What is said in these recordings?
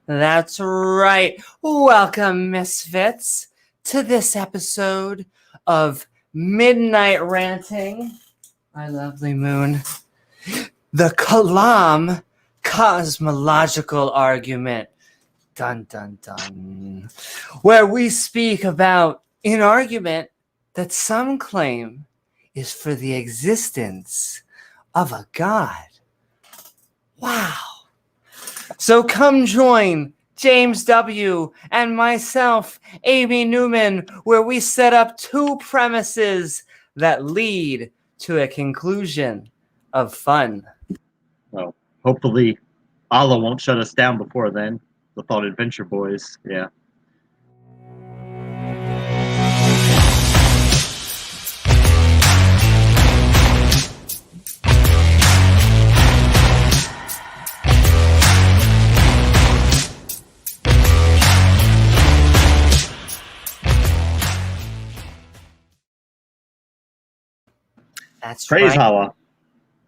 That's right. Welcome, misfits, to this episode of Midnight Ranting. My lovely moon. The Kalam Cosmological argument. Dun, dun, dun. Where we speak about an argument that some claim is for the existence of a god. Wow. So come join James W. and myself, Amy Newman, where we set up two premises that lead to a conclusion of fun. Well, hopefully Allah won't shut us down before then. The Thought Adventure Boys, yeah. That's Praise right. Allah.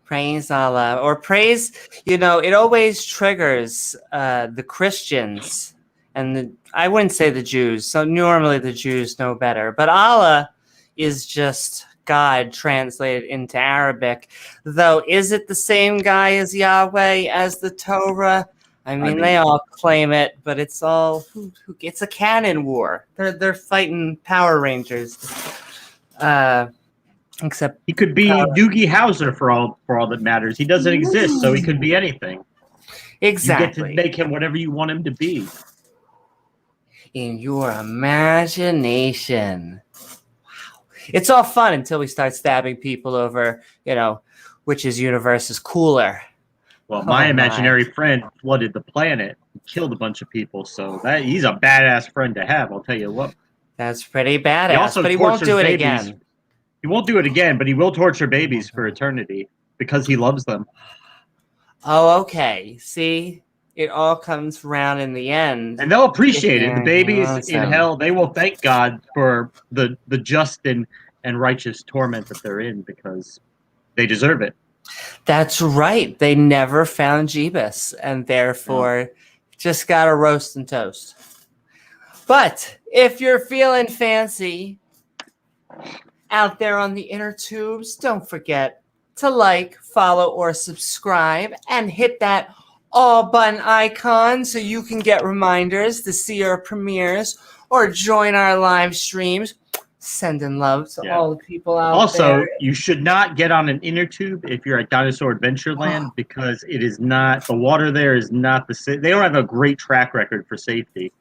Praise Allah. Or praise, it always triggers the Christians. And I wouldn't say the Jews. So normally the Jews know better. But Allah is just God translated into Arabic. Though, is it the same guy as Yahweh, as the Torah? I mean, they all claim it, but it's all it's a canon war. They're fighting Power Rangers. Except he could be Doogie Howser for all that matters. He doesn't exist, so he could be anything. Exactly. You get to make him whatever you want him to be. In your imagination. Wow. It's all fun until we start stabbing people over, which universe is cooler. Well, my imaginary friend flooded the planet and killed a bunch of people, so he's a badass friend to have, I'll tell you what. That's pretty badass, but he won't do it again. He won't do it again, but he will torture babies for eternity because he loves them. Oh, okay. See? It all comes around in the end. And they'll appreciate it. The babies in hell, they will thank God for the just and righteous torment that they're in because they deserve it. That's right. They never found Jeebus and therefore just got a roast and toast. But if you're feeling fancy out there on the inner tubes, don't forget to like, follow, or subscribe and hit that all button icon so you can get reminders to see our premieres or join our live streams. Sending love to all the people out there. Also, you should not get on an inner tube if you're at Dinosaur Adventureland because it is not, the water there is not the, they don't have a great track record for safety.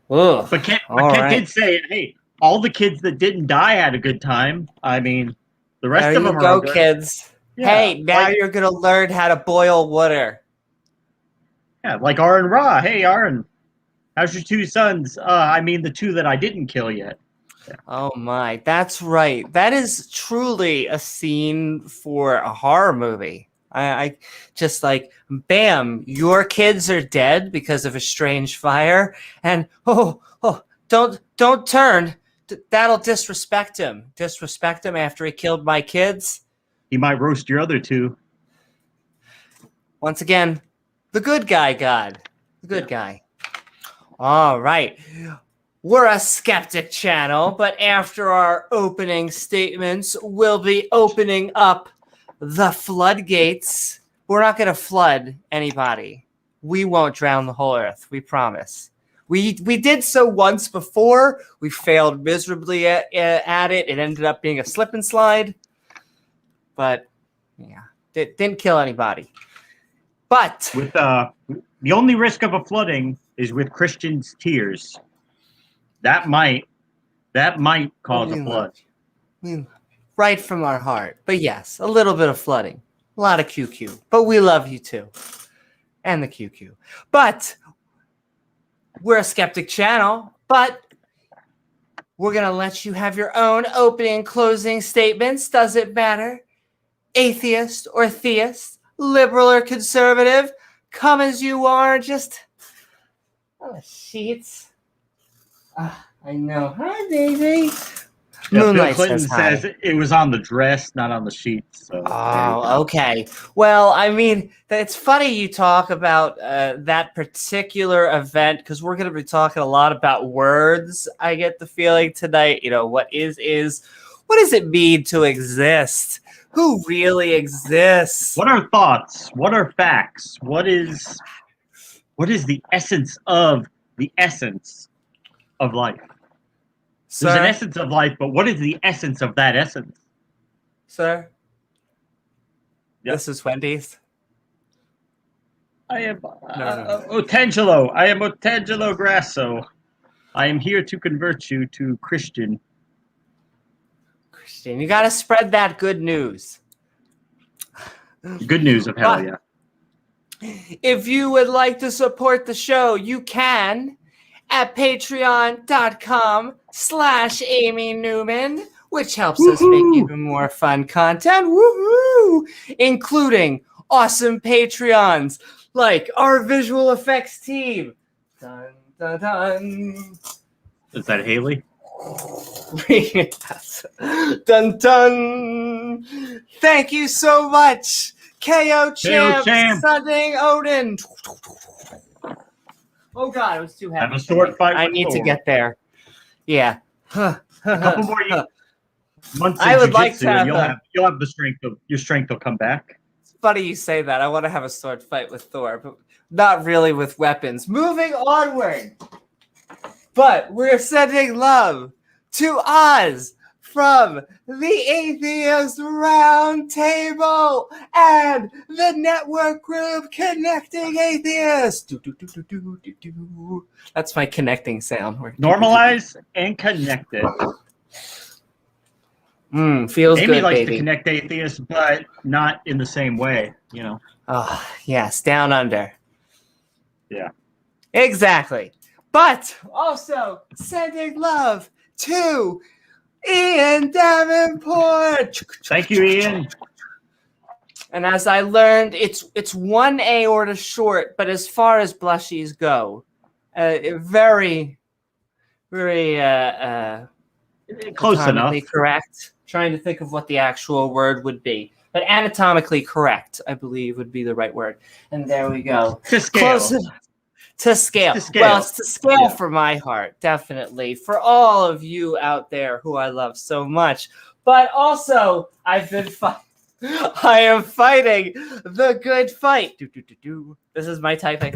Ugh. But Kent did say, hey, all the kids that didn't die had a good time. I mean, the rest of them are go, kids. Yeah, hey, now you're going to learn how to boil water. Yeah, like Aaron Ra. Hey, Aaron, how's your two sons? The two that I didn't kill yet. Yeah. Oh, my. That's right. That is truly a scene for a horror movie. I just like, bam, your kids are dead because of a strange fire. And, don't turn. That'll disrespect him. Disrespect him after he killed my kids. He might roast your other two. Once again, the good guy God. The good guy. All right. We're a skeptic channel, but after our opening statements, we'll be opening up the floodgates. We're not going to flood anybody. We won't drown the whole earth. We promise. We did so once before. We failed miserably at it. It ended up being a slip and slide. But, yeah, it didn't kill anybody. But with the only risk of a flooding is with Christians' tears. That might cause a flood. Right from our heart. But yes, a little bit of flooding. A lot of QQ. But we love you too. And the QQ. But we're a skeptic channel. But we're going to let you have your own opening and closing statements. Does it matter? Atheist or theist? Liberal or conservative? Come as you are. Just on the sheets. I know. Hi, baby. Bill Moonlight Clinton says hi. says it was on the dress, not on the sheets. So Oh, okay. Well, I mean, it's funny you talk about that particular event because we're going to be talking a lot about words. I get the feeling tonight, what does it mean to exist? Who really exists? What are thoughts? What are facts? What is the essence of life? Sir, There's an essence of life, but what is the essence of that essence? sir, Yep. This is Wendy's. I am No. Otangelo. I am Otangelo Grasso. I am here to convert you to Christian. Christian, you got to spread that good news. Good news of hell, yeah. If you would like to support the show, you can at patreon.com/Amy Newman, which helps us make even more fun content, woohoo, including awesome Patreons like our visual effects team. Dun, dun, dun. Is that Haley? Dun dun. Thank you so much, KO Champ, Sunday Odin. Oh God, it was too heavy. Have a sword fight. I need to get there. Yeah. A couple more months. I would like to have. You'll have the strength. Your strength will come back. It's funny you say that. I want to have a sword fight with Thor, but not really with weapons. Moving onward. But we're sending love to Oz from the Atheist Round Table and the network group Connecting Atheists. That's my connecting sound. Normalize and connect it. Feels Amy good, likes baby. to connect atheists, but not in the same way, Oh, yes, down under. Yeah. Exactly. But also sending love to Ian Davenport. Thank you, Ian. And as I learned, it's one aorta short, but as far as blushies go, very, very close enough. Correct. Trying to think of what the actual word would be, but anatomically correct, I believe, would be the right word. And there we go. To scale. Close enough. To scale. Well, it's to scale for my heart, definitely. For all of you out there who I love so much. But also, I am fighting the good fight. This is my typing.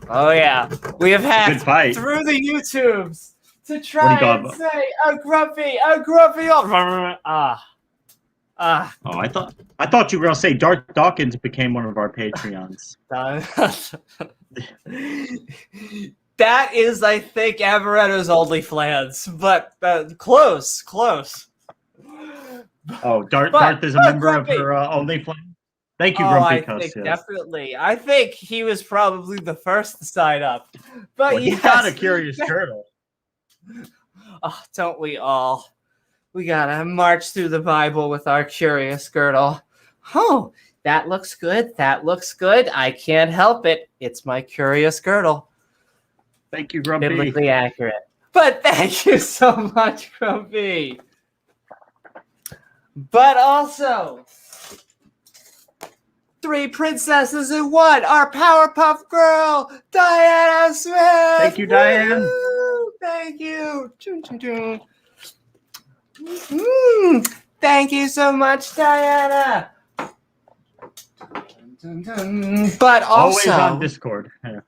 Oh, yeah. We have hacked through the YouTubes to try and say a grumpy. Oh, I thought you were gonna say Dark Dawkins became one of our Patreons. That is, I think, Amaretto's OnlyFans, but close. Oh, Darth is a member of her OnlyFans. Thank you, Grumpy. I think definitely. I think he was probably the first to sign up. But you got a curious turtle. Oh, don't we all? We gotta march through the Bible with our curious girdle. Oh, that looks good. I can't help it. It's my curious girdle. Thank you, Grumpy. Biblically accurate. But thank you so much, Grumpy. But also, 3 princesses in 1. Our Powerpuff Girl, Diana Smith. Thank you, Diane. Woo! Thank you. Thank you so much, Diana. But also, always on Discord. Yeah.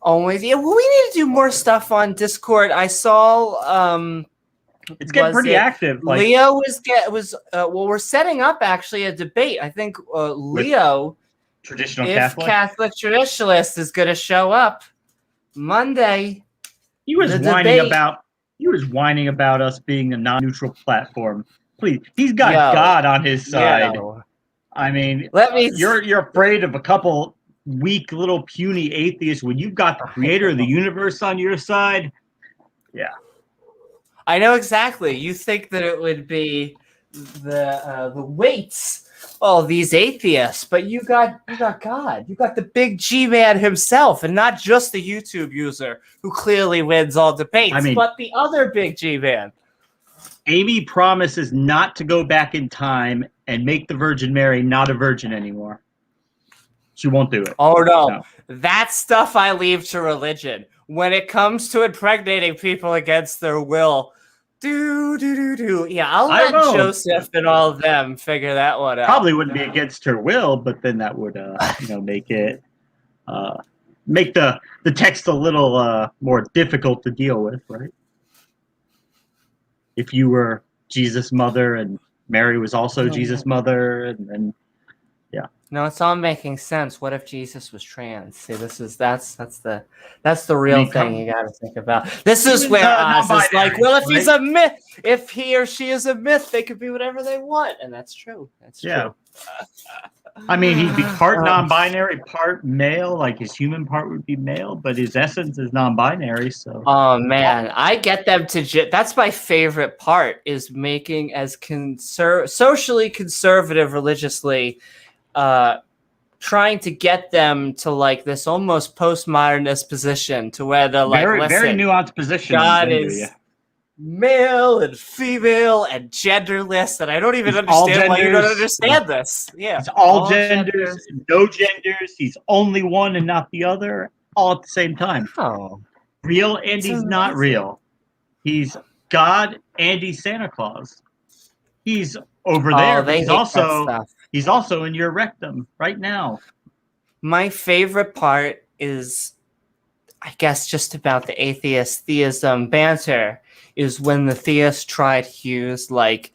Always, yeah. Well, we need to do more stuff on Discord. I saw. It's getting pretty active. Leo we're setting up actually a debate. I think Leo, traditional Catholic traditionalist, is going to show up Monday. He was whining about us being a non-neutral platform. Please, he's got God on his side. I mean, you're afraid of a couple weak little puny atheists when you've got the creator of the universe on your side. Yeah. I know exactly. You think that it would be the weights, these atheists, but you got God. You got the big G-man himself, and not just the YouTube user who clearly wins all debates, but the other big G-man. Amy promises not to go back in time and make the Virgin Mary not a virgin anymore. She won't do it. Oh, no. That stuff I leave to religion. When it comes to impregnating people against their will, yeah, I'll let Joseph and all of them figure that one out. Probably wouldn't be against her will, but then that would, make it, make the text a little more difficult to deal with, right? If you were Jesus' mother and Mary was also Jesus' mother, and then, yeah. No, it's all making sense. What if Jesus was trans? See, that's the real thing you got to think about. This is where Oz is like, well, if he's a myth, if he or she is a myth, they could be whatever they want, and that's true. That's true. I mean, he'd be part non-binary, part male. Like his human part would be male, but his essence is non-binary. So. Oh man, I get them to. That's my favorite part: is making as socially conservative religiously. Trying to get them to like this almost postmodernist position to where they're like, very nuanced position. God is male and female and genderless, and I don't even understand why you don't understand this. Yeah, it's all genders, no genders. He's only one and not the other, all at the same time. Oh, real and he's not real. He's God and he's Santa Claus. He's over there. But he's also in your rectum right now. My favorite part is, I guess, just about the atheist theism banter is when the theists try to use like,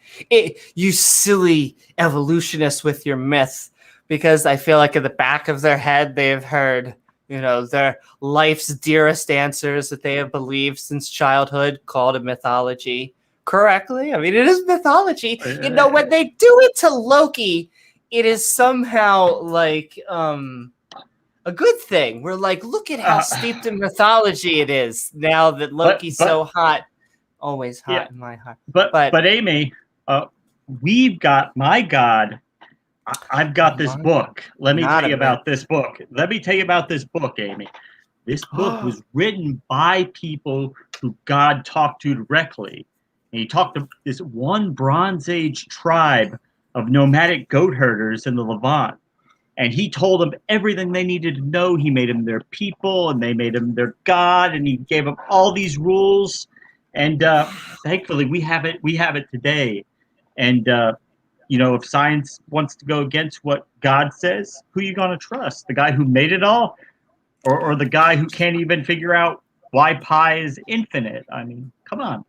you silly evolutionists with your myths, because I feel like in the back of their head they've heard, their life's dearest answers that they have believed since childhood called a mythology correctly. I mean, it is mythology. When they do it to Loki, it is somehow like a good thing. We're like, look at how steeped in mythology it is now that Loki's so hot. Always hot in my heart. But Amy, we've got my God. I've got this book. Let me tell you about this book. Amy. This book was written by people who God talked to directly. And he talked to this one Bronze Age tribe of nomadic goat herders in the Levant. And he told them everything they needed to know. He made them their people, and they made him their God, and he gave them all these rules. And thankfully, we have it today. And if science wants to go against what God says, who are you going to trust? The guy who made it all, or the guy who can't even figure out why pi is infinite? I mean, come on.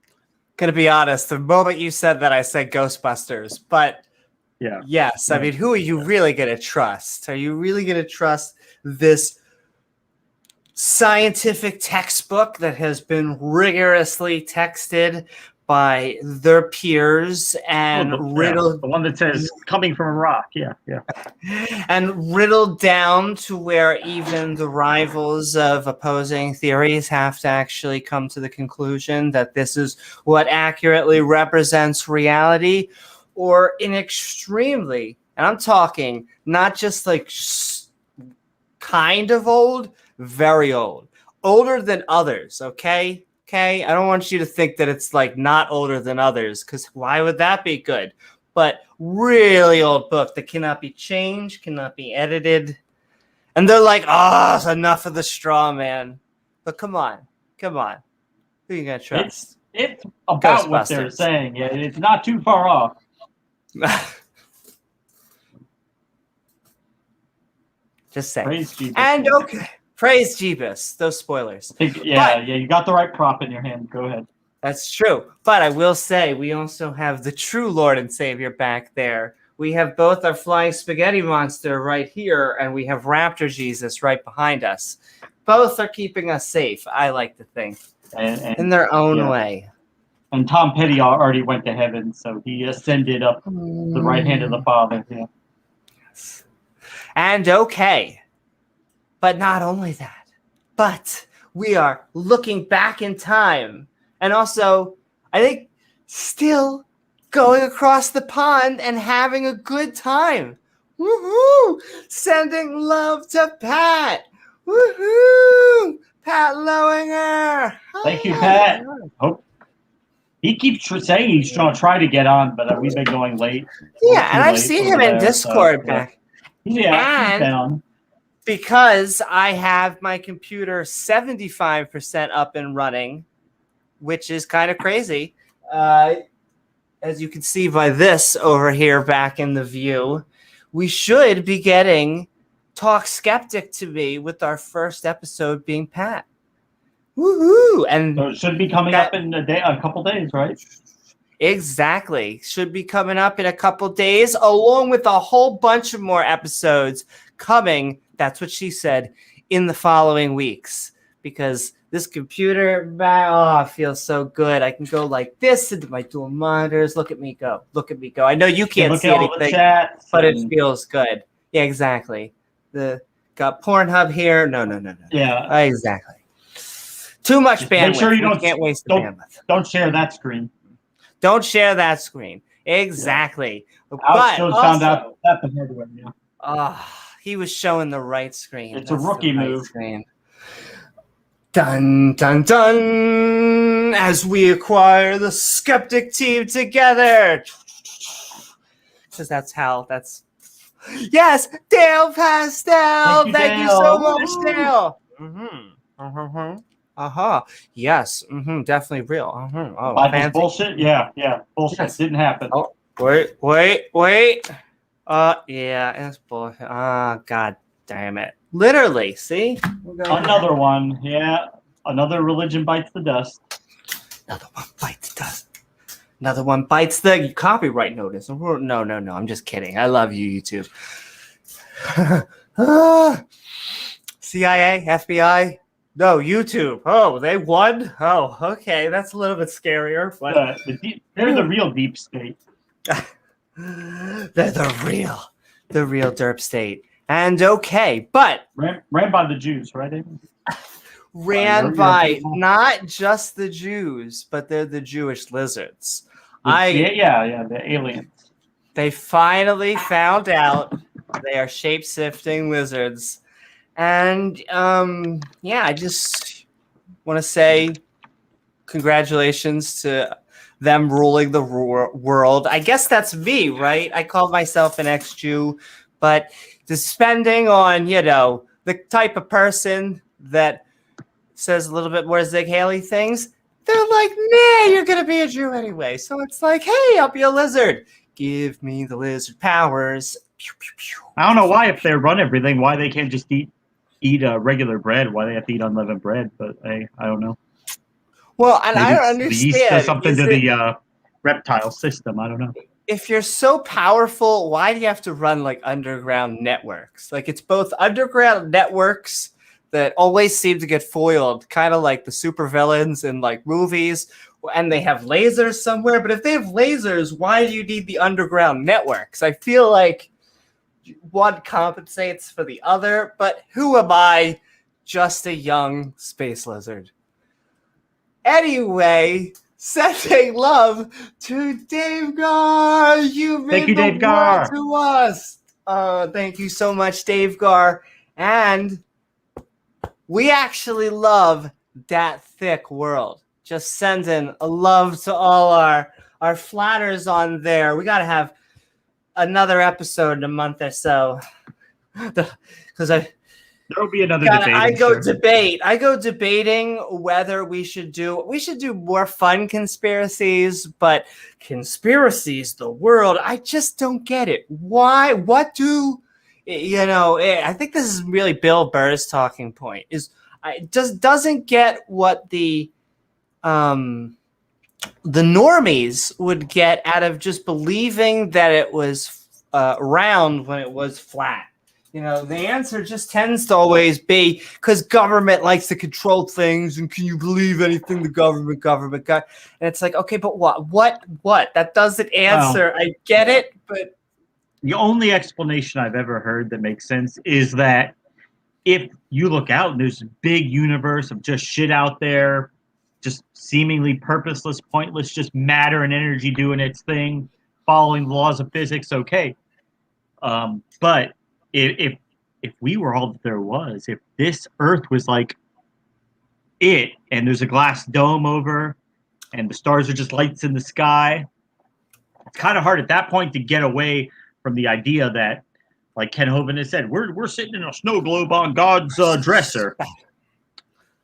Gonna be honest, the moment you said that, I said Ghostbusters. But yes, I mean, who are you really gonna trust? Are you really gonna trust this scientific textbook that has been rigorously texted by their peers and riddled, the one that says coming from a rock, and riddled down to where even the rivals of opposing theories have to actually come to the conclusion that this is what accurately represents reality, or in extremely, and I'm talking not just like kind of old, very old, older than others. Okay, I don't want you to think that it's like not older than others, because why would that be good? But really old book that cannot be changed, cannot be edited, and they're like, it's enough of the straw man. But come on, who are you gonna trust? It's about what they're saying. Yeah, it's not too far off. Just saying. Praise Jesus. And okay. Praise Jeebus. Those spoilers. You got the right prop in your hand. Go ahead. That's true. But I will say we also have the true Lord and Savior back there. We have both our flying spaghetti monster right here, and we have Raptor Jesus right behind us. Both are keeping us safe, I like to think, in their own way. And Tom Petty already went to heaven, so he ascended up the right hand of the Father. Yeah. Yes. And okay. But not only that, but we are looking back in time, and also, I think, still going across the pond and having a good time. Woohoo! Sending love to Pat. Woohoo! Pat Lowinger. Thank you, Pat. He keeps saying he's going to try to get on, but we've been going late. Yeah, and I've seen him in Discord back. Yeah, he's down. Because I have my computer 75% up and running, which is kind of crazy. As you can see by this over here back in the view, we should be getting Talk Skeptic to me with our first episode being Pat. Woohoo! And so it should be coming up in a couple days, right? Exactly. Should be coming up in a couple days, along with a whole bunch of more episodes coming. That's what she said, in the following weeks. Because this computer, feels so good. I can go like this into my dual monitors. Look at me go. Look at me go. I know you can't see anything, but it feels good. Yeah, exactly. Got Pornhub here. No. Yeah. Exactly. Too much bandwidth. Make sure you can't waste the bandwidth. Don't share that screen. Don't share that screen. Exactly. Yeah. Alex found out that the hard way. Yeah. He was showing the right screen. It's a rookie move. Screen. Dun, dun, dun. As we acquire the Skeptic team together. Because that's. Yes, Dale Pastel. Thank you so much, Dale. Yes. Definitely real. Oh, bullshit. Yeah. Bullshit. Yes. Didn't happen. Oh, wait. Yeah, it's bullshit. God damn it. Literally, see? Another one. Yeah. Another religion bites the dust. Another one bites the dust. Another one bites the copyright notice. No. I'm just kidding. I love you, YouTube. CIA, FBI. No, YouTube. Oh, they won? Oh, okay. That's a little bit scarier. But they're the real deep state. They're the real derp state. And okay, but ran by the Jews, right, Amy? Ran by not just the Jews, but they're the Jewish lizards. Yeah, the aliens. They finally found out they are shape-shifting lizards. And I just want to say congratulations to them ruling the world. I guess that's me, right? I call myself an ex-Jew, but depending on, the type of person that says a little bit more Zig Haley things, they're like, nah, you're going to be a Jew anyway. So it's like, hey, I'll be a lizard. Give me the lizard powers. Pew, pew, pew. I don't know why, if they run everything, why they can't just eat regular bread, why they have to eat unleavened bread, but I don't know. Well, and I don't understand. The yeast does something to the reptile system. I don't know. If you're so powerful, why do you have to run like underground networks? Like, it's both underground networks that always seem to get foiled, kind of like the supervillains in like movies, and they have lasers somewhere. But if they have lasers, why do you need the underground networks? I feel like one compensates for the other, but who am I? Just a young space lizard. Anyway, sending love to Dave Gar. You made the world to us. Thank you so much, Dave Gar. And we actually love that thick world. Just sending a love to all our flatters on there. We got to have another episode in a month or so. Because there'll be another debate. I go debating whether we should do more fun conspiracies, but conspiracies, the world, I just don't get it. Why? What do I think this is really Bill Burr's talking point. Is doesn't get what the normies would get out of just believing that it was round when it was flat. The answer just tends to always be because government likes to control things, and can you believe anything the government got? And it's like, okay, but what? That doesn't answer. I get it, but the only explanation I've ever heard that makes sense is that if you look out and there's a big universe of just shit out there, just seemingly purposeless, pointless, just matter and energy doing its thing, following the laws of physics, okay. But if we were all that there was, if this Earth was like it, and there's a glass dome over and the stars are just lights in the sky. It's kind of hard at that point to get away from the idea that, like Ken Hovind has said, we're sitting in a snow globe on God's dresser.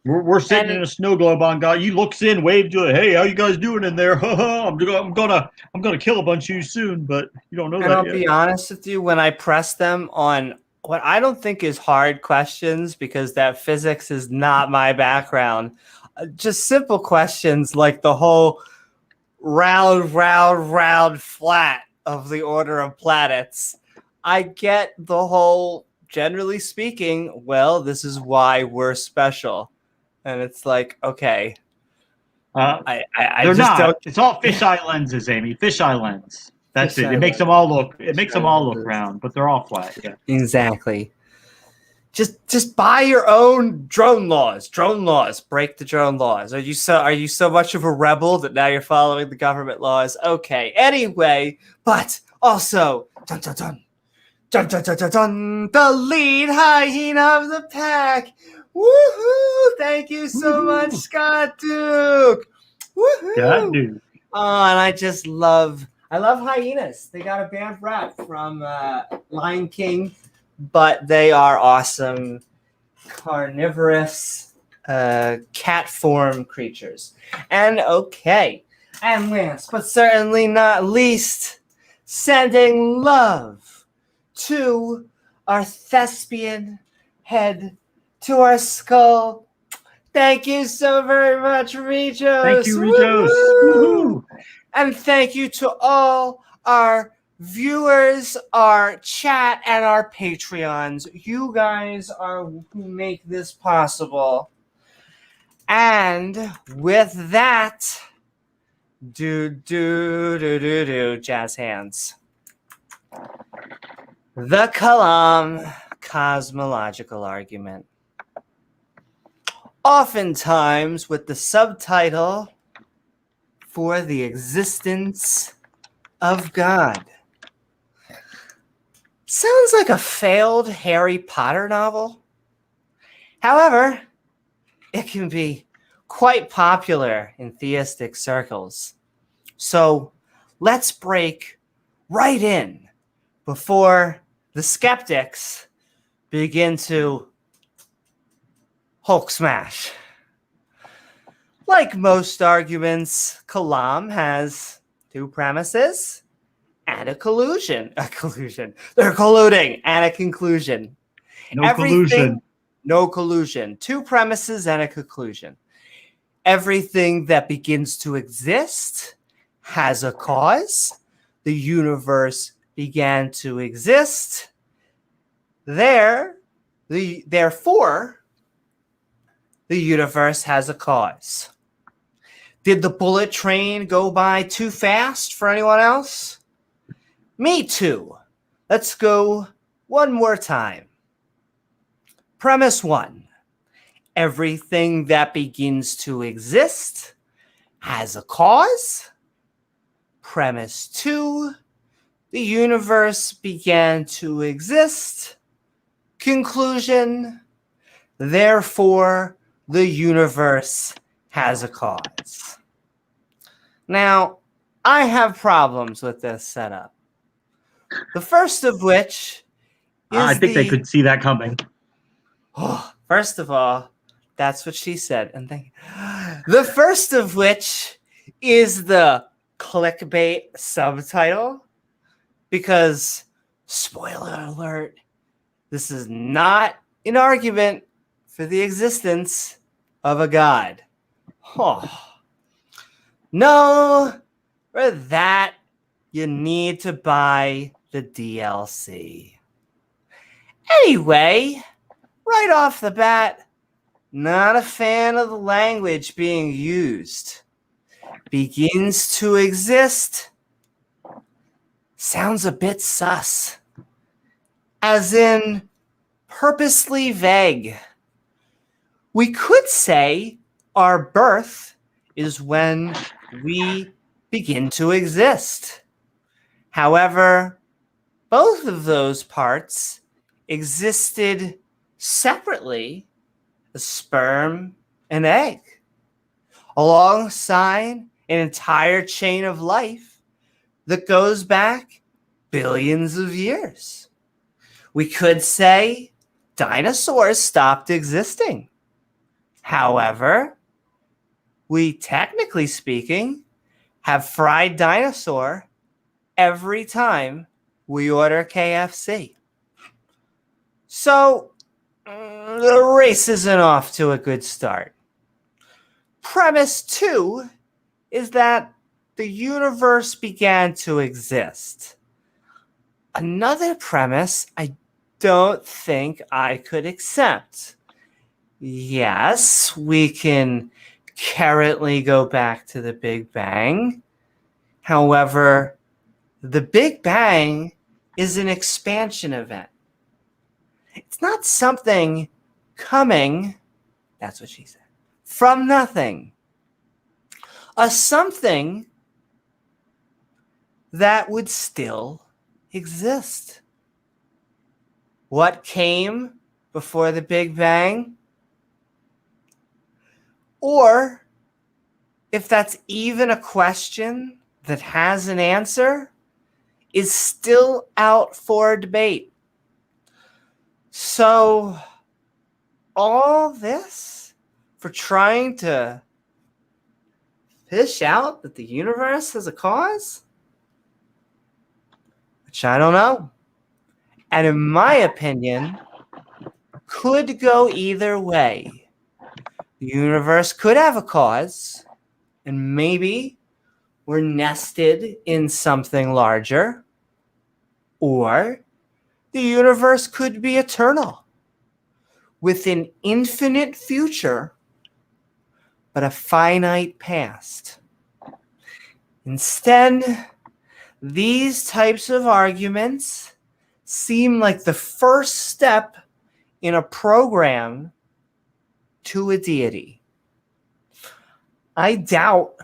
We're sitting in a snow globe on God. He looks in, waves to it. Hey, how you guys doing in there? I'm gonna kill a bunch of you soon, but you don't know that. And I'll yet. be honest with you, when I press them on what I don't think is hard questions, because that physics is not my background, just simple questions like the whole round flat of the order of planets, I get the whole, generally speaking, well, this is why we're special. And it's like, okay. I just not. Don't. It's all fisheye lenses, Amy. Fisheye lens. That's it. It makes them all look. It makes them all look round, but they're all flat. Yeah. Exactly. Just buy your own drone laws. Drone laws. Break the drone laws. Are you so much of a rebel that now you're following the government laws? Okay. Anyway, but also dun dun dun dun dun dun dun, dun the lead hyena of the pack. Woohoo! Thank you so much, Scott Duke. Woohoo! Scott Duke. Oh, and I love hyenas. They got a bad rap from Lion King, but they are awesome carnivorous cat form creatures. And okay, and last but certainly not least, sending love to our thespian head, to our skull. Thank you so very much, Regos. Thank you, Regos. Woo-hoo. And thank you to all our viewers, our chat, and our Patreons. You guys are who make this possible. And with that, do jazz hands. The Kalam Cosmological Argument. Oftentimes with the subtitle, For the Existence of God. Sounds like a failed Harry Potter novel. However, it can be quite popular in theistic circles. So let's break right in before the skeptics begin to Hulk smash. Like most arguments, Kalam has two premises and a collusion. They're colluding and a conclusion. Collusion. No collusion. Two premises and a conclusion. Everything that begins to exist has a cause. The universe began to exist. Therefore, the universe has a cause. Did the bullet train go by too fast for anyone else? Me too. Let's go one more time. Premise 1. Everything that begins to exist has a cause. Premise 2. The universe began to exist. Conclusion. Therefore, the universe has a cause. Now, I have problems with this setup. The first of which is I think they could see that coming. First of all, that's what she said. And the first of which is the clickbait subtitle. Because, spoiler alert, this is not an argument for the existence of a God. No, for that, you need to buy the DLC. Anyway, right off the bat, not a fan of the language being used. Begins to exist sounds a bit sus. As in, purposely vague. We could say our birth is when we begin to exist. However, both of those parts existed separately, a sperm and egg, alongside an entire chain of life that goes back billions of years. We could say dinosaurs stopped existing. However, we, technically speaking, have fried dinosaur every time we order KFC. So, the race isn't off to a good start. Premise 2 is that the universe began to exist. Another premise I don't think I could accept. Yes, we can currently go back to the Big Bang. However, the Big Bang is an expansion event. It's not something coming, that's what she said, from nothing. A something that would still exist. What came before the Big Bang? Or, if that's even a question that has an answer, is still out for debate. So, all this for trying to fish out that the universe has a cause? Which I don't know. And in my opinion, could go either way. The universe could have a cause, and maybe we're nested in something larger. Or the universe could be eternal, with an infinite future, but a finite past. Instead, these types of arguments seem like the first step in a program to a deity. I doubt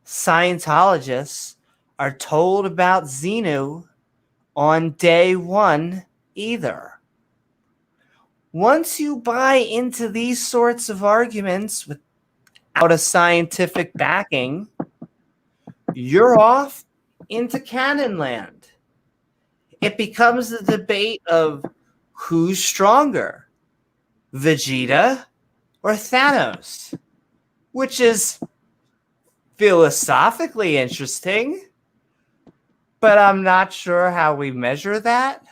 Scientologists are told about Xenu on day one either. Once you buy into these sorts of arguments without a scientific backing, you're off into canon land. It becomes the debate of who's stronger, Vegeta or Thanos, which is philosophically interesting, but I'm not sure how we measure that.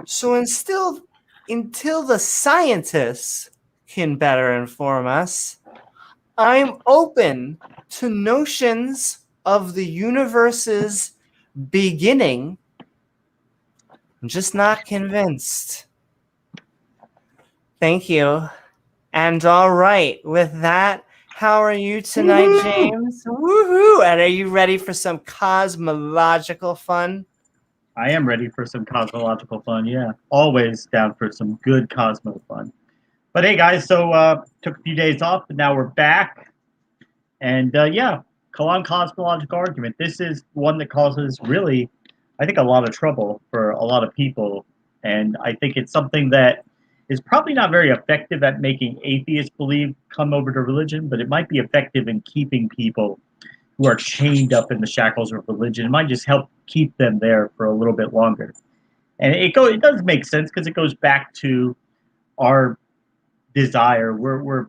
So until the scientists can better inform us, I'm open to notions of the universe's beginning. I'm just not convinced. Thank you. And all right, with that, how are you tonight, Woo-hoo! James? Woohoo! And are you ready for some cosmological fun? I am ready for some cosmological fun, yeah. Always down for some good cosmo fun. But hey, guys, so took a few days off, but now we're back. And yeah, Kalam cosmological argument. This is one that causes really, I think, a lot of trouble for a lot of people. And I think it's something that is probably not very effective at making atheists come over to religion, but it might be effective in keeping people who are chained up in the shackles of religion. It might just help keep them there for a little bit longer. And it does make sense because it goes back to our desire. We're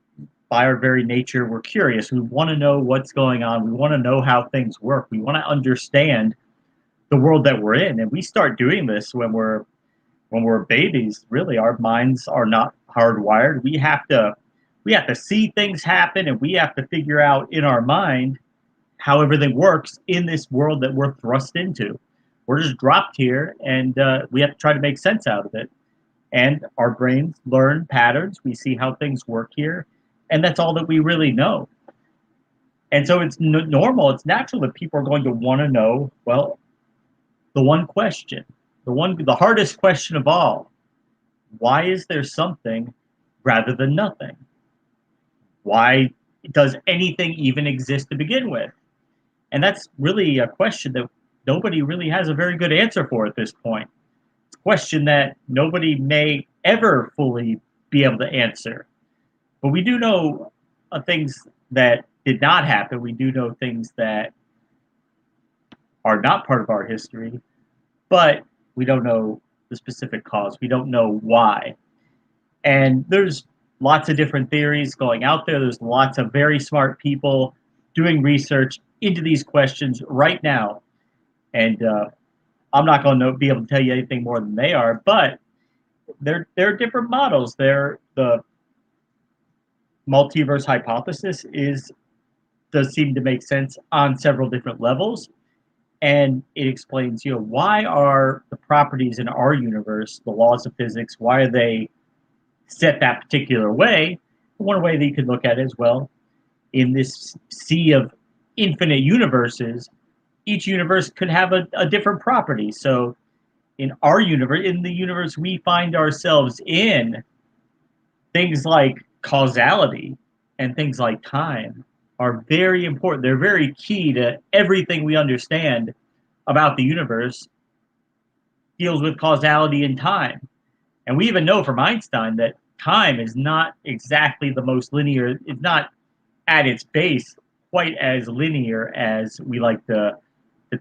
by our very nature, we're curious. We want to know what's going on. We want to know how things work. We want to understand the world that we're in. And we start doing this when we're babies. Really, our minds are not hardwired. We have to see things happen, and we have to figure out in our mind how everything works in this world that we're thrust into. We're just dropped here, and we have to try to make sense out of it. And our brains learn patterns. We see how things work here, and that's all that we really know. And so it's normal, it's natural that people are going to want to know, well, the one question, the hardest question of all, why is there something rather than nothing? Why does anything even exist to begin with? And that's really a question that nobody really has a very good answer for at this point. It's a question that nobody may ever fully be able to answer. But we do know things that did not happen. We do know things that are not part of our history, but we don't know the specific cause. We don't know why. And there's lots of different theories going out there. There's lots of very smart people doing research into these questions right now. And I'm not going to be able to tell you anything more than they are, but there are different models. The multiverse hypothesis does seem to make sense on several different levels. And it explains, why are the properties in our universe, the laws of physics, why are they set that particular way? One way that you could look at it as well, in this sea of infinite universes, each universe could have a different property. So in our universe, in the universe we find ourselves in, things like causality and things like time are very important. They're very key to everything we understand about the universe. Deals with causality and time. And we even know from Einstein that time is not exactly the most linear. It's not at its base quite as linear as we like to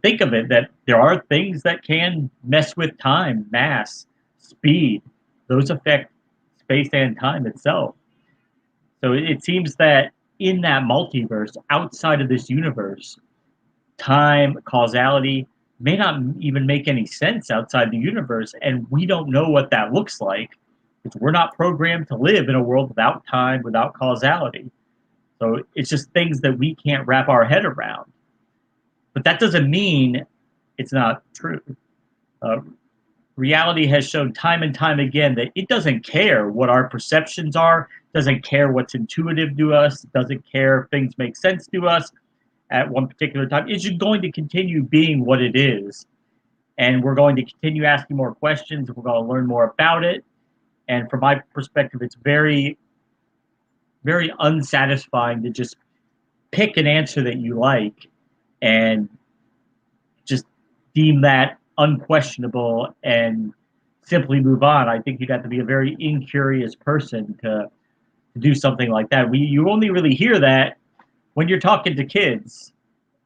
think of it, that there are things that can mess with time, mass, speed. Those affect space and time itself. So it seems that in that multiverse, outside of this universe, time, causality may not even make any sense outside the universe, and we don't know what that looks like, because we're not programmed to live in a world without time, without causality. So it's just things that we can't wrap our head around. But that doesn't mean it's not true. Reality has shown time and time again that it doesn't care what our perceptions are, doesn't care what's intuitive to us, doesn't care if things make sense to us at one particular time. It's just going to continue being what it is. And we're going to continue asking more questions. We're going to learn more about it. And from my perspective, it's very, very unsatisfying to just pick an answer that you like and just deem that unquestionable and simply move on. I think you'd have to be a very incurious person to do something like that. You only really hear that when you're talking to kids.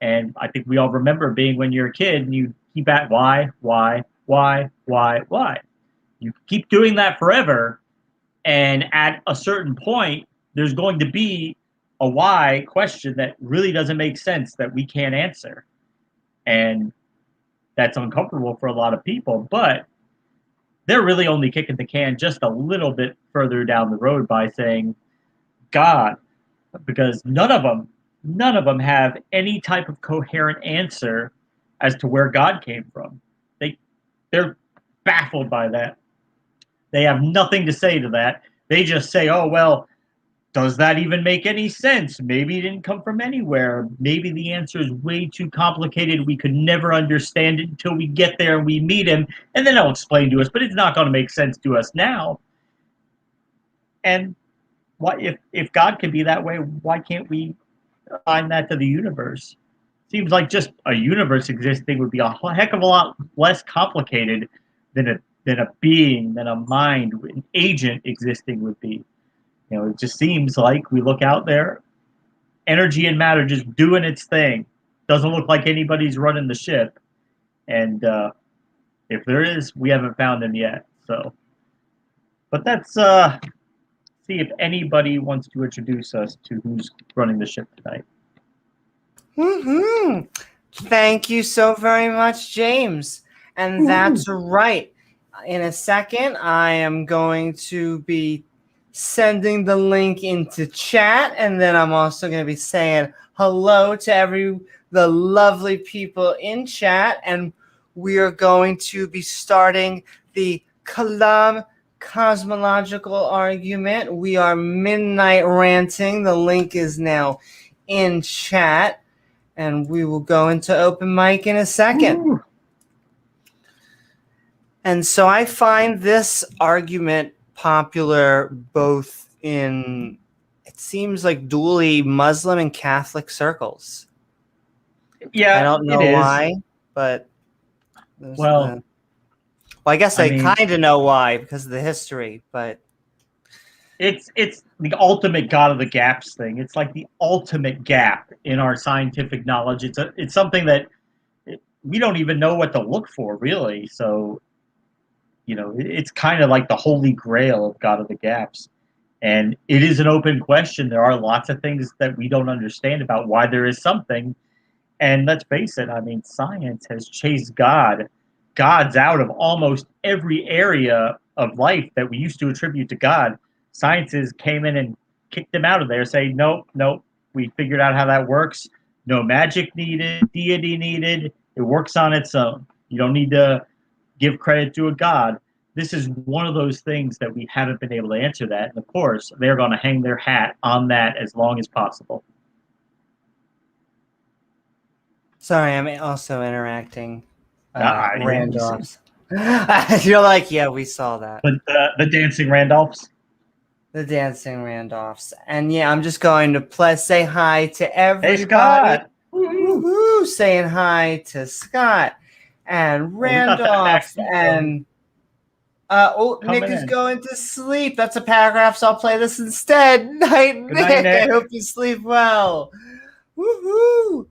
And I think we all remember being when you're a kid and you keep at why. You keep doing that forever. And at a certain point, there's going to be a why question that really doesn't make sense that we can't answer. And that's uncomfortable for a lot of people, but they're really only kicking the can just a little bit further down the road by saying God, because none of them have any type of coherent answer as to where God came from. They're baffled by that. They have nothing to say to that. They just say, oh, well, does that even make any sense? Maybe it didn't come from anywhere. Maybe the answer is way too complicated. We could never understand it until we get there and we meet him, and then he'll explain to us, but it's not going to make sense to us now. And if God can be that way, why can't we find that to the universe? Seems like just a universe existing would be a heck of a lot less complicated than a being, than a mind, an agent existing would be. It just seems like we look out there, energy and matter just doing its thing. Doesn't look like anybody's running the ship. And if there is, we haven't found him yet. So, but that's see if anybody wants to introduce us to who's running the ship tonight. Mm-hmm. Thank you so very much, James. And that's right. In a second, I am going to be sending the link into chat, and then I'm also going to be saying hello to the lovely people in chat, and we are going to be starting the Kalam Cosmological argument. We are Midnight Ranting. The link is now in chat, and we will go into open mic in a second. Ooh. And so I find this argument popular both in, it seems like, dually Muslim and Catholic circles. Yeah, I don't know why, but I guess I kind of know why because of the history, but It's the ultimate God of the gaps thing. It's like the ultimate gap in our scientific knowledge. It's something that we don't even know what to look for, really. So, it's kind of like the holy grail of God of the gaps. And it is an open question. There are lots of things that we don't understand about why there is something. And let's face it, I mean, science has chased gods out of almost every area of life that we used to attribute to God. Sciences came in and kicked them out of there, saying, nope, nope, we figured out how that works. No magic needed, deity needed. It works on its own. You don't need to give credit to a god. This is one of those things that we haven't been able to answer that. And of course, they're going to hang their hat on that as long as possible. Sorry, I'm also interacting. Randolphs. Yeah, You're like, yeah, we saw that. But the dancing Randolphs. The dancing Randolphs. And yeah, I'm just going to say hi to everybody. Hey, Scott. Woo-hoo. Saying hi to Scott and Randolph and Nick is going to sleep. That's a paragraph, so I'll play this instead. Night, Nick. I hope you sleep well. Woohoo!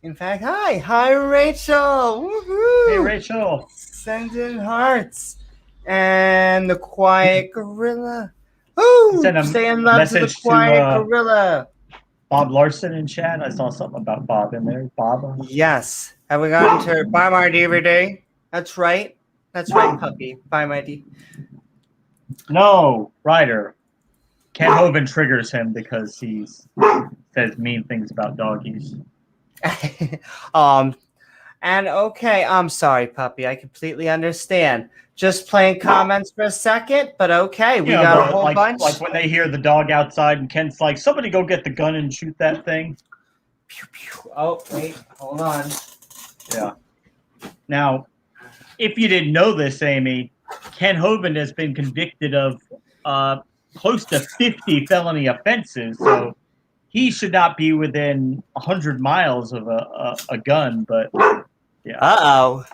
In fact, hi, Rachel. Woohoo! Hey, Rachel. Sending hearts. And the quiet gorilla. Ooh, saying love to the quiet gorilla. Bob Larson in chat. I saw something about Bob in there. Bob. Yes. Have we gotten to buy my DVD? That's right. That's right, puppy. Buy my DVD. No, Ryder. Ken Hovind triggers him because he says mean things about doggies. And okay, I'm sorry, puppy. I completely understand. Just playing comments for a second, but okay, we got a whole bunch. Like when they hear the dog outside and Ken's like, somebody go get the gun and shoot that thing. Pew, pew. Oh, wait, hold on. Yeah. Now, if you didn't know this, Amy, Ken Hovind has been convicted of close to 50 felony offenses, so he should not be within 100 miles of a gun, but yeah. Uh-oh.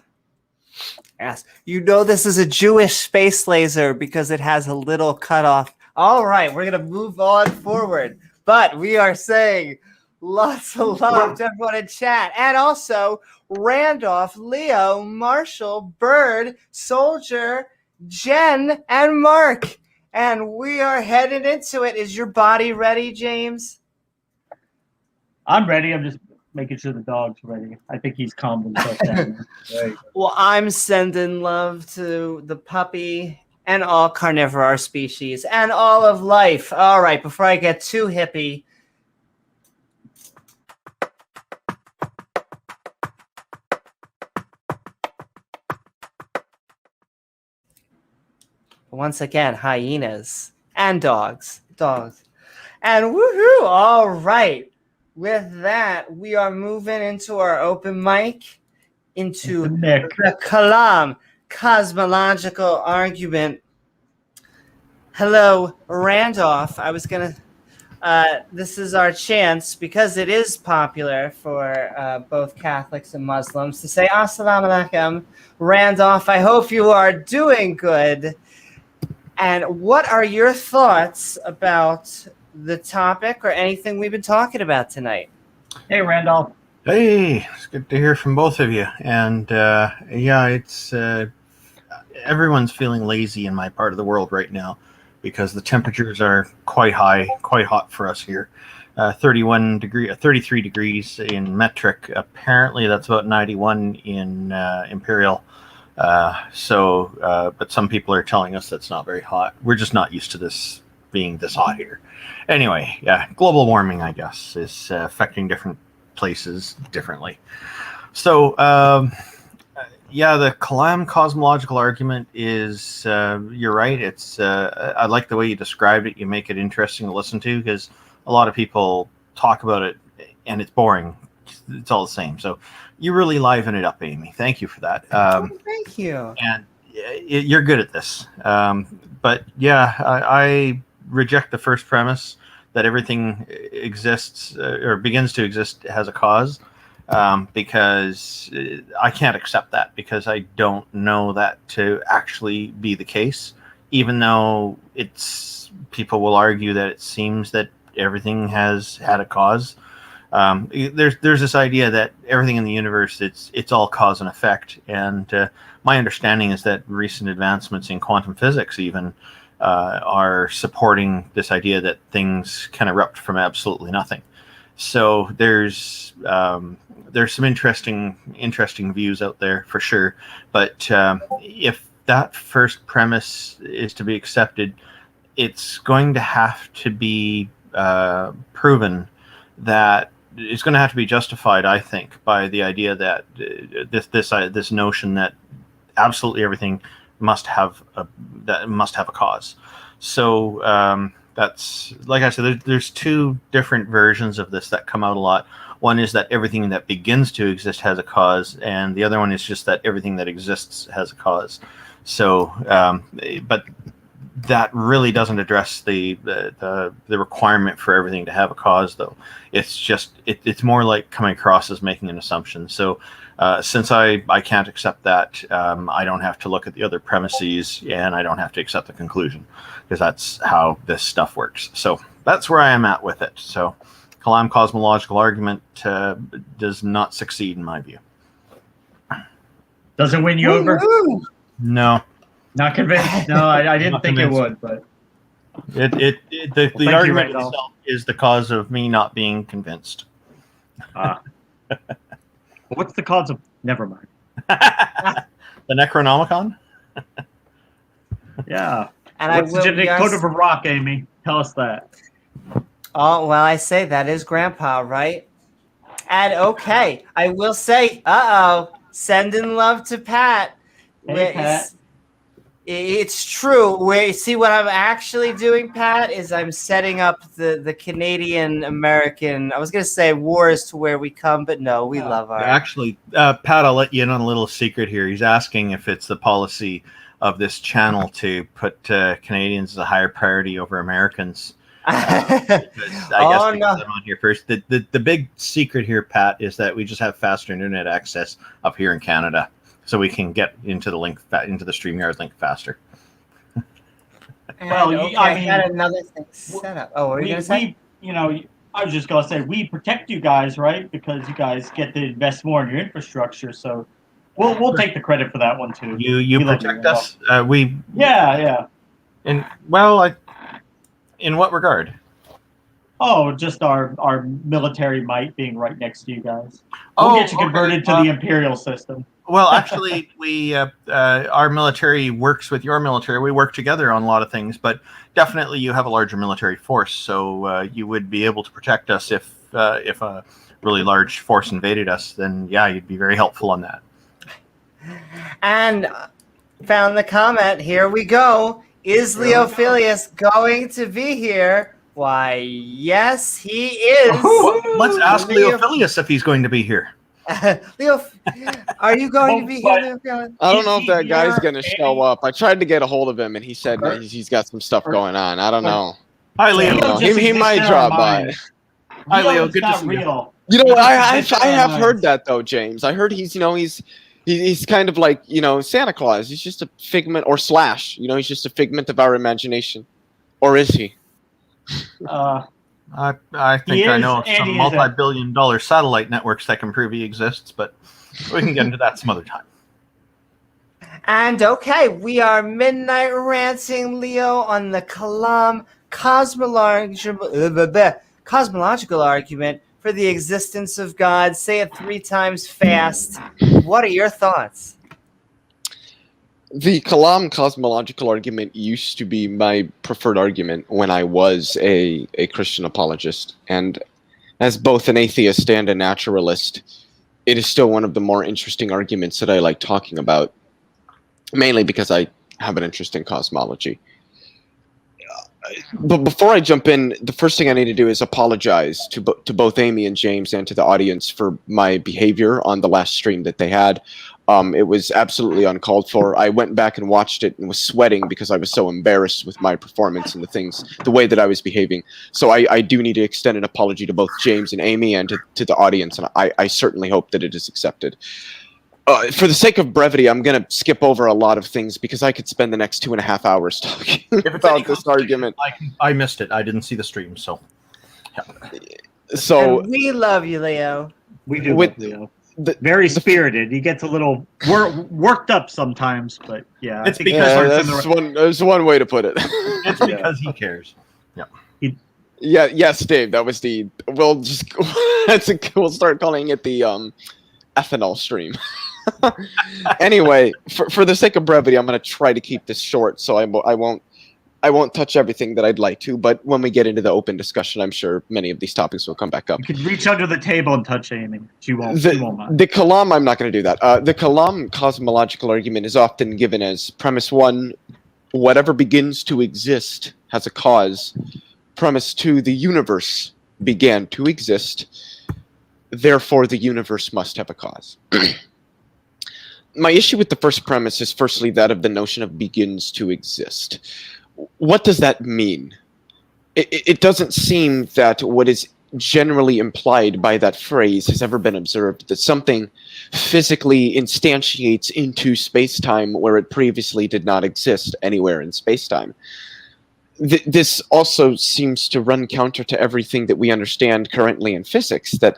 Yes. You know this is a Jewish space laser because it has a little cutoff. All right, we're going to move on forward. But we are saying lots of love to everyone in chat. And also Randolph, Leo, Marshall, Bird, Soldier, Jen, and Mark. And we are headed into it. Is your body ready, James? I'm ready. I'm just making sure the dog's ready. I think he's calmed himself down. Well, I'm sending love to the puppy and all carnivore species and all of life. All right, before I get too hippie. Once again, hyenas and dogs. And woohoo! All right. With that, we are moving into our open mic, into the Kalam Cosmological argument. Hello, Randolph. I was going to, this is our chance, because it is popular for both Catholics and Muslims, to say, Assalamu alaikum. Randolph, I hope you are doing good. And what are your thoughts about the topic or anything we've been talking about tonight? Hey, Randolph. Hey, it's good to hear from both of you. And yeah, it's everyone's feeling lazy in my part of the world right now because the temperatures are quite hot for us here. 33 degrees in metric. Apparently that's about 91 in imperial. But some people are telling us that's not very hot. We're just not used to this being this hot here. Anyway, yeah, global warming, I guess, is affecting different places differently. So, yeah, the Kalam cosmological argument is, you're right. It's, I like the way you described it. You make it interesting to listen to because a lot of people talk about it and it's boring. It's all the same. So you really liven it up, Amy. Thank you for that. Thank you. And you're good at this. But yeah, I reject the first premise that everything exists or begins to exist has a cause, because I can't accept that because I don't know that to actually be the case. even though people will argue that it seems that everything has had a cause. There's this idea that everything in the universe, it's all cause and effect. And my understanding is that recent advancements in quantum physics even are supporting this idea that things can erupt from absolutely nothing. So there's some interesting views out there for sure. But if that first premise is to be accepted, it's going to have to be proven that it's going to have to be justified, I think, by the idea that this notion that absolutely everything must have a cause. So that's, like I said, there's two different versions of this that come out a lot. One is that everything that begins to exist has a cause, and the other one is just that everything that exists has a cause. So, but that really doesn't address the requirement for everything to have a cause, though. It's just it's more like coming across as making an assumption. So since I can't accept that, I don't have to look at the other premises, and I don't have to accept the conclusion, because that's how this stuff works. So that's where I am at with it. So Kalam cosmological argument does not succeed in my view. Doesn't win you over? No. Not convinced. No, I didn't think it would, but the argument itself is the cause of me not being convinced. What's the cause of? Never mind. The Necronomicon. Yeah. And what's the genetic code of a rock, Amy? Tell us that. Oh well, I say that is Grandpa, right? And okay, I will say, sending love to Pat. Hey, Pat. It's true. See, what I'm actually doing, Pat, is I'm setting up the Canadian-American, I was going to say wars to where we come, but no, we love our... Actually, Pat, I'll let you in on a little secret here. He's asking if it's the policy of this channel to put Canadians as a higher priority over Americans. I guess I'm on here first. The big secret here, Pat, is that we just have faster internet access up here in Canada, so we can get into the StreamYard link faster. Well, I had another thing set up. Oh, what were you going to say? I was just going to say, we protect you guys, right? Because you guys get to invest more in your infrastructure, so we'll take the credit for that one too. You protect us? Yeah. In what regard? Oh, just our military might being right next to you guys. We'll get you converted to the imperial system. Well, actually, we our military works with your military. We work together on a lot of things, but definitely you have a larger military force, so you would be able to protect us if a really large force invaded us. Then, yeah, you'd be very helpful on that. And found the comment. Here we go. Is Leophilius going to be here? Why, yes, he is. Let's ask Leophilius if he's going to be here. Leo, are you going to be here, Leophilius? I don't know if that guy's going to show up. I tried to get a hold of him, and he said that he's got some stuff going on. I don't know. Hi, Leo. He might drop by. Hi, Leo. Good to see you. You know, I have heard that, though, James. I heard he's kind of like, Santa Claus. He's just a figment, or Slash. He's just a figment of our imagination. Or is he? I think I know some multi-billion-dollar satellite networks that can prove he exists, but we can get into that some other time. And okay, we are Midnight Ranting, Leo, on the Kalam cosmological argument for the existence of God. Say it 3 times fast. What are your thoughts? The Kalam cosmological argument used to be my preferred argument when I was a Christian apologist. And as both an atheist and a naturalist, it is still one of the more interesting arguments that I like talking about, mainly because I have an interest in cosmology. But before I jump in, the first thing I need to do is apologize to both Amy and James and to the audience for my behavior on the last stream that they had. It was absolutely uncalled for. I went back and watched it and was sweating because I was so embarrassed with my performance and the way that I was behaving. So I do need to extend an apology to both James and Amy and to the audience, and I certainly hope that it is accepted. For the sake of brevity, I'm going to skip over a lot of things because I could spend the next 2.5 hours talking about this argument. I missed it. I didn't see the stream, so. So and we love you, Leo. We do love Leo. Very spirited. He gets a little worked up sometimes, but yeah. It's because there's one way to put it. It's because he cares. Yeah. Yes, Dave. That was the. We'll start calling it the ethanol stream. Anyway, for the sake of brevity, I'm going to try to keep this short, so I won't touch everything that I'd like to. But when we get into the open discussion, I'm sure many of these topics will come back up. You can reach under the table and touch Amy. She won't mind. The Kalam, I'm not going to do that. The Kalam cosmological argument is often given as premise 1, whatever begins to exist has a cause. Premise 2, the universe began to exist. Therefore, the universe must have a cause. My issue with the first premise is firstly that of the notion of begins to exist. What does that mean? It doesn't seem that what is generally implied by that phrase has ever been observed, that something physically instantiates into space-time where it previously did not exist anywhere in space-time. This also seems to run counter to everything that we understand currently in physics, that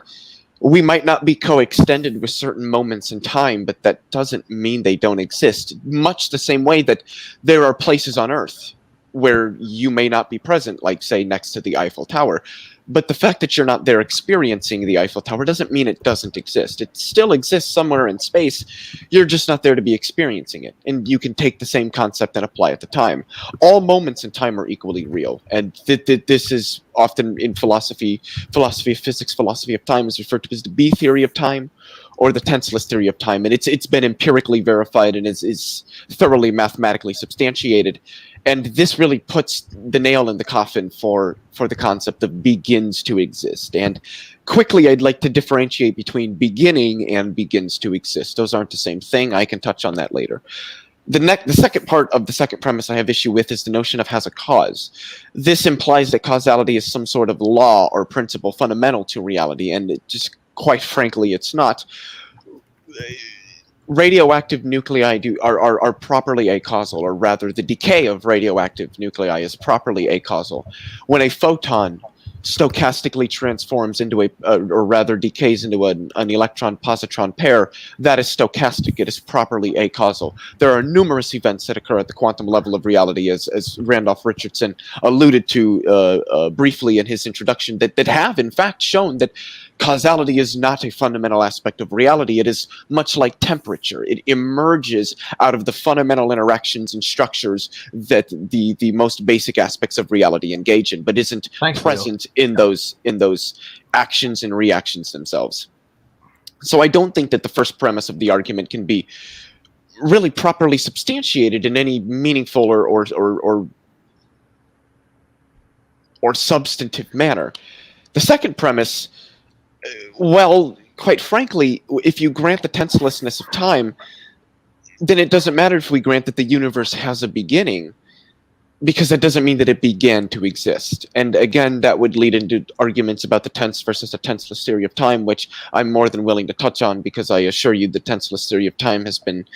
we might not be coextended with certain moments in time, but that doesn't mean they don't exist. Much the same way that there are places on Earth where you may not be present, like, say, next to the Eiffel Tower. But the fact that you're not there experiencing the Eiffel Tower doesn't mean it doesn't exist. It still exists somewhere in space. You're just not there to be experiencing it. And you can take the same concept and apply it to time. All moments in time are equally real. And this is often in philosophy of physics, philosophy of time is referred to as the B theory of time, or the tenseless theory of time. And it's been empirically verified and is thoroughly mathematically substantiated. And this really puts the nail in the coffin for the concept of begins to exist. And quickly, I'd like to differentiate between beginning and begins to exist. Those aren't the same thing. I can touch on that later. The second part of the second premise I have issue with is the notion of has a cause. This implies that causality is some sort of law or principle fundamental to reality, and it just, quite frankly, it's not. Radioactive nuclei are properly acausal, or rather the decay of radioactive nuclei is properly acausal. When a photon stochastically transforms into or rather decays into an electron-positron pair, that is stochastic. It is properly acausal. There are numerous events that occur at the quantum level of reality, as Randolph Richardson alluded to briefly in his introduction, that have in fact shown that causality is not a fundamental aspect of reality. It is much like temperature. It emerges out of the fundamental interactions and structures that the most basic aspects of reality engage in, but isn't present in those actions and reactions themselves. So I don't think that the first premise of the argument can be really properly substantiated in any meaningful or substantive manner. The second premise, well, quite frankly, if you grant the tenselessness of time, then it doesn't matter if we grant that the universe has a beginning, because that doesn't mean that it began to exist. And again, that would lead into arguments about the tense versus the tenseless theory of time, which I'm more than willing to touch on, because I assure you the tenseless theory of time has been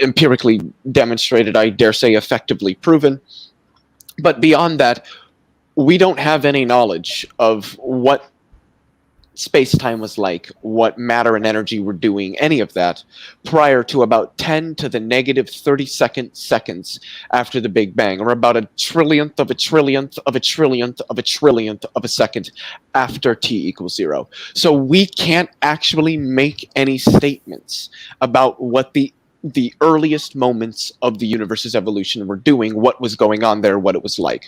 empirically demonstrated, I dare say effectively proven. But beyond that, we don't have any knowledge of what space-time was like, what matter and energy were doing, any of that, prior to about 10 to the negative 32nd seconds after the Big Bang, or about a trillionth of a trillionth of a trillionth of a trillionth of a second after t equals 0. So we can't actually make any statements about what the earliest moments of the universe's evolution were doing, what was going on there, what it was like.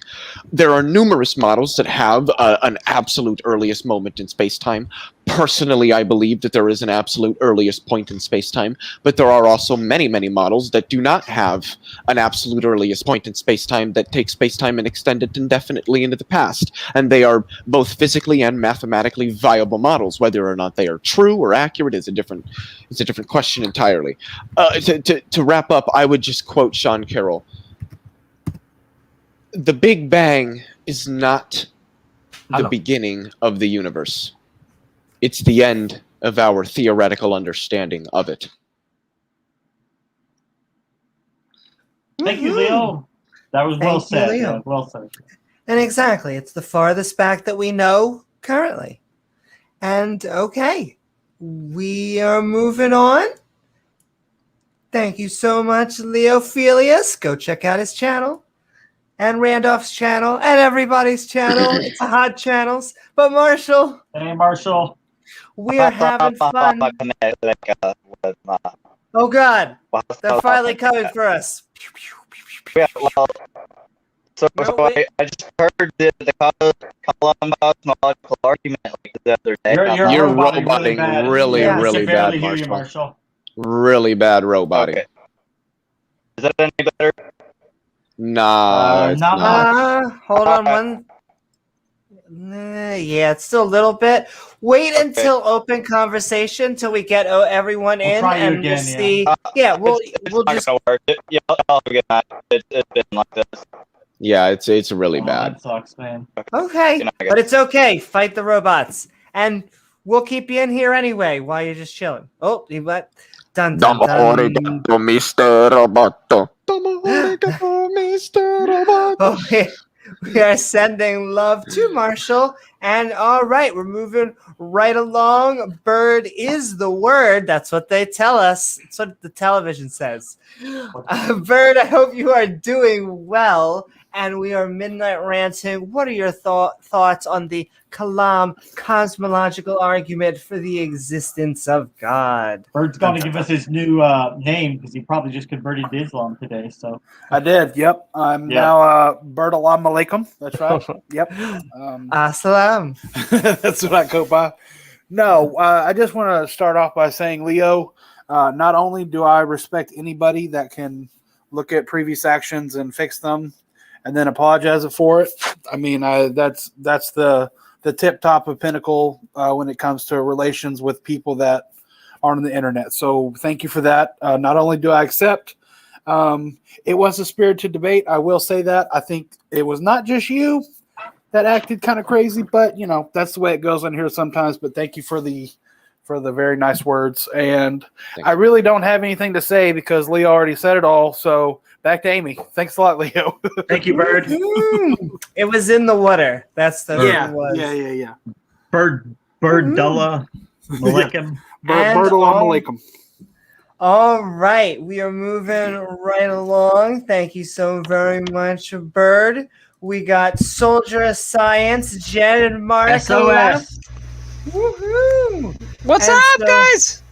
There are numerous models that have an absolute earliest moment in space-time. Personally, I believe that there is an absolute earliest point in space-time, but there are also many, many models that do not have an absolute earliest point in space-time that take space-time and extend it indefinitely into the past. And they are both physically and mathematically viable models. Whether or not they are true or accurate is a different question entirely. To wrap up, I would just quote Sean Carroll. The Big Bang is not the beginning of the universe. It's the end of our theoretical understanding of it. Thank you, Leo. That was well said. Yeah, well said. And exactly, it's the farthest back that we know currently. And okay, we are moving on. Thank you so much, Leophilius. Go check out his channel. And Randolph's channel. And everybody's channel. It's hot channels. But Marshall. Hey, Marshall. We are having fun. Oh, God. They're finally coming for us. Yeah, well, I just heard the Kalam Cosmological argument like the other day. You're roboting really bad, Marshall. Really bad roboting. Okay. Is that any better? Nah, not much. Hold on one. Yeah, it's still a little bit. Wait until open conversation till we get everyone in, and we'll see. Yeah, we'll just. Gonna work. I'll forget that. It's been like this. Yeah, it's really bad. That sucks, man. Okay, but it's okay. Fight the robots, and we'll keep you in here anyway while you're just chilling. Oh, you what? Dun dun dun. Mr. Roboto. Mr. Roboto. Okay. We are sending love to Marshall. And all right, we're moving right along. Bird is the word. That's what they tell us. That's what the television says. Bird, I hope you are doing well. And we are Midnight Ranting. What are your thoughts on the Kalam cosmological argument for the existence of God? Bird's going to give us his new name because he probably just converted to Islam today. So I did. Yep. I'm now Bird Alam Alaikum. That's right. Yep. Assalam. That's what I go by. No, I just want to start off by saying, Leo, not only do I respect anybody that can look at previous actions and fix them and then apologize for it. I mean, that's the tip top of pinnacle when it comes to relations with people that aren't on the internet. So thank you for that. Not only do I accept, it was a spirited debate. I will say that. I think it was not just you that acted kind of crazy, but that's the way it goes on here sometimes. But thank you for the very nice words. And I really don't have anything to say because Leo already said it all. So back to Amy. Thanks a lot, Leo. Thank you, Bird. It was in the water. That's the yeah. Bird Dullah Malaikum. Bird Alam Alaikum. All right, we are moving right along. Thank you so very much, Bird. We got Soldier of Science, Jen and Mark. SOS. Woohoo! What's up, guys?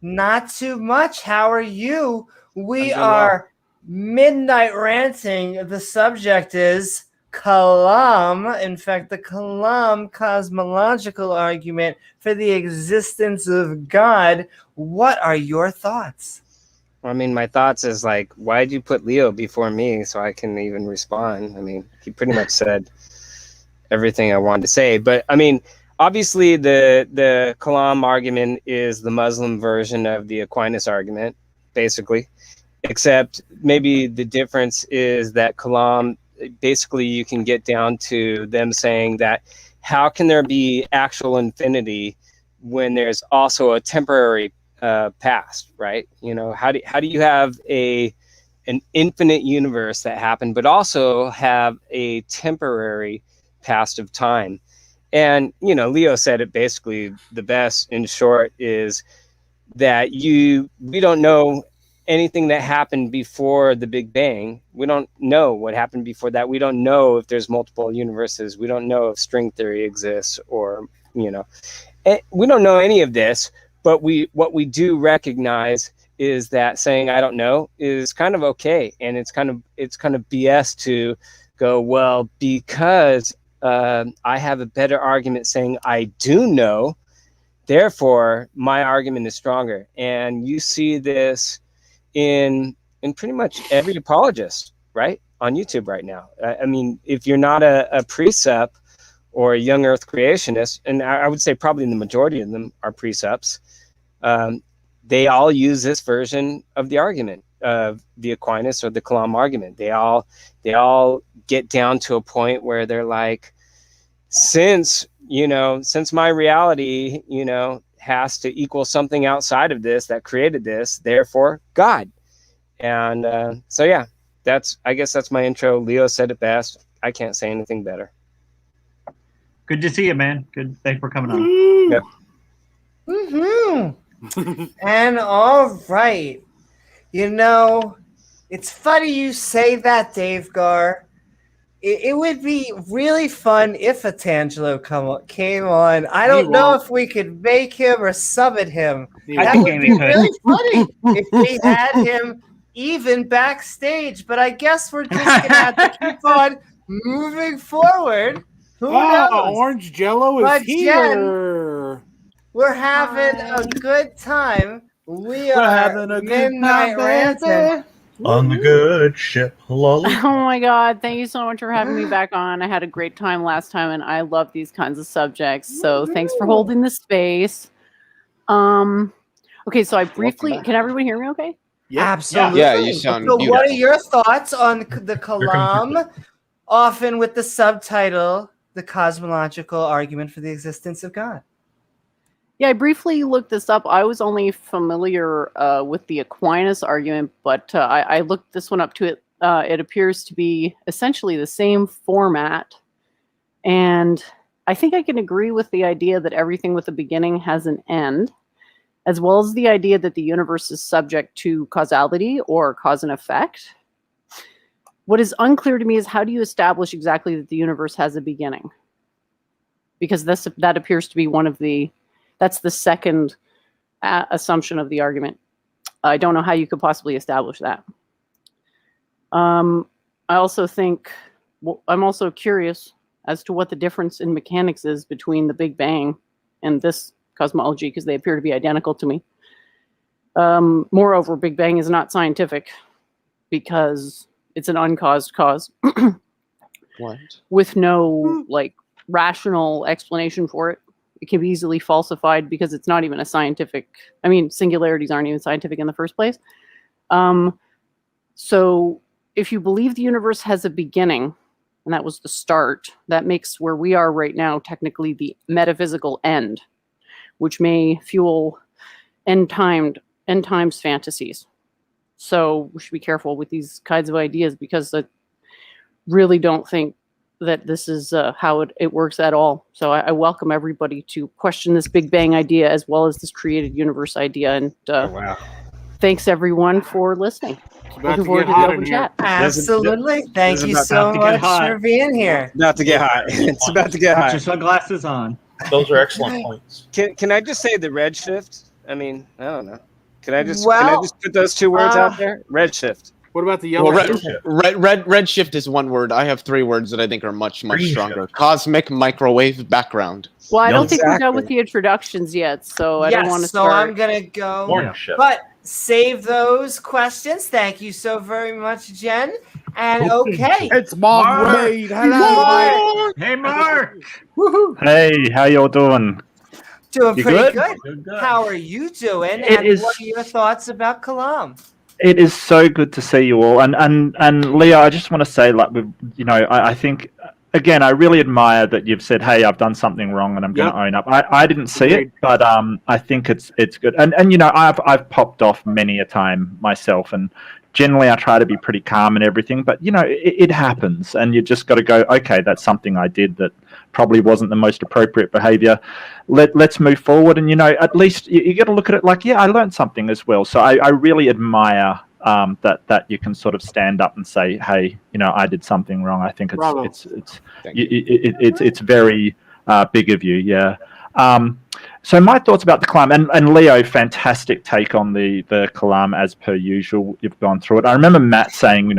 Not too much. How are you? We are Midnight Ranting. The subject is Kalam. In fact, the Kalam cosmological argument for the existence of God. What are your thoughts? I mean, my thoughts is like, why'd you put Leo before me so I can even respond? I mean, he pretty much said everything I wanted to say. But I mean, obviously the Kalam argument is the Muslim version of the Aquinas argument, basically. Except maybe the difference is that Kalam, basically you can get down to them saying that how can there be actual infinity when there's also a temporary past, right? How do you have an infinite universe that happened, but also have a temporary past of time? And Leo said it basically the best. In short, is that we don't know anything that happened before the Big Bang. We don't know what happened before that. We don't know if there's multiple universes. We don't know if string theory exists, or we don't know any of this. But what we do recognize is that saying I don't know is kind of okay, and it's kind of BS to go, well, because I have a better argument saying I do know, therefore my argument is stronger. And you see this in pretty much every apologist, right, on YouTube right now. I mean, if you're not a precept or a young Earth creationist, and I would say probably the majority of them are precepts, they all use this version of the argument of the Aquinas or the Kalam argument. They all get down to a point where they're like, since my reality, has to equal something outside of this that created this, therefore God. And so yeah, I guess that's my intro. Leo said it best. I can't say anything better. Good to see you, man. Good. Thanks for coming on. Yep. And all right. You know, it's funny you say that, Dave Gar. It would be really fun if a Tangelo came on. I don't know if we could make him or summon him. That would be really funny if we had him even backstage. But I guess we're just going to have to keep on moving forward. Who knows? Orange Jello is here. Jen, we're having a good time. We're having a good Midnight time, Ranting. On the good ship, lolly. Oh my God. Thank you so much for having me back on. I had a great time last time and I love these kinds of subjects. So thanks for holding the space. Okay, so I briefly, can everyone hear me okay? Yeah, absolutely. Yeah, you sound So beautiful. what are your thoughts on the Kalam, often with the subtitle, The Cosmological Argument for the Existence of God? Yeah, I briefly looked this up. I was only familiar with the Aquinas argument, but I looked this one up to it. It appears to be essentially the same format. And I think I can agree with the idea that everything with a beginning has an end, as well as the idea that the universe is subject to causality or cause and effect. What is unclear to me is how do you establish exactly that the universe has a beginning? Because that appears to be that's the second assumption of the argument. I don't know how you could possibly establish that. I also think, I'm also curious as to what the difference in mechanics is between the Big Bang and this cosmology, because they appear to be identical to me. Moreover, Big Bang is not scientific because it's an uncaused cause What? with no rational explanation for it. It can be easily falsified because it's not even a scientific. I mean, singularities aren't even scientific in the first place. So if you believe the universe has a beginning, and that was the start, that makes where we are right now technically the metaphysical end, which may fuel end times fantasies. So we should be careful with these kinds of ideas because I really don't think that this is how it works at all. So I welcome everybody to question this Big Bang idea as well as this created universe idea. And thanks everyone for listening. Looking forward to the open chat. Absolutely. Thank you so much for being here. About to get hot. It's about to get hot. Put your sunglasses on. Those are excellent points. Can I just say the redshift? I mean, I don't know. Can I just put those two words out there? Redshift. What about the yellow? Redshift is one word. I have three words that I think are much stronger. Cosmic microwave background. Well, I don't think we're done with the introductions yet, so I don't want to start. So I'm gonna go. But save those questions. Thank you so very much, Jen. And okay, it's Mark Wade. Hello, hey Mark. Woohoo. Hey, how y'all doing? Doing You pretty good? good. How are you doing? It and is- what are your thoughts about Kalam? It is so good to see you all, and Leo, I just want to say, I think again, I really admire that you've said, "Hey, I've done something wrong, and I'm going to own up." I didn't see it, but I think it's good, and I've popped off many a time myself, and generally I try to be pretty calm and everything, but it happens, and you just got to go, okay, that's something I did that probably wasn't the most appropriate behavior. Let's move forward, and at least you got to look at it like, yeah, I learned something as well. So I really admire that you can sort of stand up and say, hey, I did something wrong. I think it's very big of you, yeah. So my thoughts about the Kalam, and Leo, fantastic take on the Kalam as per usual. You've gone through it. I remember Matt saying,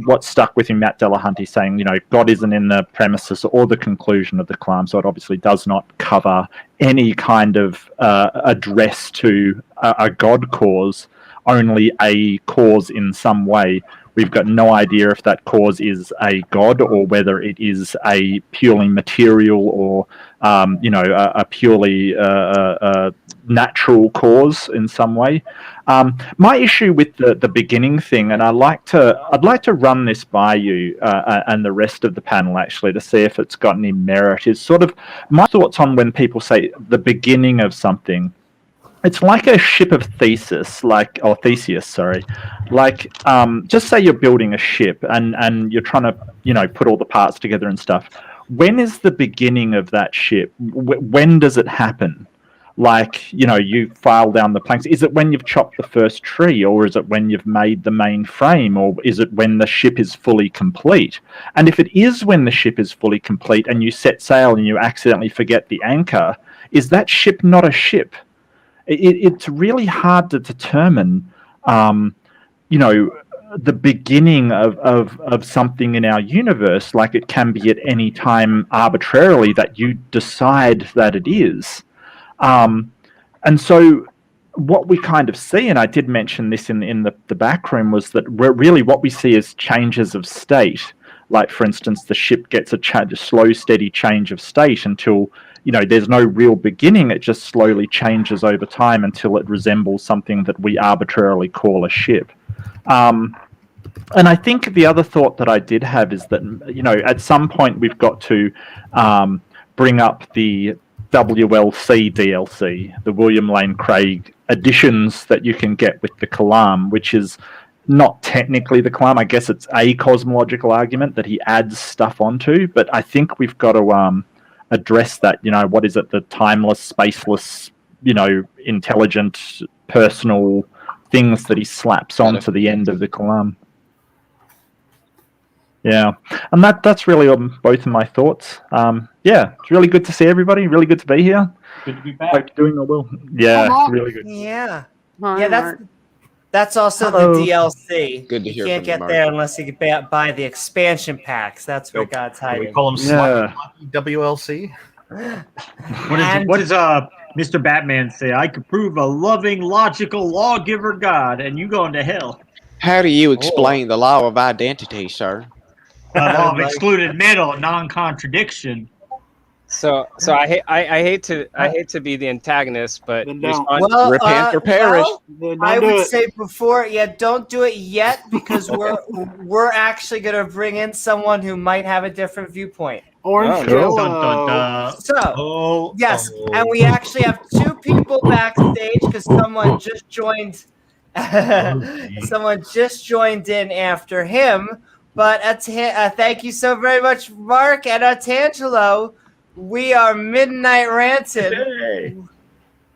what stuck with him, Matt Delahunty saying, God isn't in the premises or the conclusion of the Kalam, so it obviously does not cover any kind of address to a God cause, only a cause in some way. We've got no idea if that cause is a god or whether it is a purely material or, a purely natural cause in some way. My issue with the beginning thing, and I'd like to run this by you and the rest of the panel actually to see if it's got any merit, is sort of my thoughts on when people say the beginning of something. it's like a ship of Theseus, Theseus. Like, just say you're building a ship and you're trying to, put all the parts together and stuff. When is the beginning of that ship? When does it happen? Like, you file down the planks. Is it when you've chopped the first tree, or is it when you've made the main frame, or is it when the ship is fully complete? And if it is when the ship is fully complete and you set sail and you accidentally forget the anchor, is that ship not a ship? It's really hard to determine, the beginning of something in our universe. Like, it can be at any time arbitrarily that you decide that it is. And so what we kind of see, and I did mention this in the back room, was that really what we see is changes of state. Like, for instance, the ship gets a slow, steady change of state until, there's no real beginning. It just slowly changes over time until it resembles something that we arbitrarily call a ship. And I think the other thought that I did have is that, at some point we've got to bring up the WLC DLC, the William Lane Craig editions that you can get with the Kalam, which is not technically the Kalam. I guess it's a cosmological argument that he adds stuff onto, but I think we've got to address that, what is it, the timeless, spaceless, intelligent, personal things that he slaps onto the end of the Kalam. Yeah, and that's really both of my thoughts. It's really good to see everybody. Really good to be here. Good to be back. Hope you're doing well. Yeah, really good. Yeah, Hi, that's also Hello. the DLC. Good to hear You can't from you, get Mark. there unless you can buy the expansion packs. That's where God's We hiding. call them WLC. What does Mr. Batman say? I could prove a loving, logical, lawgiver God, and you going to hell. How do you explain the law of identity, sir? Law of excluded middle, non-contradiction. So I hate to be the antagonist, but Then don't. Well, Repent or perish. I would say before, don't do it yet, because we're actually gonna bring in someone who might have a different viewpoint. Orange cool. Jello. So yes, and we actually have two people backstage because someone just joined. Someone just joined in after him. But thank you so very much, Mark and Tangelo. We are Midnight Ranting. Hey.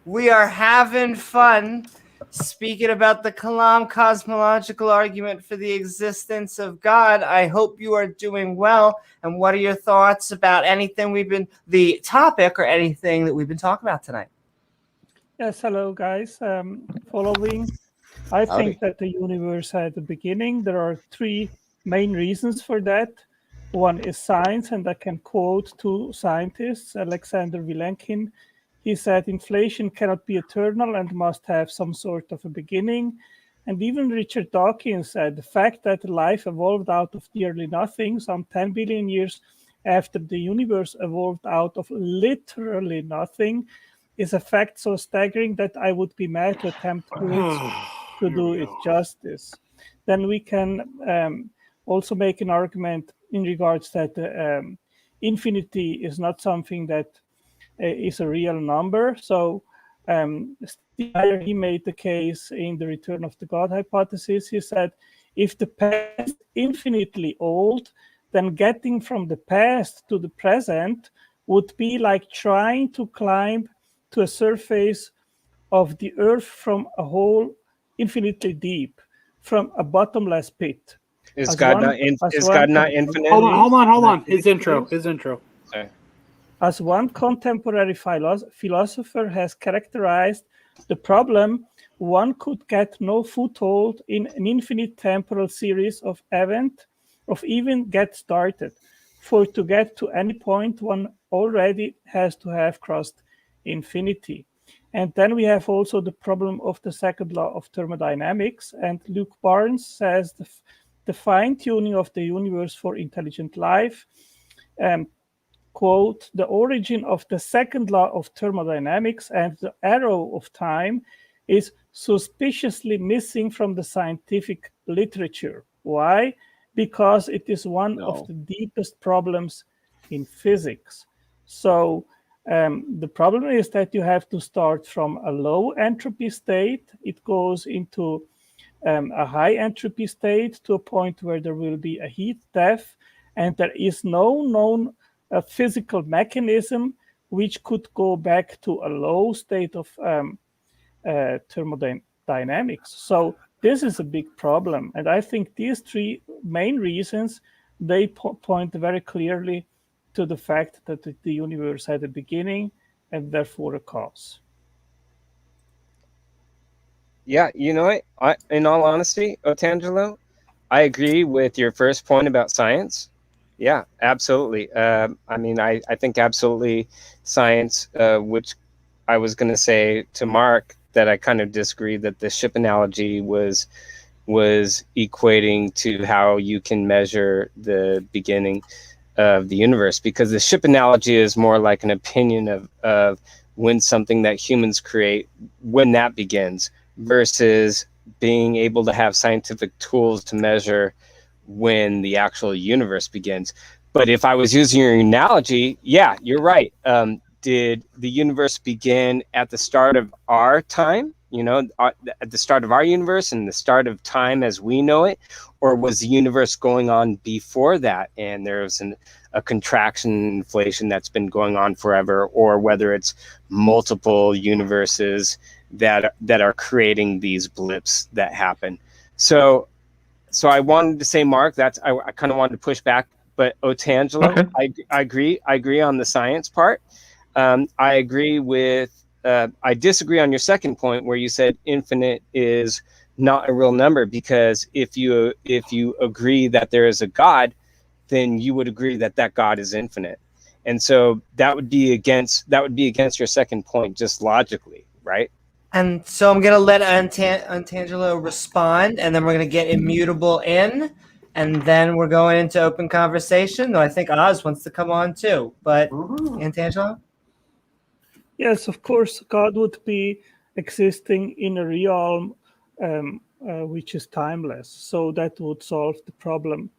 We are having fun speaking about the Kalam cosmological argument for the existence of God. I hope you are doing well. And what are your thoughts about the topic or anything that we've been talking about tonight? Yes, hello guys. Following, I think that the universe had a beginning. There are three main reasons for that. One is science, and I can quote two scientists, Alexander Vilenkin. He said inflation cannot be eternal and must have some sort of a beginning. And even Richard Dawkins said the fact that life evolved out of nearly nothing some 10 billion years after the universe evolved out of literally nothing is a fact so staggering that I would be mad to attempt to do it justice. Then we can also make an argument in regards that infinity is not something that is a real number. So he made the case in the Return of the God hypothesis. He said, if the past is infinitely old, then getting from the past to the present would be like trying to climb to a surface of the earth from a hole infinitely deep, from a bottomless pit. Is God not infinite? Hold on. His intro. Sorry. As one contemporary philosopher has characterized the problem, one could get no foothold in an infinite temporal series of events, of even get started. For to get to any point, one already has to have crossed infinity. And then we have also the problem of the second law of thermodynamics. And Luke Barnes says the fine-tuning of the universe for intelligent life, quote, the origin of the second law of thermodynamics and the arrow of time is suspiciously missing from the scientific literature. Why? Because it is one of the deepest problems in physics. So The problem is that you have to start from a low entropy state. It goes into a high entropy state to a point where there will be a heat death, and there is no known physical mechanism which could go back to a low state of thermodynamics. So this is a big problem, and I think these three main reasons, they point very clearly to the fact that the universe had a beginning and therefore a cause. Yeah, you know what? In all honesty, Otangelo, I agree with your first point about science. Yeah, absolutely. I mean, I think absolutely science, which I was going to say to Mark that I kind of disagree that the ship analogy was equating to how you can measure the beginning of the universe, because the ship analogy is more like an opinion of when something that humans create, when that begins, versus being able to have scientific tools to measure when the actual universe begins. But if I was using your analogy, yeah, you're right. Did the universe begin at the start of our time, at the start of our universe and the start of time as we know it? Or was the universe going on before that and there's a contraction inflation that's been going on forever? Or whether it's multiple universes that are creating these blips that happen. So I wanted to say, Mark, I kind of wanted to push back, but Otangelo, okay. I agree on the science part. I agree with, I disagree on your second point where you said infinite is not a real number, because if you agree that there is a God, then you would agree that God is infinite. And so that would be against your second point, just logically, right? And so I'm going to let Antangelo respond, and then we're going to get Immutable in, and then we're going into open conversation. Though I think Oz wants to come on too. But Antangelo? Yes, of course, God would be existing in a realm which is timeless. So that would solve the problem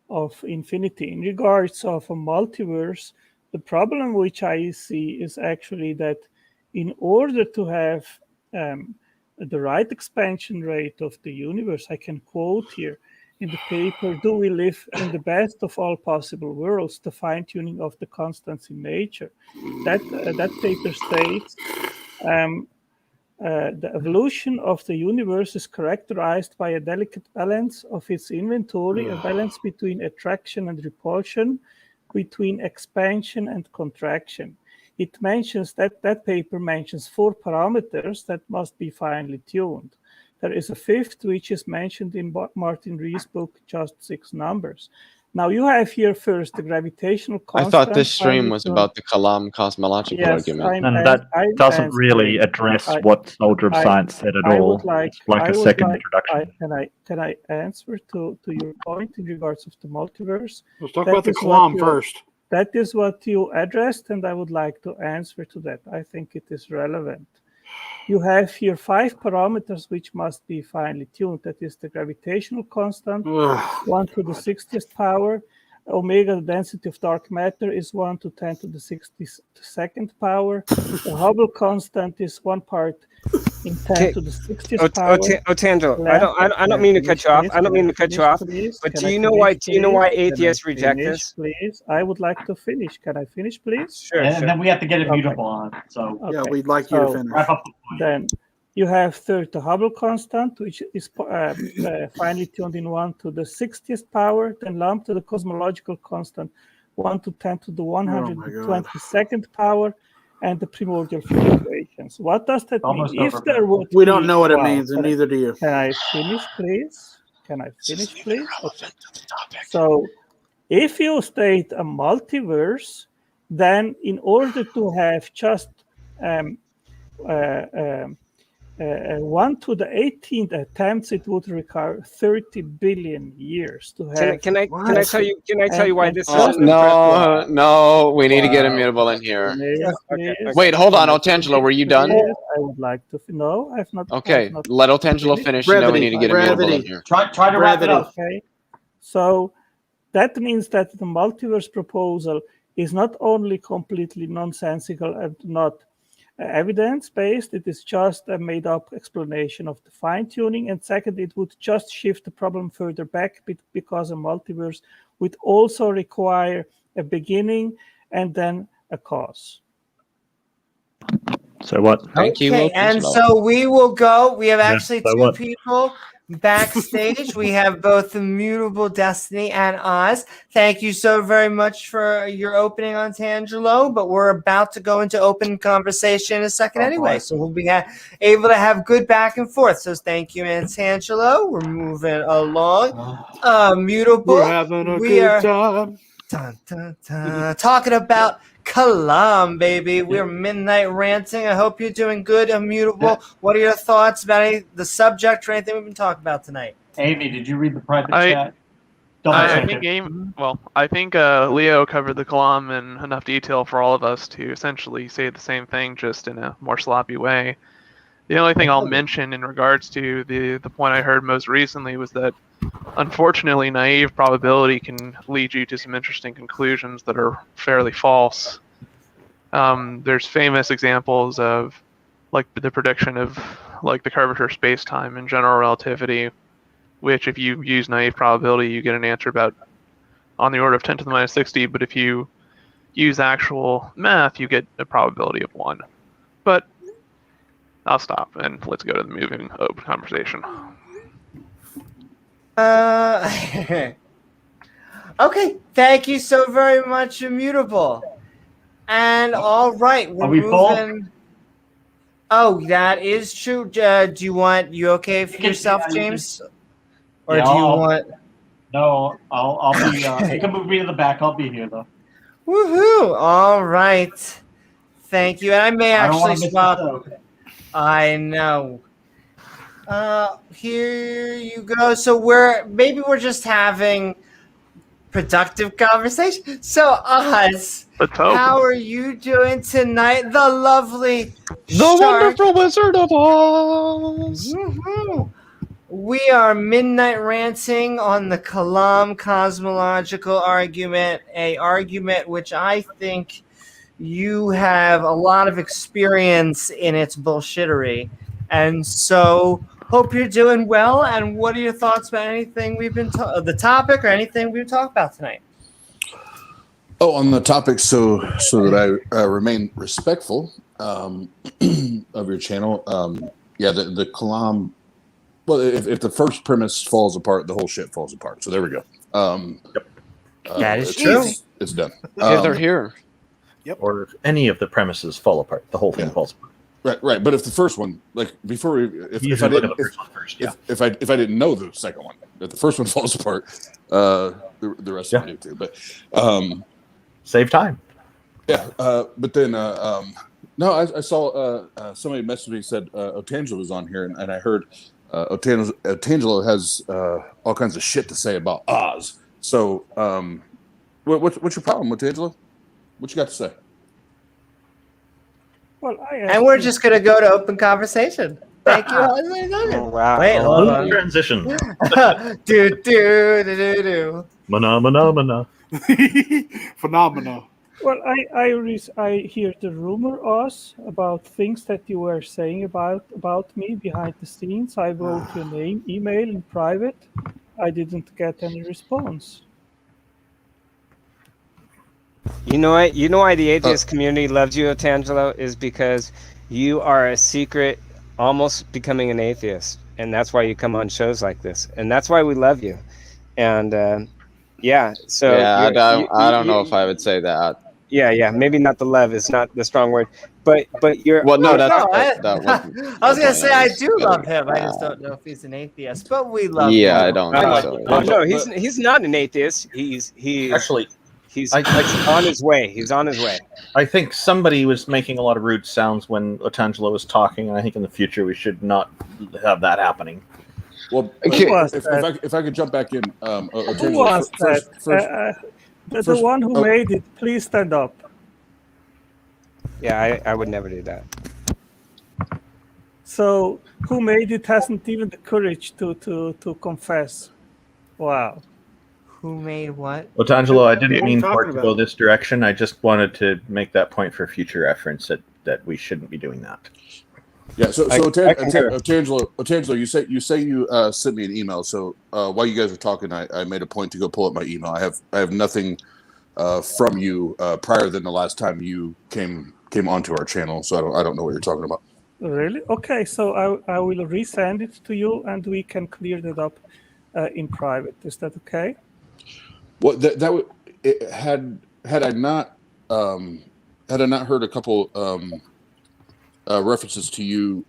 of infinity. In regards of a multiverse, the problem which I see is actually that in order to have the right expansion rate of the universe, I can quote here in the paper, "Do we live in the best of all possible worlds, the fine-tuning of the constants in nature?" That paper states, the evolution of the universe is characterized by a delicate balance of its inventory, a balance between attraction and repulsion, between expansion and contraction. It mentions that paper mentions 4 parameters that must be finely tuned. There is a 5th, which is mentioned in Martin Rees' book, Just 6 Numbers. Now you have here first the gravitational constant. I thought this stream was about the Kalam cosmological argument. And that doesn't really address what Soldier of Science said at all. It's like a second introduction. Can I answer to your point in regards of the multiverse? Let's talk about the Kalam first. That is what you addressed, and I would like to answer to that. I think it is relevant. You have here 5 parameters which must be finely tuned. That is the gravitational constant, 1 to the 60th power. Omega, the density of dark matter, is 1 to 10 to the 62nd power. The Hubble constant is 1 part in 10 to the 60th power. Otangelo, I don't mean to cut you off. I don't mean to cut you off. But do you know why atheists reject this? Please, I would like to finish. Can I finish, please? Sure. And then we have to get Immutable on. So yeah, we'd like you to finish. Wrap up the point. Then you have third, the Hubble constant, which is finely tuned in 1 to the 60th power. Then lambda, the cosmological constant, 1 to 10 to the 122nd power, and the primordial fluctuations. What does that mean? If there would we don't know what it means, and neither do you. Can I finish, please? Okay. So, if you state a multiverse, then in order to have just 1 to the 18th attempts, it would require 30 billion years to have. Can I tell you why this is? No, we need to get Immutable in here. Okay. Wait, hold on, Otangelo, were you done? I would like to. No, I've not. Okay, let Otangelo finish. And then we need to get Immutable in here. Try to wrap it up. Okay, so that means that the multiverse proposal is not only completely nonsensical and not evidence-based, it is just a made-up explanation of the fine-tuning. And second, it would just shift the problem further back because a multiverse would also require a beginning and then a cause. So what? Thank you. And so we will go. We have actually two people backstage. We have both Immutable Destiny and Oz. Thank you so very much for your opening on Tangelo, but we're about to go into open conversation in a second anyway, so we'll be able to have good back and forth. So thank you, man, Tangelo. We're moving along. Immutable. We're having a good time. Dun, dun, dun, talking about Kalam, baby. We're Midnight Ranting. I hope you're doing good, Immutable. What are your thoughts about the subject or anything we've been talking about tonight? Amy, did you read the private chat? I think Leo covered the Kalam in enough detail for all of us to essentially say the same thing, just in a more sloppy way. The only thing I'll mention in regards to the point I heard most recently was that, unfortunately, naive probability can lead you to some interesting conclusions that are fairly false. There's famous examples of, like, the prediction of, like, the curvature of space-time and general relativity, which, if you use naive probability, you get an answer about on the order of 10 to the minus 60, but if you use actual math, you get a probability of 1. But I'll stop and let's go to the moving open conversation. Okay, thank you so very much, Immutable. And all right, we're moving. Full? Oh, that is true. Do you okay for yourself, James? Or do you want? No, I'll be. You can move me to the back. I'll be here though. Woohoo! All right, thank you. And I may actually swap. I know. Here you go. So we're just having productive conversation. So Oz, how are you doing tonight? The lovely, wonderful Wizard of Oz. Mm-hmm. We are Midnight Ranting on the Kalam Cosmological argument, a argument which I think you have a lot of experience in its bullshittery. And so hope you're doing well. And what are your thoughts about anything we've been the topic or anything we've talked about tonight? Oh, on the topic, so that I remain respectful of your channel. The Kalam. Well, if the first premise falls apart, the whole shit falls apart. So there we go. That is true. It's done. They're here. Yep. Or if any of the premises fall apart, the whole thing falls apart. Right. But if the first one, like before, if I didn't know the second one, if the first one falls apart, the rest of them do too. But save time. Yeah. But then no, I saw somebody messaged me and said Otangelo was on here, and I heard Otangelo has all kinds of shit to say about Oz. So what's your problem, Otangelo? What you got to say? Well, and we're just going to go to open conversation. Thank you. Oh, wow. Wait, hold on. Transition. do. Phenomena. Phenomena. Well, I hear the rumor, Oz, about things that you were saying about me behind the scenes. I wrote your name, email in private. I didn't get any response. You know what? You know why the atheist community loves you, Otangelo, is because you are a secret, almost becoming an atheist, and that's why you come on shows like this, and that's why we love you. And I don't know if I would say that. Yeah, maybe not the love is not the strong word, but you're. Well, no, I was gonna say I do love him. I just don't know if he's an atheist, but we love him. Yeah, I don't think so. No, he's not an atheist. He's actually. He's on his way. He's on his way. I think somebody was making a lot of rude sounds when Otangelo was talking, and I think in the future we should not have that happening. Well, if I could jump back in, who was that? The one who made it. Please stand up. Yeah, I would never do that. So who made it hasn't even the courage to confess. Wow. Who made what? Well, Tangelo, I didn't mean talking for it to about? go this direction. I just wanted to make that point for future reference that we shouldn't be doing that. Yeah. So Tangelo, you say you sent me an email. So while you guys were talking, I made a point to go pull up my email. I have nothing from you prior than the last time you came onto our channel. So I don't know what you're talking about. Really? Okay, so I will resend it to you, and we can clear that up in private. Is that okay? Well, that would had I not heard a couple references to you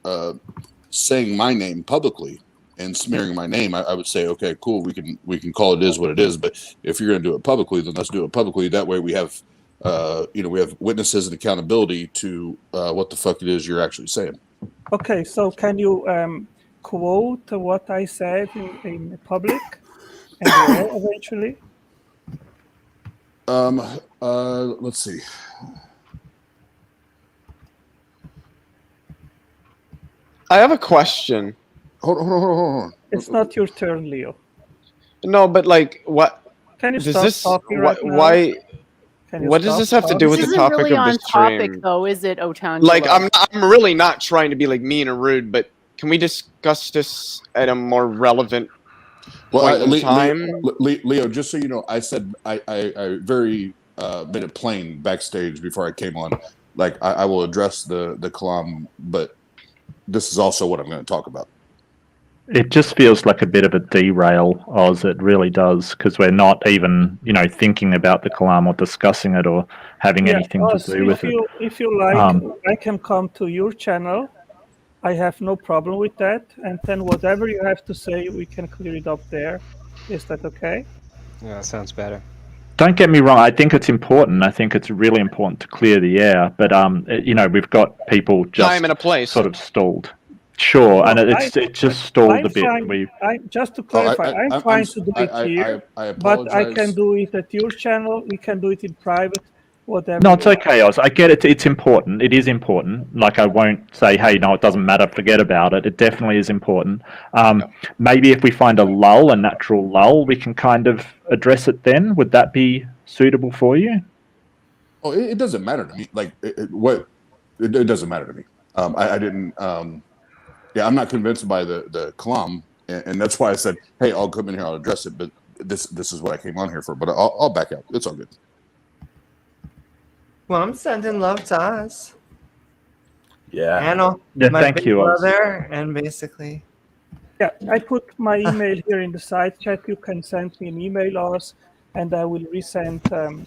saying my name publicly and smearing my name, I would say, okay, cool, we can call it is what it is. But if you're going to do it publicly, then let's do it publicly. That way, we have we have witnesses and accountability to what the fuck it is you're actually saying. Okay, so can you quote what I said in public and where eventually? Let's see. I have a question. Hold on. It's not your turn, Leo. No, but like, what? Can you Does stop this? talking right now? Why? Can you What does stop this have to talking? do with This the isn't topic really of on the stream? topic, though, is it, Otangelo? Like, I'm really not trying to be like mean or rude, but can we discuss this at a more relevant point in time? Leo, just so you know, I said I very made it plain backstage before I came on. Like, I will address the Kalam, but this is also what I'm going to talk about. It just feels like a bit of a derail, Oz. It really does, because we're not even, thinking about the Kalam or discussing it or having anything to do with it. If you like, I can come to your channel. I have no problem with that. And then whatever you have to say, we can clear it up there. Is that okay? Yeah, that sounds better. Don't get me wrong. I think it's important. I think it's really important to clear the air. But we've got people just Time and a place. sort of stalled. Sure, and it just stalled a bit. Just to clarify, I'm trying to do it here, but I can do it at your channel. We can do it in private, whatever. No, it's okay, Oz. I get it. It's important. It is important. Like, I won't say, hey, no, it doesn't matter. Forget about it. It definitely is important. Maybe if we find a natural lull, we can kind of address it then. Would that be suitable for you? Oh, it doesn't matter to me. Like, it doesn't matter to me. I didn't. Yeah, I'm not convinced by the Kalam, and that's why I said, "Hey, I'll come in here, I'll address it." But this is what I came on here for. But I'll back out. It's all good. Well, I'm sending love to Oz. Yeah. And my thank big you, Oz. brother, and basically. Yeah, I put my email here in the side chat. You can send me an email, Oz, and I will resend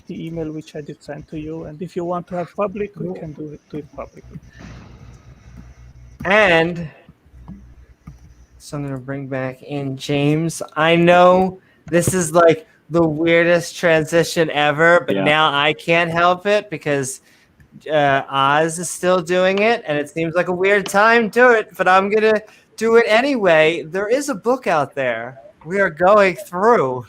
the email which I did send to you. And if you want to have public, we can do it publicly. And something to bring back in, James. I know this is like the weirdest transition ever, but now I can't help it because Oz is still doing it, and it seems like a weird time to it, but I'm going to do it anyway. There is a book out there we are going through.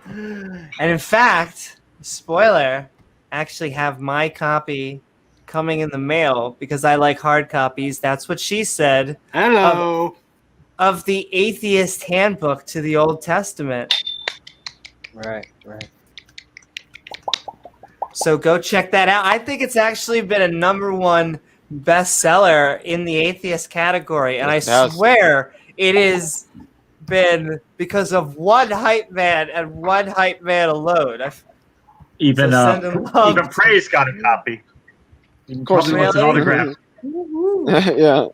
And in fact, spoiler, I actually have my copy coming in the mail because I like hard copies. That's what she said. Hello. Of the Atheist Handbook to the Old Testament. Right. So go check that out. I think it's actually been a #1 bestseller in the atheist category, and I swear it has been because of one hype man and one hype man alone. Even Praise got a copy. Of course, he wants an autograph. Yeah.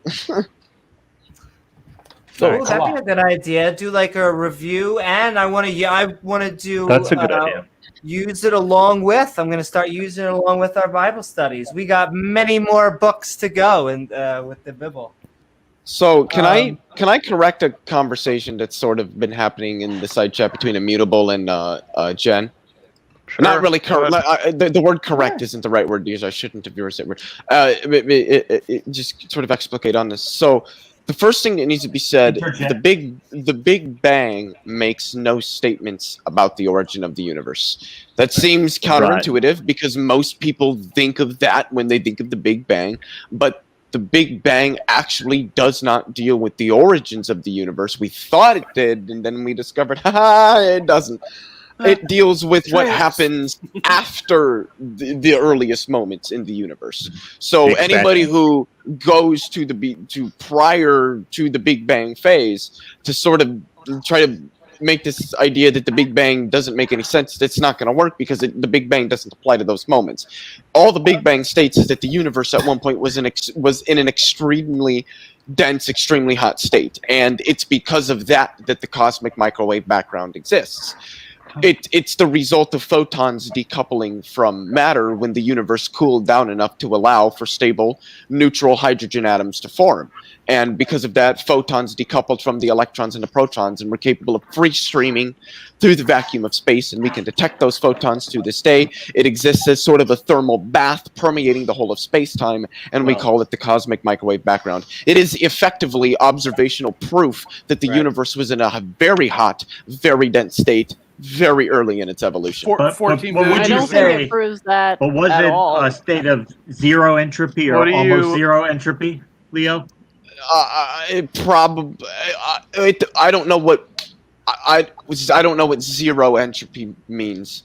So that'd be a good idea. Do like a review, and I want to do. That's a good idea. Use it along with. I'm going to start using it along with our Bible studies. We got many more books to go, and with the Bible. So can I correct a conversation that's sort of been happening in the side chat between Immutable and Jen? Sure. Not really correct. The word "correct" isn't the right word because I shouldn't have used that word. Just sort of explicate on this. So the first thing that needs to be said: the Big Bang makes no statements about the origin of the universe. That seems counterintuitive because most people think of that when they think of the Big Bang, but the Big Bang actually does not deal with the origins of the universe. We thought it did, and then we discovered, it doesn't. It deals with what happens after the earliest moments in the universe. So anybody who goes to prior to the Big Bang phase to sort of try to make this idea that the Big Bang doesn't make any sense, it's not going to work because the Big Bang doesn't apply to those moments. All the Big Bang states is that the universe at one point was in an extremely dense, extremely hot state, and it's because of that the cosmic microwave background exists. It's the result of photons decoupling from matter when the universe cooled down enough to allow for stable neutral hydrogen atoms to form. And because of that, photons decoupled from the electrons and the protons and were capable of free streaming through the vacuum of space, and we can detect those photons to this day. It exists as sort of a thermal bath permeating the whole of space-time, and we call it the cosmic microwave background. It is effectively observational proof that the universe was in a very hot, very dense state very early in its evolution. 14 what would I you don't say? think it proves that But was at it all. a state of zero entropy or almost zero entropy, Leo? It probably. I don't know what. I don't know what zero entropy means.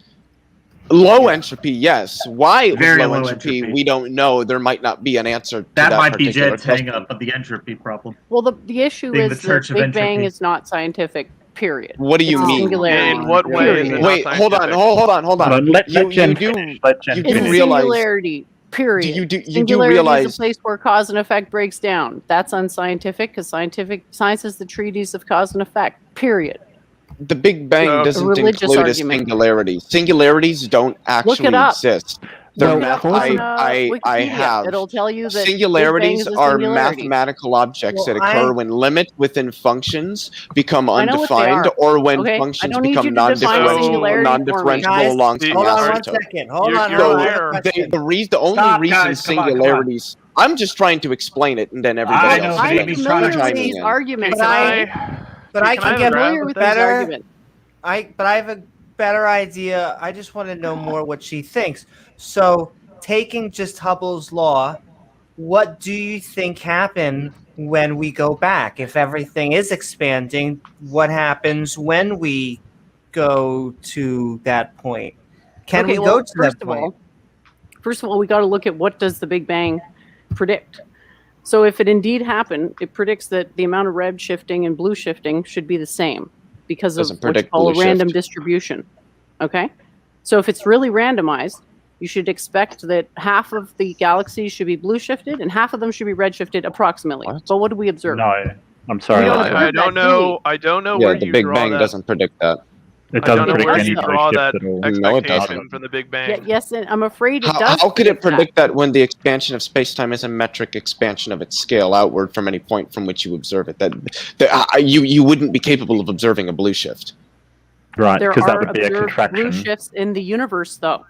Low entropy, yes. Why it was Very low low entropy, entropy. we don't know. There might not be an answer to That that might be particular Jed's hang question. up of the entropy problem. Well, the issue Being is the that Church of Big Bang Entropy. is not scientific. Period. What do you It's a mean? singularity. In what way is it not Wait, hold on, scientific? hold on. Let You Jen do finish. Let Jen It's a finish. realize- singularity. Period. you do Singularity realize- is a place where cause and effect breaks down. That's unscientific because science is the treatise of cause and effect. Period. The Big Bang So- doesn't religious include a argument. singularity. Singularities don't actually up. exist. They're Look it math. up on, I Wikipedia. have. It'll tell you that Singularities Big Bang is a are singularity. mathematical objects that occur when limit within functions become I know what they undefined, are. or when Okay, I functions don't need you become to define non-differentiable Guys, along hold some on one asymptote. second. Hold on. You're hold on. aware. The only Stop, reason guys, come on, come on. singularities. I'm just trying to explain it, and then I everybody know, else. but I'm Amy's familiar trying to with chime these in. arguments. Can But I can can I get grab familiar with these better. arguments. I have a better idea. I just want to know more what she thinks. So, taking just Hubble's law, what do you think happened when we go back? If everything is expanding, what happens when we go to that point? Can we go to that point? First of all, we got to look at what does the Big Bang predict. So if it indeed happened, it predicts that the amount of red shifting and blue shifting should be the same because of Doesn't what's predict called a blue random shift. distribution. Okay? So if it's really randomized, you should expect that half of the galaxies should be blue shifted and half of them should be red shifted approximately. What? But what do we observe? No, I'm sorry. We don't Leo. observe I don't that, know. I don't know Yeah, where the you Big draw Bang that. doesn't predict that. It I doesn't don't know predict where any you blue draw shift that at all. No, it expectation doesn't. from the Big Yeah, Bang. yes, and I'm afraid it does. How could it that. predict that when the expansion of space-time is a metric expansion of its scale outward from any point from which you observe it? You wouldn't be capable of observing a blue shift. Right, There because that are would be a observed contraction. blue shifts in the universe, though.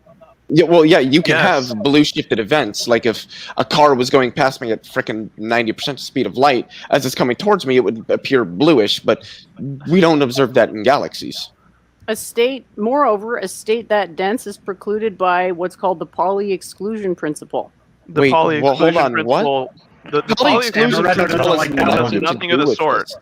Yeah, well, yeah, you can Yes. have blue shifted events. Like if a car was going past me at frickin' 90% speed of light, as it's coming towards me, it would appear bluish. But we don't observe that in galaxies. Moreover, a state that dense is precluded by what's called the Pauli exclusion principle. The Wait, Pauli well, hold exclusion on, principle. The Pauli Pauli exclusion exclusion principle principle has does nothing nothing to of do the with sort. this.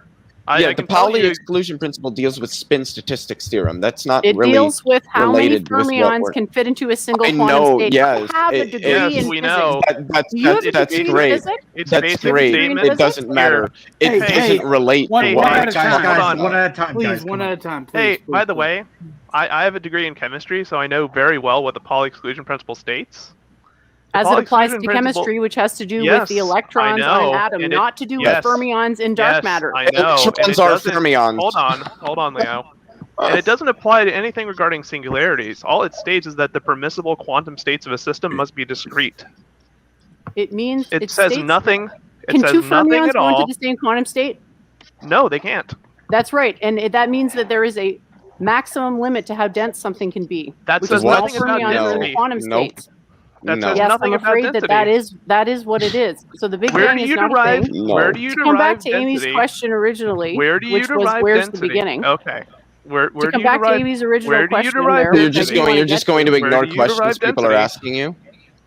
I Yeah, the can tell Pauli you. exclusion principle deals with spin statistics theorem. That's not It really deals with how many related with what fermions we're- can fit into a single I quantum know, state. yes, I have a it- degree Yes, in we physics. know. Do you have a That's degree in great. physics? It's That's basic great. statement. It doesn't matter. It Hey, doesn't hey, relate one- to one what at I'm a time. talking Hold about. on. One at a time, Please, guys. one come on. at a time, please. Hey, please, by the please. way, I have a degree in chemistry, so I know very well what the Pauli exclusion principle states. The As it Pauli applies to exclusion principle- chemistry, which has to do with Yes, the electrons I on know, an atom, and it- not to do yes, with fermions in dark yes, matter. I know. and Electrons it are doesn't- fermions. Hold on, Leo. And it doesn't apply to anything regarding singularities. All it states is that the permissible quantum states of a system must be discrete. It means It says states- nothing. It Can says two nothing fermions at go into all. the same quantum state? No, they can't. That's right, and that means that there is a maximum limit to how dense something can be. That which says is all nothing about fermions in the density. quantum Nope. states. That No. says Yes, nothing I'm about afraid density. that is what it is. So the Big Where Bang do is you not a derive? thing. No. Where do you To come back derive to Amy's density? question originally, Where do you which was derive where's density? the beginning? Okay. Where To do come you back derive? to Amy's original where do you question derive there, You're which I just do going. wanna You're get just going to Where ignore do you derive questions people are density? asking you.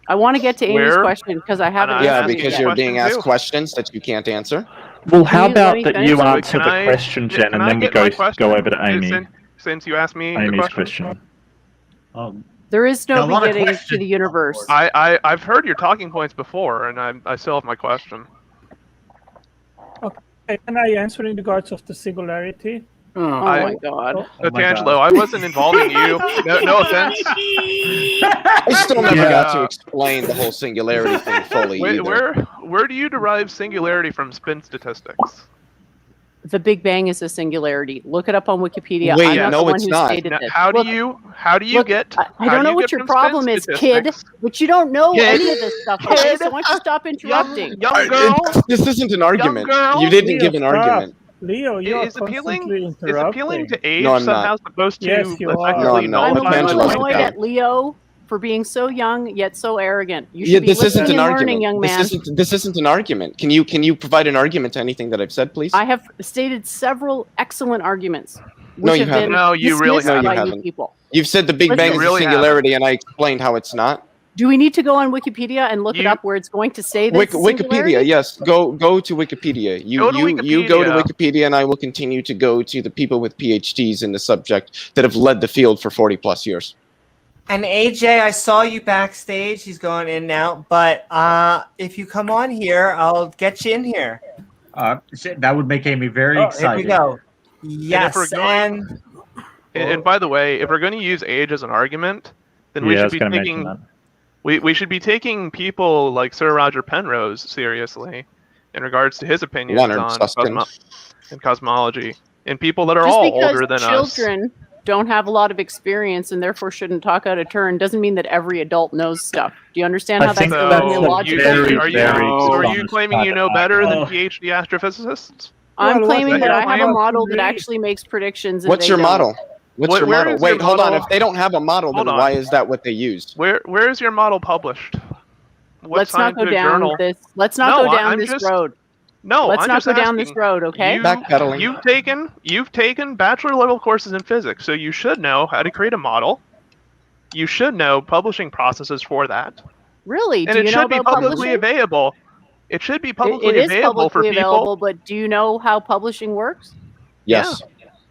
I want to get to Amy's Where- question because I haven't I'm Yeah, asking because you you're a being question asked too. questions that you can't answer. Well, how Can you let about me that finish? you So answer Can the I- question, Jen, can and I then we get my go question? over to Amy. since you asked me the Amy's question? There is no a lot of beginning to questions the universe. I've heard your talking points before, and I still have my question. Okay, can I answer in regards of the singularity? Oh my god. D'Angelo, I wasn't involving you. No offense. I still never got to explain the whole singularity thing fully either. Where do you derive singularity from spin statistics? The Big Bang is a singularity. Look it up on Wikipedia. Wait, I'm not no, the one it's who not. stated this. How do Look, you get? I don't know what your problem is, kid, but you don't know any of this stuff, okay? So why don't you stop interrupting? Young girl. This isn't an argument. girl. You didn't Leo, give an stop. argument. Leo, you are Is appealing interrupting. to age No, I'm somehow not. supposed to Yes, you are. effectively No, I'm not. I'm a nullify little Angelo, my annoyed point? at Leo for being so young yet so arrogant. You should Yeah, be this isn't listening an and learning, young argument. man. This isn't an argument. Can you provide an argument to anything that I've said, please? I have stated several excellent arguments, No, which you have been haven't. No, you really dismissed by haven't. you people. You've said the Big Listen. Bang You is really a singularity, and I explained how it's not. Do we need to go on Wikipedia and look it You- up where it's going to say that it's a Wikipedia, singularity? yes. Go to Wikipedia. You Go to you go to Wikipedia. Wikipedia, and I will continue to go to the people with PhDs in the subject that have led the field for 40+ years. And AJ, I saw you backstage. He's going in and out. But if you come on here, I'll get you in here. That would make Amy very Here excited. we go. Yes, And by the way, if we're going to use age as an argument, then we Yeah, I should was be gonna mention taking that. we should be taking people like Sir Roger Penrose seriously in regards to his opinions Leonard on Susskind. cosmology, and people that are Just all because older than us. children don't have a lot of experience and therefore shouldn't talk out of turn doesn't mean that every adult knows stuff. Do you understand how I that's think So, that's totally a illogical? very, are you dishonest claiming you know type of better than argument. PhD astrophysicists? I'm Well, claiming what's that your I have a claim? model that actually makes predictions. And What's they your don't. model? What's your Where model? is your Wait, hold on. model? If they don't have a model, then Hold on. why is that what they used? Where is your model published? What Let's not go scientific down journal? this. Let's not No, go down I'm this just- road. No, Let's I'm not just go down this asking. road, okay? Backpedaling. You've taken bachelor level courses in physics, so you should know how to create a model. You should know publishing processes for that, Really? and Do it you know should be about publicly publishing? available. It should be publicly It is available for publicly people. available, but do you know how publishing works? Yes.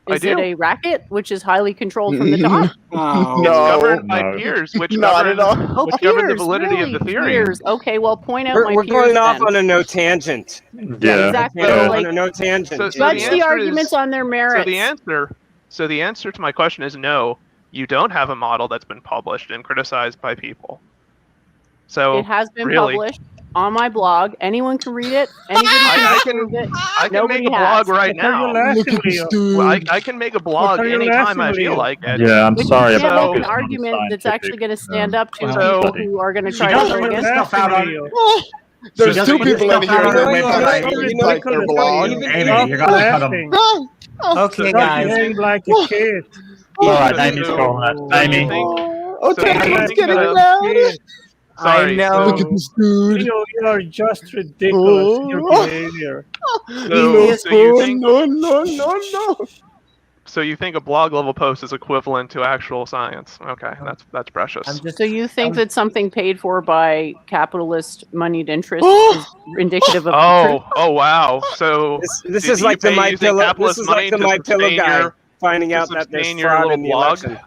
I Is it do. a racket, which is highly controlled from the top? No. It's governed by No. peers, which Not govern, at all. Oh, which govern the peers, validity really? of the theory. Peers. Okay, well, point out We're, my we're peers going off then. on a no tangent. Yeah. Exactly. Can't go Like, on a no tangent. So judge the the answer arguments is- on their merits. So the answer to my question is no. You don't have a model that's been published and criticized by people. So It has been really, published on my blog. Anyone can read it. Anybody I can can- prove it. I can Nobody make a has. blog right What are you now. laughing, Leo? Well, I can make a blog are you anytime I laughing, feel Leo? like it. Yeah, I'm But sorry you can't about make an this argument that's actually going to stand up to So- people who are going to try to doesn't go really against stuff it. out on- Leo. There's doesn't two put people in stuff here out that on the might website. like their blog. Even- Amy, Stop you're gonna cut laughing. them. Okay, Stop guys. behaving like a kid. All right, So- Amy's calling it. Amy. Oh, So Tammy's you think getting that- mad. Sorry, I know. Look at this dude. Leo, you are just ridiculous in your behavior. So you think No. so you think a blog level post is equivalent to actual science? Okay, that's precious. I'm just So you think that something paid for by capitalist moneyed interest is indicative of the truth? Oh wow! So This did is you like the pay My using Pillow. This capitalist is money like the to My Pillow sustain guy your- finding to out that there's sustain your fraud little in the blog? election.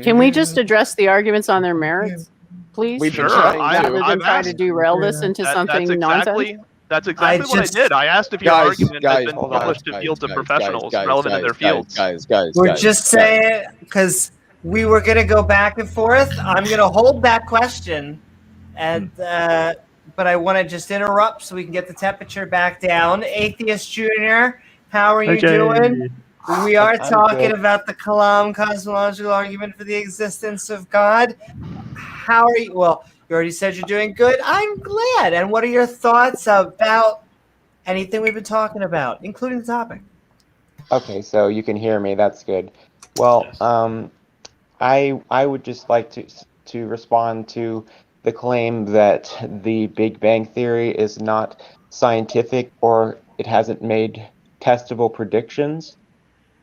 Can we just address the arguments on their merits, please? We've been Sure, trying Rather to. than I've try to asked- derail this into something nonsense? That's exactly what just- I did. I asked if your Guys, argument guys, has been hold on. published to Guys, fields of guys, professionals guys, relevant in their fields. Guys, We're guys, just guys. saying because we were gonna go back and forth. I'm gonna hold that question, and but I want to just interrupt so we can get the temperature back down. Atheist Junior, how are you Okay. doing? We are I'm talking good. about the Kalam cosmological argument for the existence of God. How are you? Well, you already said you're doing good. I'm glad. And what are your thoughts about anything we've been talking about, including the topic? Okay, so you can hear me. That's good. Well, I would just like to respond to the claim that the Big Bang Theory is not scientific or it hasn't made testable predictions,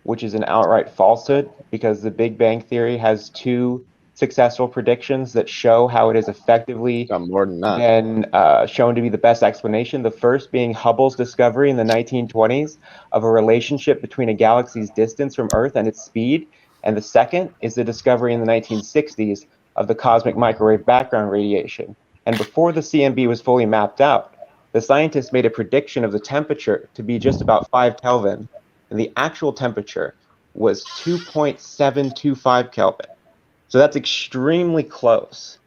which is an outright falsehood because the Big Bang Theory has two successful predictions that show how it has effectively been shown to be the best explanation. The first being Hubble's discovery in the 1920s of a relationship between a galaxy's distance from Earth and its speed. And the second is the discovery in the 1960s of the cosmic microwave background radiation. And before the CMB was fully mapped out, the scientists made a prediction of the temperature to be just about 5 Kelvin, and the actual temperature was 2.725 Kelvin. So that's extremely close.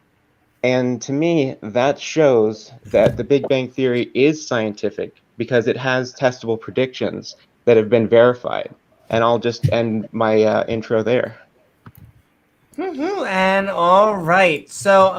And to me, that shows that the Big Bang Theory is scientific because it has testable predictions that have been verified. And I'll just end my intro there. And all right, so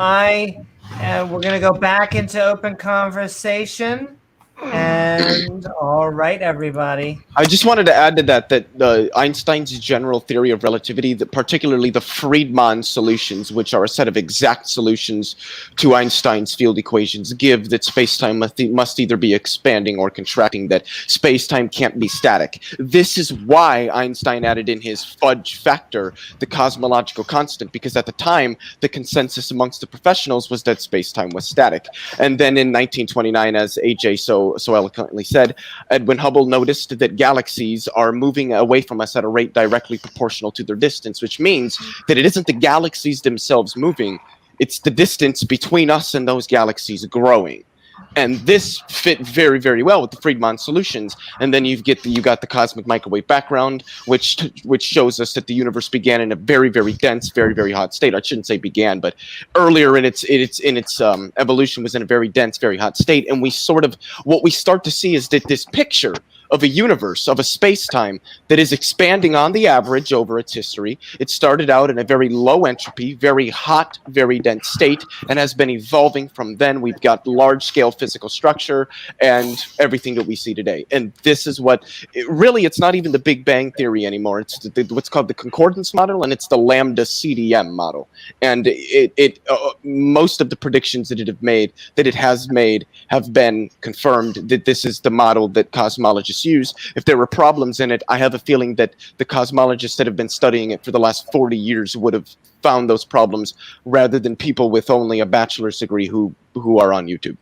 we're gonna go back into open conversation. And all right, everybody. I just wanted to add to that Einstein's general theory of relativity, that particularly the Friedmann solutions, which are a set of exact solutions to Einstein's field equations, give that space-time must either be expanding or contracting, that space-time can't be static. This is why Einstein added in his fudge factor the cosmological constant, because at the time, the consensus amongst the professionals was that space-time was static. And then in 1929, as AJ so eloquently said, Edwin Hubble noticed that galaxies are moving away from us at a rate directly proportional to their distance, which means that it isn't the galaxies themselves moving, it's the distance between us and those galaxies growing. And this fit very, very well with the Friedmann solutions. And then you got the cosmic microwave background, which shows us that the universe began in a very, very dense, very, very hot state. I shouldn't say began, but earlier in its evolution was in a very dense, very hot state. And what we start to see is that this picture of a universe, of a space-time that is expanding on the average over its history. It started out in a very low entropy, very hot, very dense state, and has been evolving from then. We've got large-scale physical structure and everything that we see today. And this is it's not even the Big Bang Theory anymore. It's what's called the concordance model, and it's the lambda CDM model. And most of the predictions that it has made have been confirmed that this is the model that cosmologists use. If there were problems in it, I have a feeling that the cosmologists that have been studying it for the last 40 years would have found those problems rather than people with only a bachelor's degree who are on YouTube.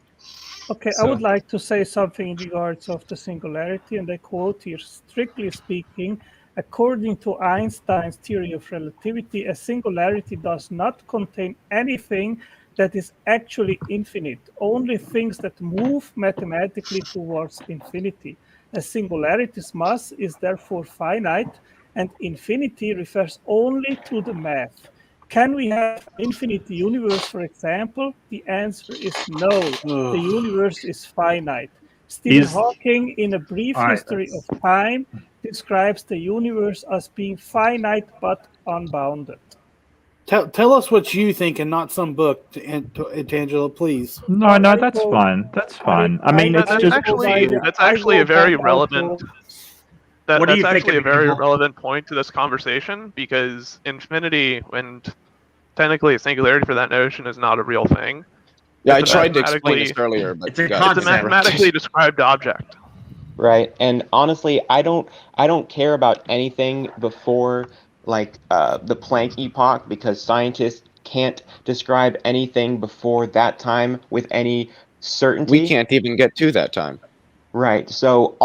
Okay, I would like to say something in regards of the singularity, and I quote here, strictly speaking, according to Einstein's theory of relativity, a singularity does not contain anything that is actually infinite, only things that move mathematically towards infinity. A singularity's mass is therefore finite, and infinity refers only to the math. Can we have an infinite universe, for example? The answer is no. The universe is finite. Stephen Hawking, in A Brief History of Time, describes the universe as being finite but unbounded. Tell us what you think and not some book, Tangela, please. No, that's fine. That's fine. I mean, that's actually a very relevant. That's actually a very relevant point to this conversation, because infinity and technically a singularity for that notion is not a real thing. Yeah, I tried to explain this earlier, but it's a mathematically described object. Right, and honestly, I don't care about anything before the Planck epoch, because scientists can't describe anything before that time with any certainty. We can't even get to that time. Right. So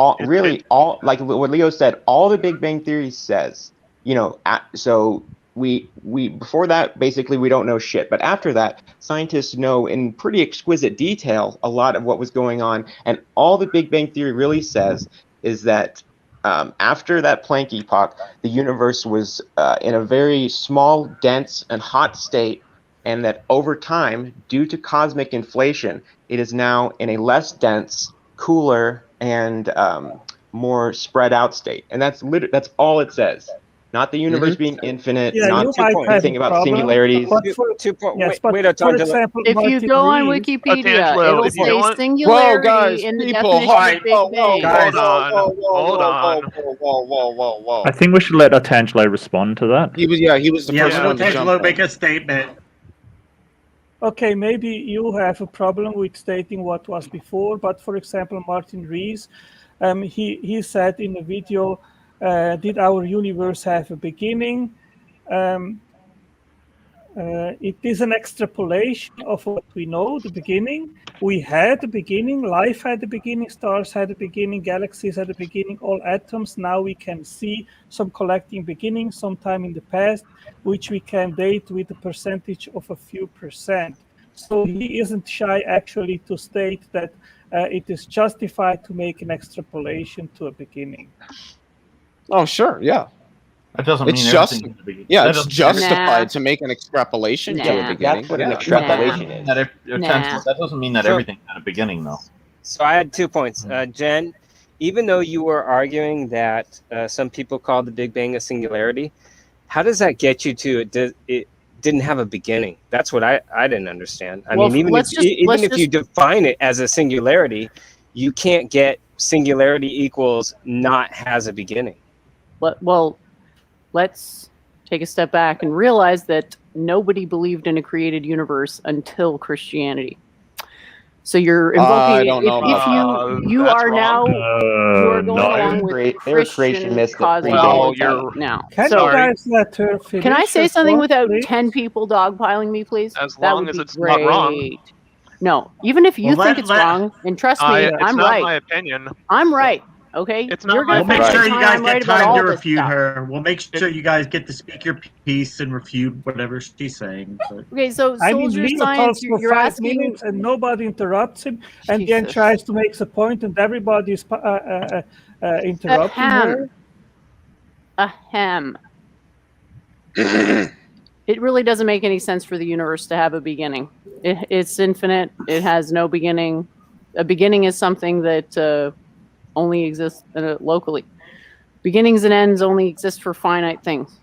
like what Leo said, all the Big Bang Theory says, so we before that, basically we don't know shit. But after that, scientists know in pretty exquisite detail a lot of what was going on. And all the Big Bang Theory really says is that after that Planck epoch, the universe was in a very small, dense, and hot state, and that over time, due to cosmic inflation, it is now in a less dense, cooler, and more spread out state. And that's all it says. Not the universe being infinite, not anything about singularities. If you go on Wikipedia, it'll say singularity in the definition of Big Bang. Hold on. Whoa. I think we should let Tangelo respond to that. He was the first one to jump in. Make a statement. Okay, maybe you have a problem with stating what was before, but for example, Martin Rees, he said in a video, did our universe have a beginning? It is an extrapolation of what we know, the beginning. We had the beginning, life had the beginning, stars had the beginning, galaxies had the beginning, all atoms. Now we can see some collecting beginnings sometime in the past, which we can date with a percentage of a few percent. So he isn't shy actually to state that it is justified to make an extrapolation to a beginning. Oh, sure, yeah. That doesn't mean just everything at the beginning. yeah, That it's doesn't mean justified to make an extrapolation to a beginning. That's what an Yeah. extrapolation is. That doesn't mean that everything had a beginning, though. So I had 2 points. Jen, even though you were arguing that some people call the Big Bang a singularity, how does that get you to it didn't have a beginning? That's what I didn't understand. I mean, even if you define it as a singularity, you can't get singularity equals not has a beginning. Well, let's take a step back and realize that nobody believed in a created universe until Christianity. So you're invoking if you are wrong. now you are going along with Christian cosmology now. Can you guys let her finish? Can I say something without please? 10 people dogpiling me, please? As that long would as be it's great. not wrong. No, even if you Well, think it's wrong, and trust me, It's I'm not right. my opinion. I'm right. Okay, It's not You're my gonna We'll make find sure out you I'm guys right get about time all to this refute stuff. her. We'll make sure you guys get to speak your piece and refute whatever she's saying. But Okay, so I mean, soldier Leo science, talks for you're 5 asking. minutes and nobody interrupts him, and then Jesus. tries to make a point, and everybody's interrupting her. Ahem. It really doesn't make any sense for the universe to have a beginning. It's infinite. It has no beginning. A beginning is something that only exists locally. Beginnings and ends only exist for finite things.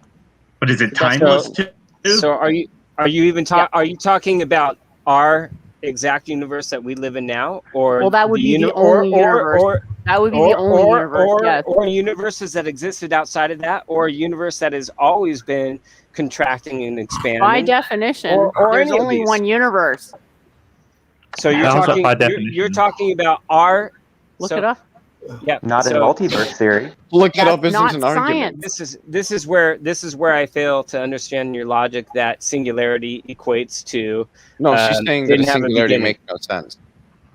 But is it timeless too? So are you even are you talking about our exact universe that we live in now, or Well, that would be the only universe. That would be the only universe. Yes. Or universes that existed outside of that, or a universe that has always been contracting and expanding. By definition, or there's any of only these. one universe. So you're talking about our. Look it up. Yeah, Not in multiverse theory. Look it up isn't not an science. argument. This is where I fail to understand your logic that singularity equates to. No, she's saying that a didn't have singularity beginning. makes no sense.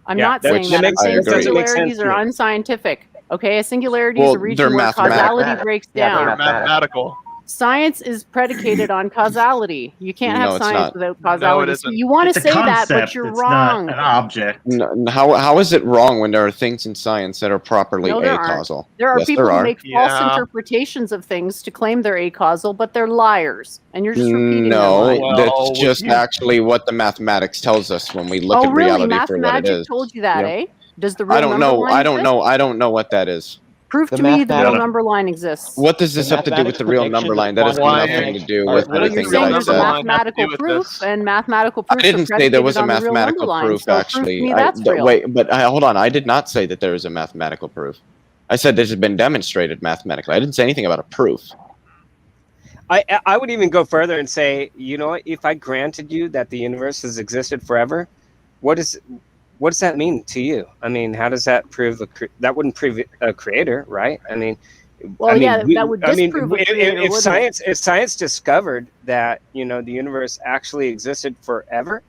I'm not saying that. I'm saying singularities are unscientific. Okay, a singularity is a region where causality breaks down. They're mathematical. Science is predicated on causality. You can't No, have it's science not. without causality. No, it isn't. You want It's to a say that, but concept, you're it's wrong. not an object. No, how is it wrong when there are things in science that are properly No, there aren't. acausal? There are Yes, people there who are. make false interpretations of things to claim they're acausal, but they're liars, and you're just repeating No, their lie. that's just actually what the mathematics tells us when we look Oh, at really? reality for what it Mathemagic is. told you that, Yep. eh? Does the real I don't number know. line I don't exist? know. I don't know what that is. Prove The to me the real mathematics- number line exists. What does this have to do with the real number line? That has nothing to do with What does the anything real that I number said. line have to Mathematical do with proof, this? and mathematical I proofs didn't are say there was a predicated on the real mathematical number line, proof, so prove actually. to me that's real. Hold on. I did not say that there is a mathematical proof. I said this has been demonstrated mathematically. I didn't say anything about a proof. I would even go further and say, you know what? If I granted you that the universe has existed forever, what does that mean to you? I mean, how does that prove that wouldn't prove a creator, right? I mean, Well, that would disprove a creator, if wouldn't it? science discovered that the universe actually existed forever,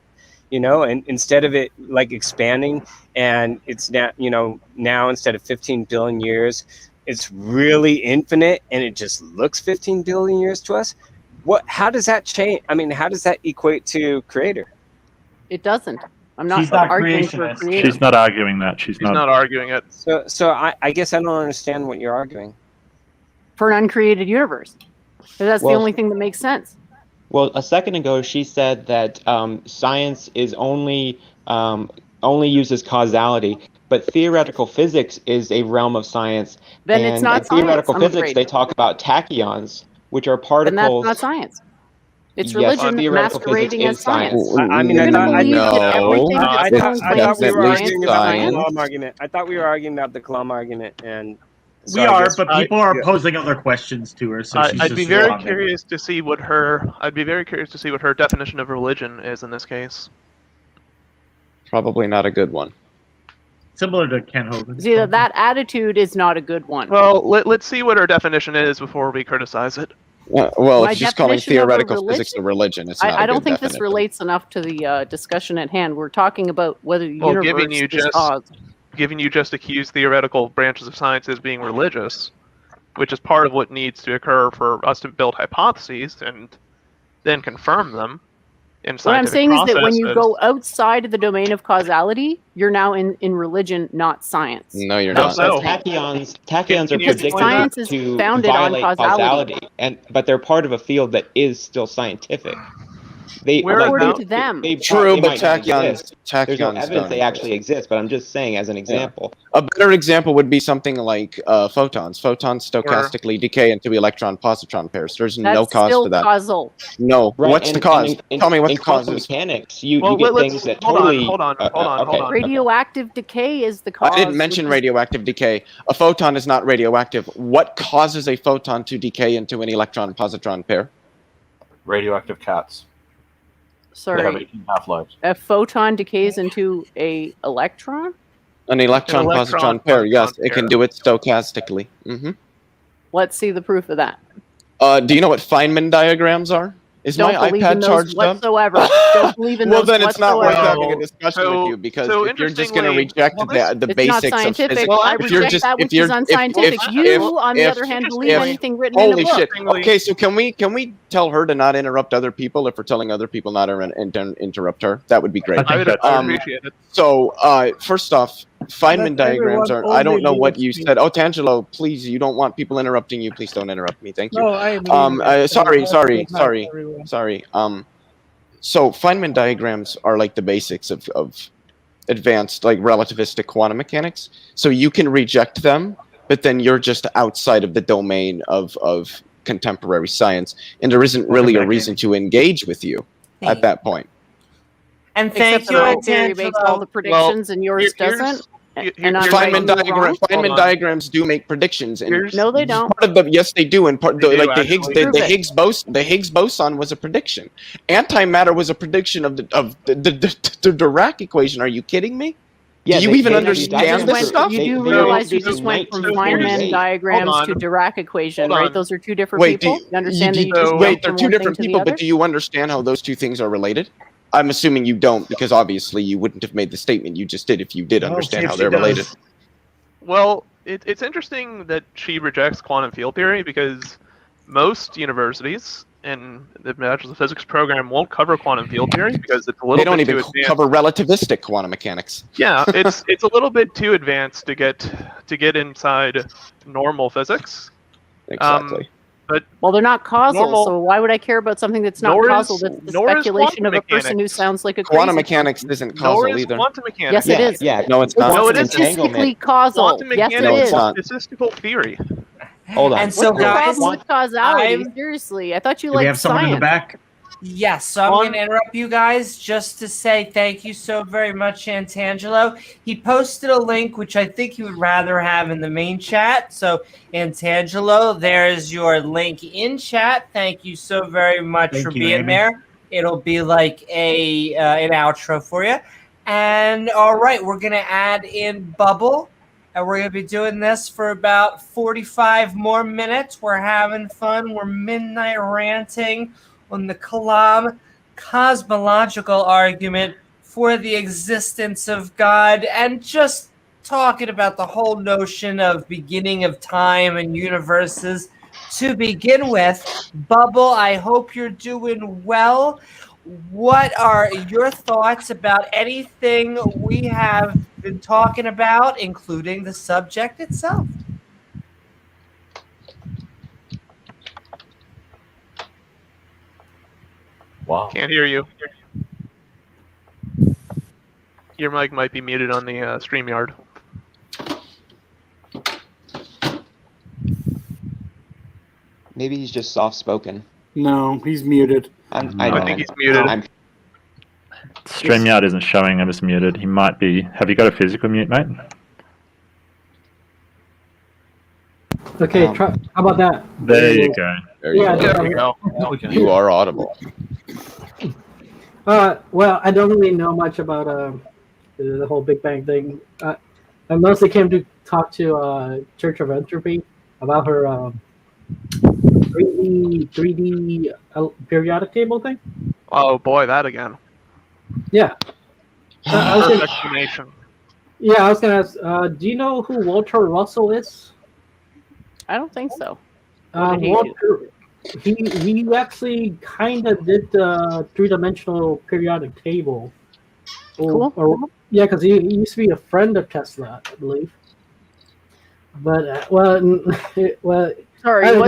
and instead of it like expanding and it's now instead of 15 billion years, it's really infinite and it just looks 15 billion years to us. How does that change? I mean, how does that equate to creator? It doesn't. I'm not She's not arguing for a creationist. creator. She's not arguing that. She's not arguing it. So I guess I don't understand what you're arguing. For an uncreated universe. That's the Well- only thing that makes sense. Well, a second ago, she said that science is only uses causality, but theoretical physics is a realm of science. Then and it's not in theoretical science, I'm physics, afraid. they talk about tachyons, which are Then particles. that's not science. It's Yes, religion theoretical physics masquerading is as science. I mean, You're I gonna believe that everything I that's thought we were claimed arguing is about the science. Kalam argument. I thought we were arguing about the Kalam argument, and so We I are, guess- but people are posing other questions to her, so she's I'd just be very responding. curious to see what her definition of religion is in this case. Probably not a good one. Similar to Ken Hogan. See, that attitude is not a good one. Well, let's see what her definition is before we criticize it. Well, My it's just calling definition of a theoretical physics a religion. It's not I a don't good think this definition. relates enough to the discussion at hand. We're talking about whether the universe is caused. Giving you just accused theoretical branches of science as being religious, which is part of what needs to occur for us to build hypotheses and then confirm them in What I'm scientific saying processes. is that when you go outside of the domain of causality, you're now in religion, not science. No, you're No, not. so tachyons are Because predicted science is to founded on violate causality. but they're part of a field that is still scientific. According to them. True, but might not exist. tachyons There's no evidence don't they actually exist, but I'm just saying as an example. A better example would be something like photons. Photons stochastically decay into electron-positron pairs. There's no cause still for that. causal. No. Right, What's the cause? Tell me what the cause quantum is. mechanics, you get things that hold totally. on. Radioactive decay is the cause. I didn't mention radioactive decay. A photon is not radioactive. What causes a photon to decay into an electron-positron pair? Radioactive cats. Sorry. They have 18 half-lives. A photon decays into a electron? An electron-positron pair, yes. It can do it stochastically. Let's see the proof of that. Do you know what Feynman diagrams are? Is Don't my believe in iPad those charged up? whatsoever. Don't believe in Well, those then it's not worth whatsoever. having a discussion with you because if you're just going to reject the It's basics not scientific. of physics, I reject that which is unscientific. You, on the other hand, believe anything written in a holy book. shit! Okay, so can we tell her to not interrupt other people if we're telling other people not to interrupt her? That would be great. I would appreciate it. So first off, Feynman diagrams are. I don't know what you said. Oh, Tangelo, please, you don't want people interrupting you. Please don't interrupt me. Thank you. No, I believe Sorry. So Feynman diagrams are like the basics of advanced, like relativistic quantum mechanics. So you can reject them, but then you're just outside of the domain of contemporary science, and there isn't really a reason to engage with you at that point. And Except that my theory makes all the predictions and yours doesn't. And I'm Feynman diagrams do make predictions. And no, they don't. Part of the, yes, they do. And part They do, like the Higgs boson was a prediction. Antimatter was a prediction of the Dirac equation. Are you kidding me? Yeah, do you even understand this stuff? You do realize you just went from Feynman diagrams to Dirac equation, right? Those are two different people. You understand that you just went they're from two one thing different to the people, other? but do you understand how those two things are related? I'm assuming you don't, because obviously you wouldn't have made the statement you just did if you did understand how they're related. Well, it's interesting that she rejects quantum field theory because most universities in the Bachelor of Physics program won't cover quantum field theory because it's a little They don't bit even too advanced. cover relativistic quantum mechanics. Yeah, it's a little bit too advanced to get inside normal physics. Exactly. Well, they're not causal, so why would I care about something that's not causal? That's the speculation of a person who sounds like a quantum crazy mechanics isn't causal either. Quantum mechanics. Yes, it is. Yeah, no, it's not. No, it It's isn't. statistically causal. Quantum Yes, mechanics it is. is statistical theory. Hold on. And so, What's the guys, problem with causality? Seriously, I thought you liked we have someone science. in the back? Yes, so I'm going to interrupt you guys just to say thank you so very much, Antangelo. He posted a link, which I think he would rather have in the main chat. So, Antangelo, there's your link in chat. Thank you so very much for being there. It'll be like an outro for you. And, all right, we're going to add in Bubble. And we're going to be doing this for about 45 more minutes. We're having fun. We're midnight ranting on the Kalam cosmological argument for the existence of God and just talking about the whole notion of beginning of time and universes. To begin with, Bubble, I hope you're doing well. What are your thoughts about anything we have been talking about, including the subject itself? Wow. Can't hear you. Your mic might be muted on the StreamYard. Maybe he's just soft-spoken. No, he's muted. I think he's muted. StreamYard isn't showing him as muted. He might be. Have you got a physical mute, mate? Okay, how about that? There you go. There you go. You are audible. Well, I don't really know much about the whole Big Bang thing. I mostly came to talk to Church of Entropy about her 3D periodic table thing. Oh boy, that again. Yeah. I was Perfect gonna, explanation. yeah, I was gonna ask. Do you know who Walter Russell is? I don't think so. What did he do? Walter, he actually kind of did the three-dimensional periodic table. Cool. Yeah, because he used to be a friend of Tesla, I believe. But well, Sorry,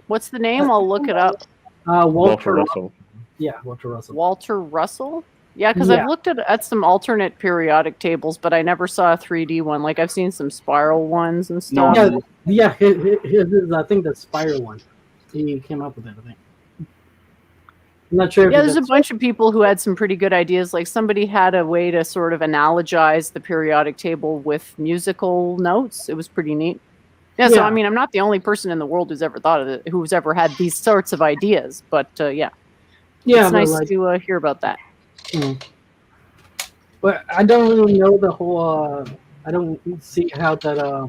what's the name? I'll look it up. Walter Russell. Yeah, Walter Russell. Walter Russell? Yeah, because I've looked at some alternate periodic tables, but I never saw a 3D one. Like I've seen some spiral ones and stuff. Yeah, his is, I think the spiral one. He came up with it, I think. I'm not sure. Yeah, there's a bunch of people who had some pretty good ideas. Like somebody had a way to sort of analogize the periodic table with musical notes. It was pretty neat. Yeah, so I mean, I'm not the only person in the world who's ever thought of it, who's ever had these sorts of ideas. But yeah, it's nice to hear about that. But I don't really know the whole. I don't see how that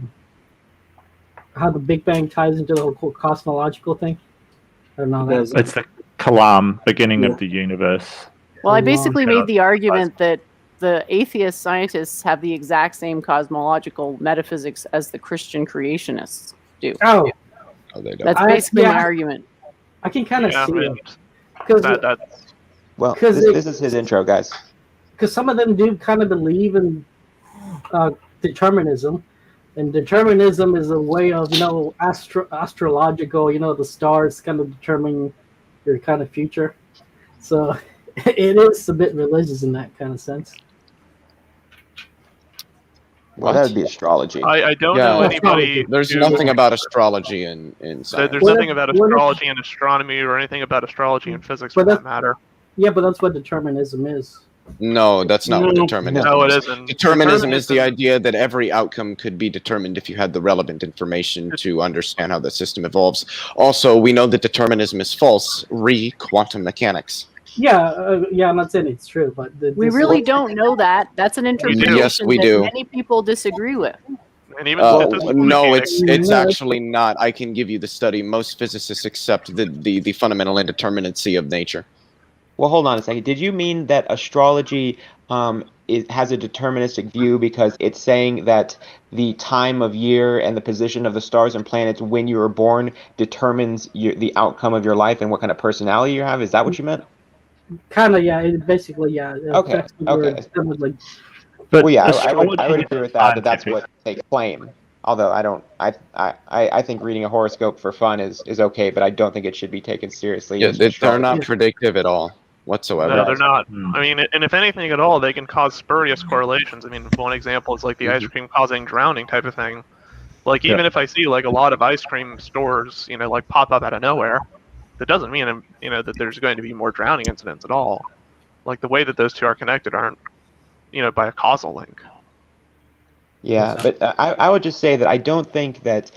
how the Big Bang ties into the whole cosmological thing. I don't know that. It's the Kalam, beginning of the universe. Well, I basically made the argument that the atheist scientists have the exact same cosmological metaphysics as the Christian creationists do. Oh, they don't. That's basically my argument. I can kind of see it. Well, this is his intro, guys. Because some of them do kind of believe in determinism, and determinism is a way of astrological. The stars kind of determine your kind of future. So it is a bit religious in that kind of sense. Well, that would be astrology. I don't know anybody. There's nothing about astrology in science. There's nothing about astrology and astronomy or anything about astrology and physics for that matter. Yeah, but that's what determinism is. No, that's not what determinism is. No, it isn't. Determinism is the idea that every outcome could be determined if you had the relevant information to understand how the system evolves. Also, we know that determinism is false, quantum mechanics. Yeah, I'm not saying it's true, but we really don't know that. That's an interpretation Yes, we that do. many people disagree with. And even no, it's actually not. I can give you the study. Most physicists accept the fundamental indeterminacy of nature. Well, hold on a second. Did you mean that astrology has a deterministic view because it's saying that the time of year and the position of the stars and planets when you were born determines the outcome of your life and what kind of personality you have? Is that what you meant? Kind of, yeah. Basically, yeah. Okay. But well, yeah, I would agree with that. That's what they claim. Although I think reading a horoscope for fun is okay, but I don't think it should be taken seriously. Yeah, they're not predictive at all whatsoever. No, they're not. I mean, and if anything at all, they can cause spurious correlations. I mean, one example is like the ice cream causing drowning type of thing. Like even if I see like a lot of ice cream stores, like pop up out of nowhere, that doesn't mean that there's going to be more drowning incidents at all. Like the way that those two are connected aren't, by a causal link. Yeah, but I would just say that I don't think that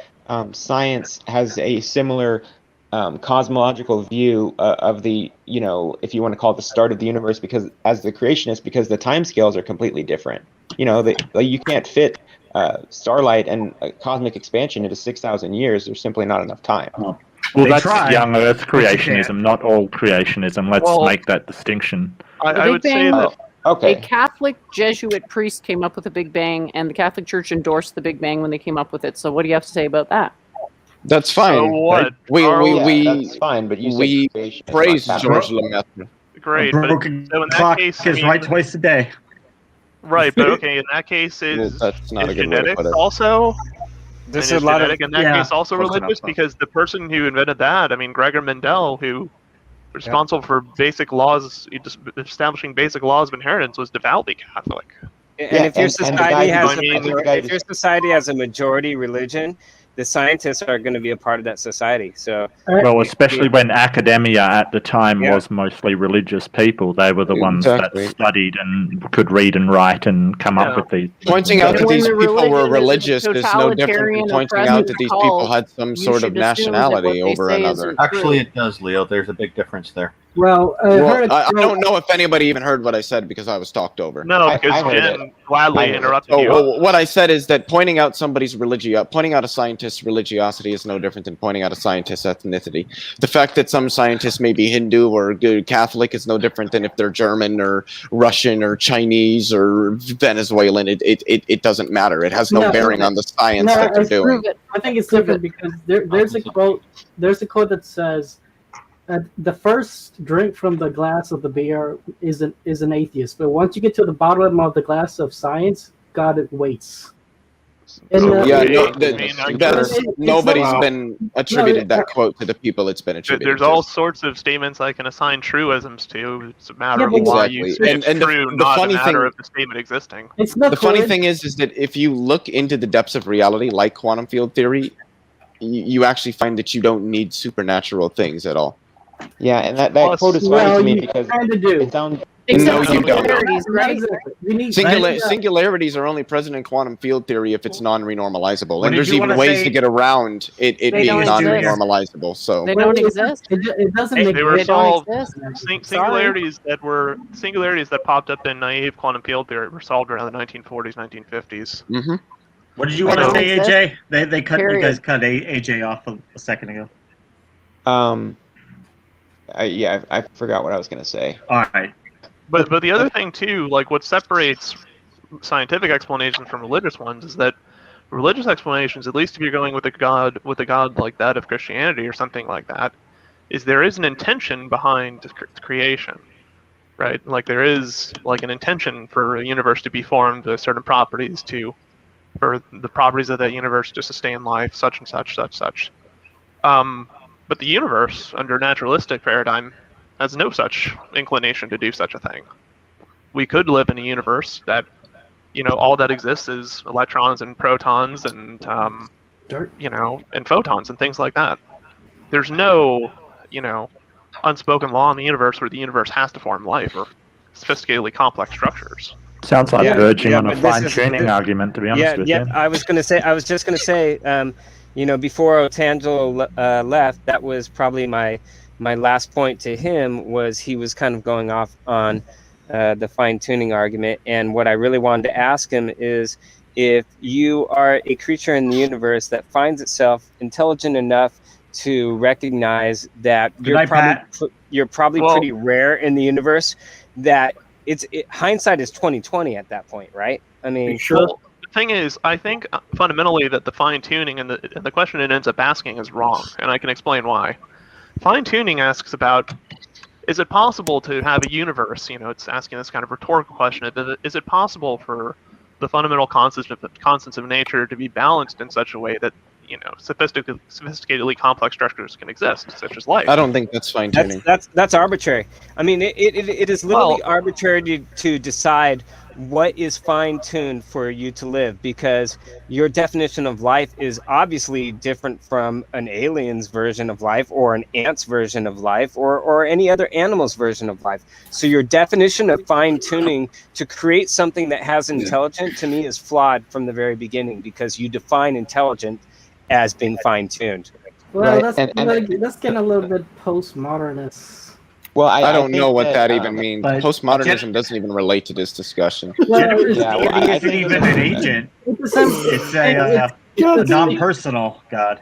science has a similar cosmological view of the, if you want to call it the start of the universe, because as the creationist, because the timescales are completely different. You can't fit starlight and cosmic expansion into 6,000 years. There's simply not enough time. Well, that's young Earth creationism, not all creationism. Let's make that distinction. I would say that. A Catholic Jesuit priest came up with the Big Bang, and the Catholic Church endorsed the Big Bang when they came up with it. So what do you have to say about that? That's fine. So what? That's fine, but we praise George Lemaitre. Great, A but broken so in that clock case, is right twice a day. Right, but okay, in that case, that's not a good way to genetics put it. also? There's And a lot of in that case also religious? Because the person who invented that, Gregor Mendel, who responsible for basic laws, establishing basic laws of inheritance, was devoutly Catholic. And if your society has a majority religion, the scientists are going to be a part of that society. So, well, especially when academia at the time was mostly religious people, they were the ones that studied and could read and write and come up with these. Pointing out that these people were religious is no different than pointing out that these people had some sort of nationality over another. Actually, it does, Leo. There's a big difference there. Well, I don't know if anybody even heard what I said because I was talked over. No, because Jen gladly interrupted you. Well, what I said is that pointing out pointing out a scientist's religiosity is no different than pointing out a scientist's ethnicity. The fact that some scientists may be Hindu or Catholic is no different than if they're German or Russian or Chinese or Venezuelan. It doesn't matter. It has no bearing on the science that they're doing. I think it's different because there's a quote. There's a quote that says, "The first drink from the glass of the beer is an atheist, but once you get to the bottom of the glass of science, God waits." Nobody's been attributed that quote to the people it's been attributed. There's all sorts of statements I can assign truisms to. It's a matter of why you say it's true, not a matter of the statement existing. The funny thing is that if you look into the depths of reality, like quantum field theory, you actually find that you don't need supernatural things at all. Yeah, and that quote is funny to me because it sounds. No, you don't. Right? Singularities are only present in quantum field theory if it's non-renormalizable, and there's even ways to get around it being non-renormalizable. So they don't exist. It doesn't. They were solved. Singularities that popped up in naive quantum field theory were solved around the 1940s, 1950s. Mm-hmm. What did you want to say, AJ? They cut you guys cut AJ off a second ago. I forgot what I was going to say. All right. But the other thing too, like what separates scientific explanations from religious ones is that religious explanations, at least if you're going with a god like that of Christianity or something like that, is there is an intention behind creation, right? Like there is like an intention for a universe to be formed with certain properties for the properties of that universe to sustain life, such and such, such. But the universe, under naturalistic paradigm, has no such inclination to do such a thing. We could live in a universe that, all that exists is electrons and protons and, and photons and things like that. There's no, unspoken law in the universe where the universe has to form life or sophisticatedly complex structures. Sounds like verging on a fine-tuning argument, to be honest with you. Yeah, I was just going to say, before Otangelo left, that was probably my last point to him was he was kind of going off on the fine-tuning argument. And what I really wanted to ask him is if you are a creature in the universe that finds itself intelligent enough to recognize that you're probably pretty rare in the universe, that hindsight is 20/20 at that point, right? I mean, Well, the thing is, I think fundamentally that the fine-tuning and the question it ends up asking is wrong, and I can explain why. Fine-tuning asks about, is it possible to have a universe, it's asking this kind of rhetorical question, is it possible for the fundamental constants of nature to be balanced in such a way that, sophisticatedly complex structures can exist, such as life? I don't think that's fine-tuning. That's arbitrary. I mean, it is literally arbitrary to decide what is fine-tuned for you to live, because your definition of life is obviously different from an alien's version of life or an ant's version of life or any other animal's version of life. So your definition of fine-tuning to create something that has intelligence, to me, is flawed from the very beginning, because you define intelligent as being fine-tuned. Well, that's getting a little bit postmodernist. Well, I don't know what that even means. Postmodernism doesn't even relate to this discussion. It's even an agent. It's a non-personal god.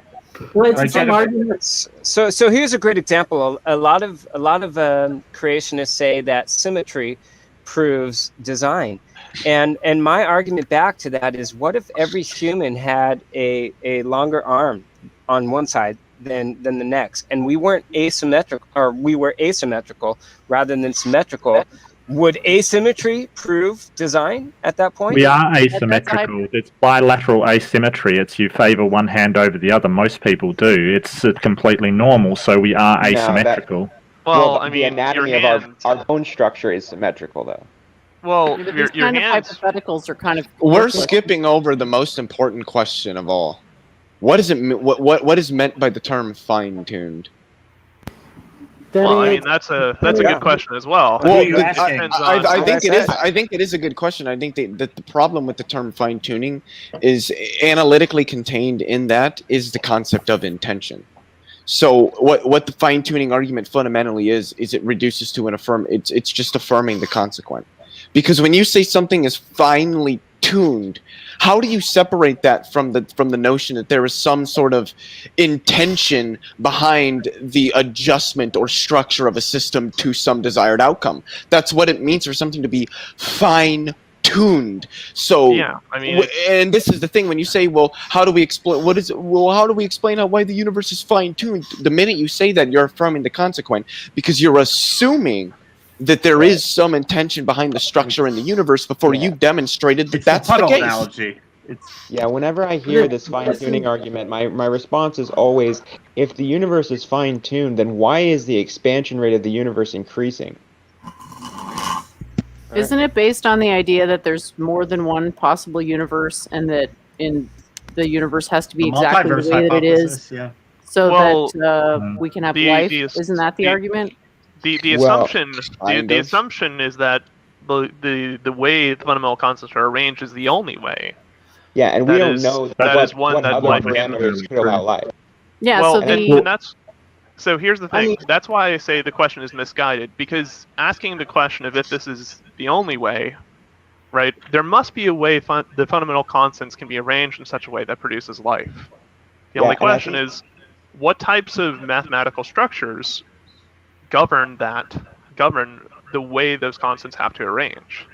Well, it's some arguments. So here's a great example. A lot of creationists say that symmetry proves design, and my argument back to that is, what if every human had a longer arm on one side than the next, and we weren't asymmetrical, or we were asymmetrical rather than symmetrical? Would asymmetry prove design at that point? We are asymmetrical. It's bilateral asymmetry. It's you favor one hand over the other. Most people do. It's completely normal, so we are asymmetrical. The anatomy of our bone structure is symmetrical, though. Well, these kind of hypotheticals are kind of... We're skipping over the most important question of all. What is it? What is meant by the term fine-tuned? Well, I mean, that's a good question as well. Well, I think it is a good question. I think that the problem with the term fine-tuning is analytically contained in that is the concept of intention. So what the fine-tuning argument fundamentally is it reduces to an affirm. It's just affirming the consequent. Because when you say something is finely tuned, how do you separate that from the notion that there is some sort of intention behind the adjustment or structure of a system to some desired outcome? That's what it means for something to be fine-tuned. So yeah, I mean, and this is the thing, when you say, well, how do we explain why the universe is fine-tuned? The minute you say that, you're affirming the consequent, because you're assuming that there is some intention behind the structure in the universe before you demonstrated that that's the case. Analogy. Yeah, whenever I hear this fine-tuning argument, my response is always, if the universe is fine-tuned, then why is the expansion rate of the universe increasing? Isn't it based on the idea that there's more than one possible universe, and that in the universe has to be exactly the way that it is, so that we can have life? Isn't that the argument? The assumption is that the way the fundamental constants are arranged is the only way. Yeah, and we don't know what other life parameters could allow life. Yeah, so here's the thing. That's why I say the question is misguided, because asking the question of if this is the only way, right? There must be a way the fundamental constants can be arranged in such a way that produces life. The only question is, what types of mathematical structures govern the way those constants have to arrange?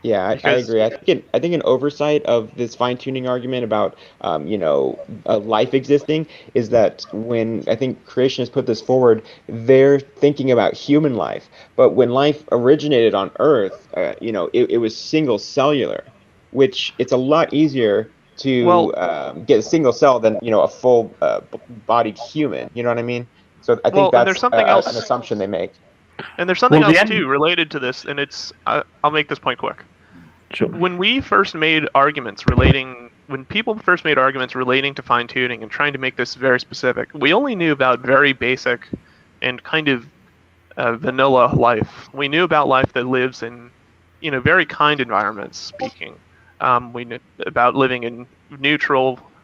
Yeah, I agree. I think an oversight of this fine-tuning argument about life existing is that when I think creationists put this forward, they're thinking about human life. But when life originated on Earth, it was single cellular, which it's a lot easier to get a single cell than a full bodied human. You know what I mean? So I think that's an assumption they make. And there's something else too related to this, and it's I'll make this point quick. Sure. When people first made arguments relating to fine-tuning and trying to make this very specific, we only knew about very basic and kind of vanilla life. We knew about life that lives in very kind environments. Speaking, we knew about living in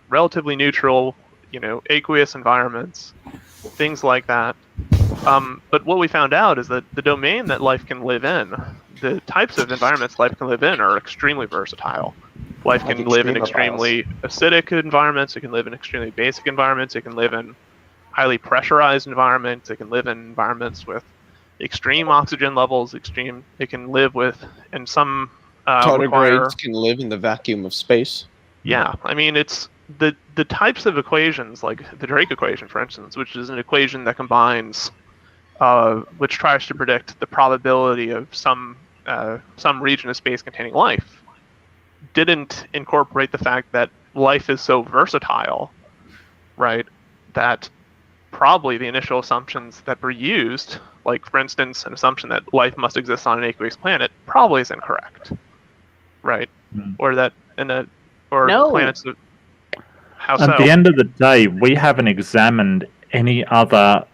relatively neutral, aqueous environments, things like that. But what we found out is that the domain that life can live in, the types of environments life can live in, are extremely versatile. Life can live in extremely acidic environments. It can live in extremely basic environments. It can live in highly pressurized environments. It can live in environments with extreme oxygen levels. It can live with, and some tardigrades can live in the vacuum of space. Yeah, I mean, it's the types of equations, like the Drake equation, for instance, which is an equation that combines, which tries to predict the probability of some region of space containing life, didn't incorporate the fact that life is so versatile, right, that probably the initial assumptions that were used, like, for instance, an assumption that life must exist on an aqueous planet, probably is incorrect, right? Or that planets... How so? At the end of the day, we haven't examined any other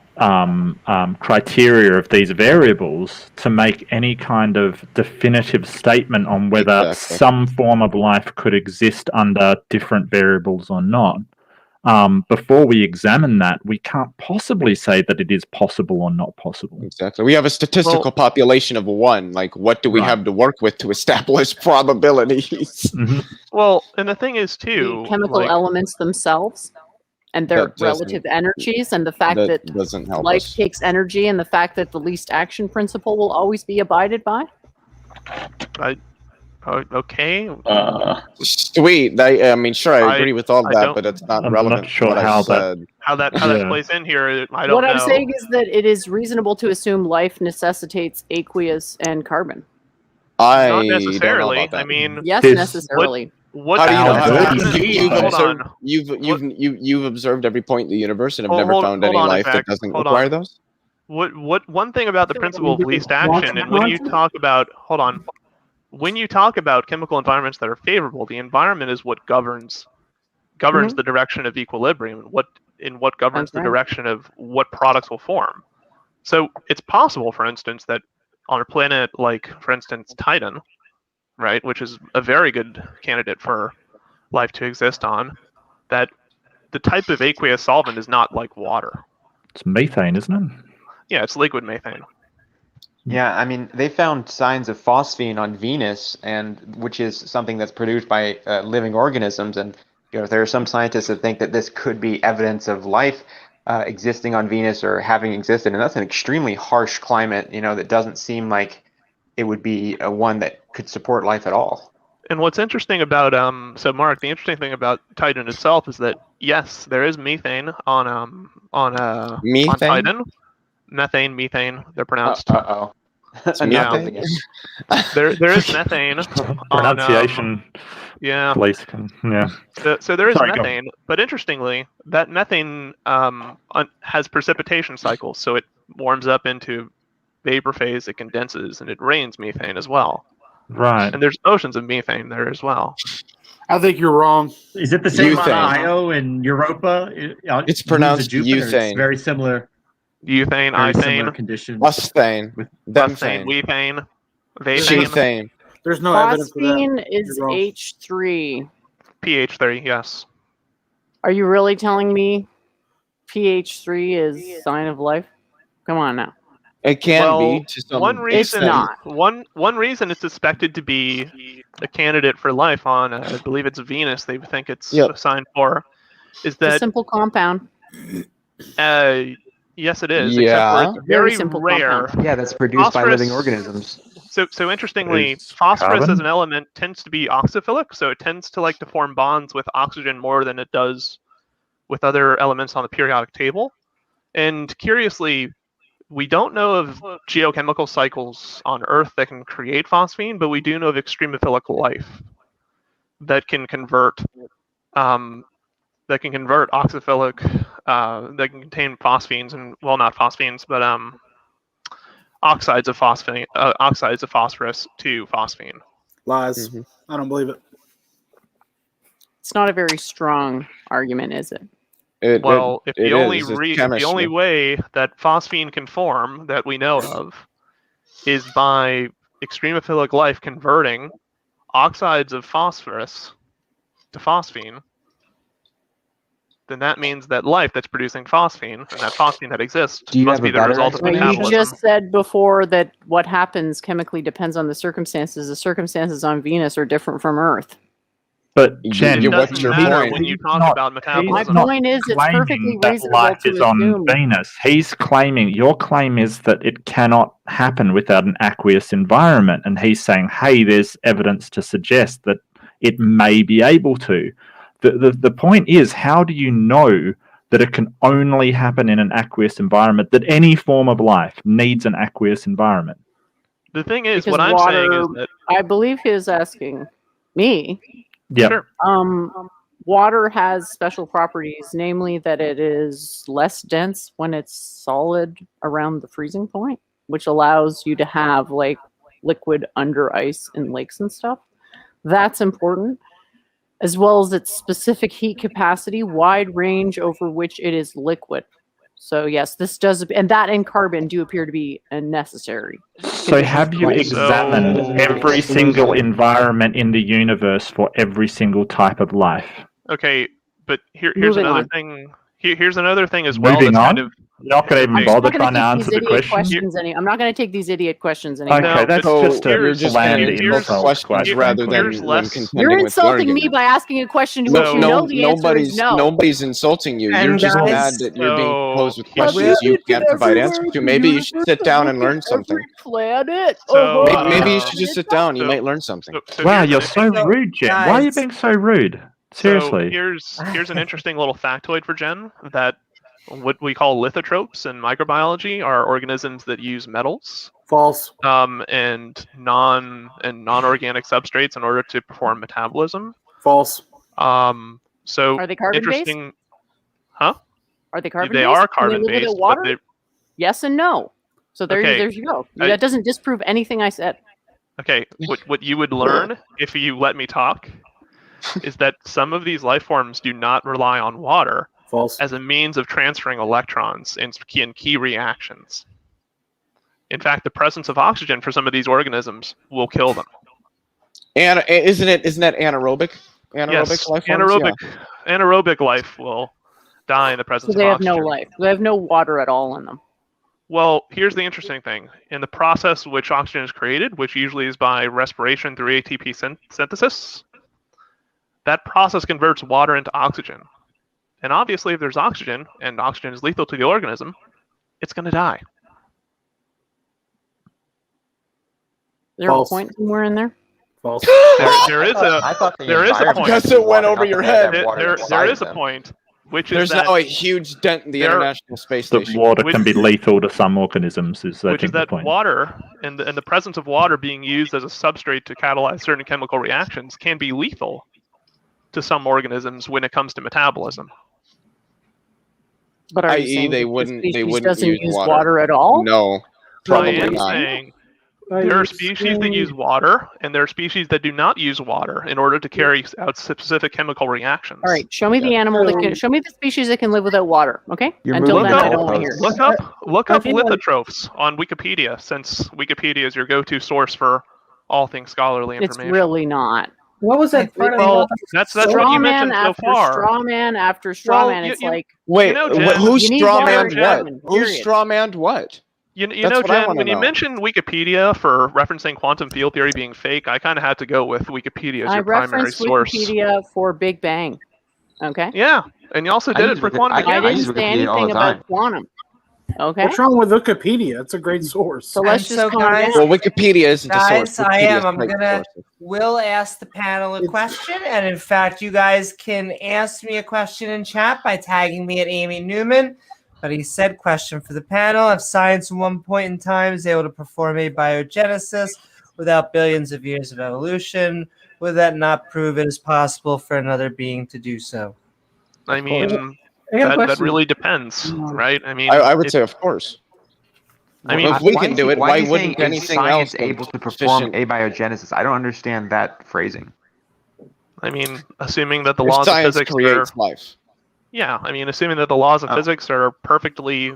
criteria of these variables to make any kind of definitive statement on whether some form of life could exist under different variables or not. Before we examine that, we can't possibly say that it is possible or not possible. Exactly. We have a statistical population of 1. Like, what do we have to work with to establish probabilities? Well, and the thing is, too... The chemical elements themselves and their relative energies, and the fact that life takes energy, and the fact that the least action principle will always be abided by? Okay. Sweet. I mean, sure, I agree with all that, but it's not relevant. Not sure how that plays in here. I don't know. What I'm saying is that it is reasonable to assume life necessitates aqueous and carbon. Not necessarily. I mean, yes, necessarily. What do you know? You've observed every point in the universe and have never found any life that doesn't require those. One thing about the principle of least action, and when you talk about when you talk about chemical environments that are favorable, the environment is what governs the direction of equilibrium, and what governs the direction of what products will form. So it's possible, for instance, that on a planet like, for instance, Titan, right, which is a very good candidate for life to exist on, that the type of aqueous solvent is not like water. It's methane, isn't it? Yeah, it's liquid methane. Yeah, I mean, they found signs of phosphine on Venus, and which is something that's produced by living organisms. And there are some scientists that think that this could be evidence of life existing on Venus or having existed, and that's an extremely harsh climate. That doesn't seem like it would be one that could support life at all. And what's interesting about so Mark, the interesting thing about Titan itself is that yes, there is methane on Titan. Methane, they're pronounced. Uh-oh. Yeah. There is methane. Pronunciation. Yeah. Police yeah. So there is methane, but interestingly, that methane has precipitation cycles. So it warms up into vapor phase, it condenses, and it rains methane as well. Right. And there's oceans of methane there as well. I think you're wrong. Is it the same on Io and Europa? It's pronounced Jupiter. ethane. It's very similar. Ethane, similar ithane, conditions. Usthane, methane, wethane, vethane. There's no evidence for that. Phosphine is H3. pH3, yes. Are you really telling me pH3 is sign of life? Come on now. It can be to some one reason. It's not. One reason it's suspected to be a candidate for life on, I believe it's Venus. They think it's assigned for, is that It's a simple compound. Yes, it is. Yeah. Except for it's very simple rare. compound. Yeah, that's produced by living organisms. So interestingly, Is phosphorus carbon? as an element tends to be oxyphilic, so it tends to like to form bonds with oxygen more than it does with other elements on the periodic table. And curiously, we don't know of geochemical cycles on Earth that can create phosphine, but we do know of extremophilic life that can convert oxyphilic, that can contain phosphines and not phosphines, but oxides of phosphorus to phosphine. Lies. I don't believe it. It's not a very strong argument, is it? If the only way that phosphine can form that we know of is by extremophilic life converting oxides of phosphorus to phosphine, then that means that life that's producing phosphine and that phosphine that exists must be the result of metabolism. You just said before that what happens chemically depends on the circumstances. The circumstances on Venus are different from Earth. But Jen, what's your point? When you talk about metabolism, my point is, it's perfectly reasonable life to is on assume. Venus. Your claim is that it cannot happen without an aqueous environment, and he's saying, hey, there's evidence to suggest that it may be able to. The point is, how do you know that it can only happen in an aqueous environment, that any form of life needs an aqueous environment? The thing is, Because what I'm saying is that I believe he is asking me. Yeah. Sure. Water has special properties, namely that it is less dense when it's solid around the freezing point, which allows you to have like liquid under ice in lakes and stuff. That's important, as well as its specific heat capacity, wide range over which it is liquid. So yes, this does, and that and carbon do appear to be necessary. So have you examined every single environment in the universe for every single type of life? Okay, but here's Moving another on. thing. Here's another thing as well. Moving that's on? kind of You're not going to even bother trying to answer the question? I'm not going to take these idiot questions anymore. Okay, that's just a you're just bland going to insult questions rather than contending You're with insulting me argument. by asking a question to which you know the answer is no. Nobody's insulting you. You're just mad that you're being posed with questions you can't provide answers to. Maybe you should sit down and learn something. Planet. Maybe you should just sit down. You might learn something. Wow, you're so rude, Jen. Why are you being so rude? Seriously. So here's an interesting little factoid for Jen, that what we call lithotropes in microbiology are organisms that use metals, false, and non-organic substrates in order to perform metabolism. False. So are they carbon interesting, based? Huh? Are they carbon They based? are Can they carbon live in based, the water? but they, yes and no. So there Okay. you go. That doesn't disprove anything I said. Okay, what you would learn if you let me talk is that some of these life forms do not rely on water as a means of transferring electrons in key reactions. In fact, the presence of oxygen for some of these organisms will kill them. And isn't that anaerobic? Yes, Life forms? anaerobic life will die in the presence So they of have oxygen. no life. They have no water at all in them. Well, here's the interesting thing. In the process which oxygen is created, which usually is by respiration through ATP synthesis, that process converts water into oxygen. And obviously, if there's oxygen, and oxygen is lethal to the organism, it's going to die. Is there a point somewhere in there? False. There is a point. Guess it went over your head. There is a point, which There's is that now a huge dent in the International Space The Station. water can be lethal to some organisms. Is I which think is that the point. water and the presence of water being used as a substrate to catalyze certain chemical reactions can be lethal to some organisms when it comes to metabolism. But are you i.e., saying they that wouldn't. this They species wouldn't doesn't use use water. water at all? No, probably I am not. saying there are species that use water, and there are species that do not use water in order to carry out specific chemical reactions. All right, show me the animal that can. Show me the species that can live without water. Okay. You're Until moving then, the I don't want to hear. goalposts. Look I up feel like- lithotrophs on Wikipedia, since Wikipedia is your go-to source for all things scholarly It's information. really not. What was that part Well, of that's what straw you man mentioned so after far. straw man after straw Well, man. It's like Wait, You know, Jen, who you need straw water manned in what? Chapman, Who period. straw manned what? You That's know, what I Jen, wanna when you know. mentioned Wikipedia for referencing quantum field theory being fake, I kind of had to go with Wikipedia as I your primary referenced source. Wikipedia for Big Bang. Okay. Yeah, and you also I did it use for Wiki- quantum I- I mechanics. didn't say Wikipedia all anything the about time. quantum. Okay. What's wrong with Wikipedia? It's a great source. So let's And just so, calm guys- down. Well, Wikipedia isn't a source. Guys, I Wikipedia am. is I'm great gonna. source. Will ask the panel a question, and in fact, you guys can ask me a question in chat by tagging me at Amy Newman. But he said, question for the panel: if science at one point in time is able to perform abiogenesis without billions of years of evolution, would that not prove it is possible for another being to do so? I mean, I got a that question. really depends, right? I mean, I would say, of course. I mean, if we Why can is do he- it, why why is he saying wouldn't is anything science else be able to perform sufficient? abiogenesis? I don't understand that phrasing. I mean, assuming that the If laws of science physics creates are, life. yeah, I mean, assuming that the laws of physics are perfectly,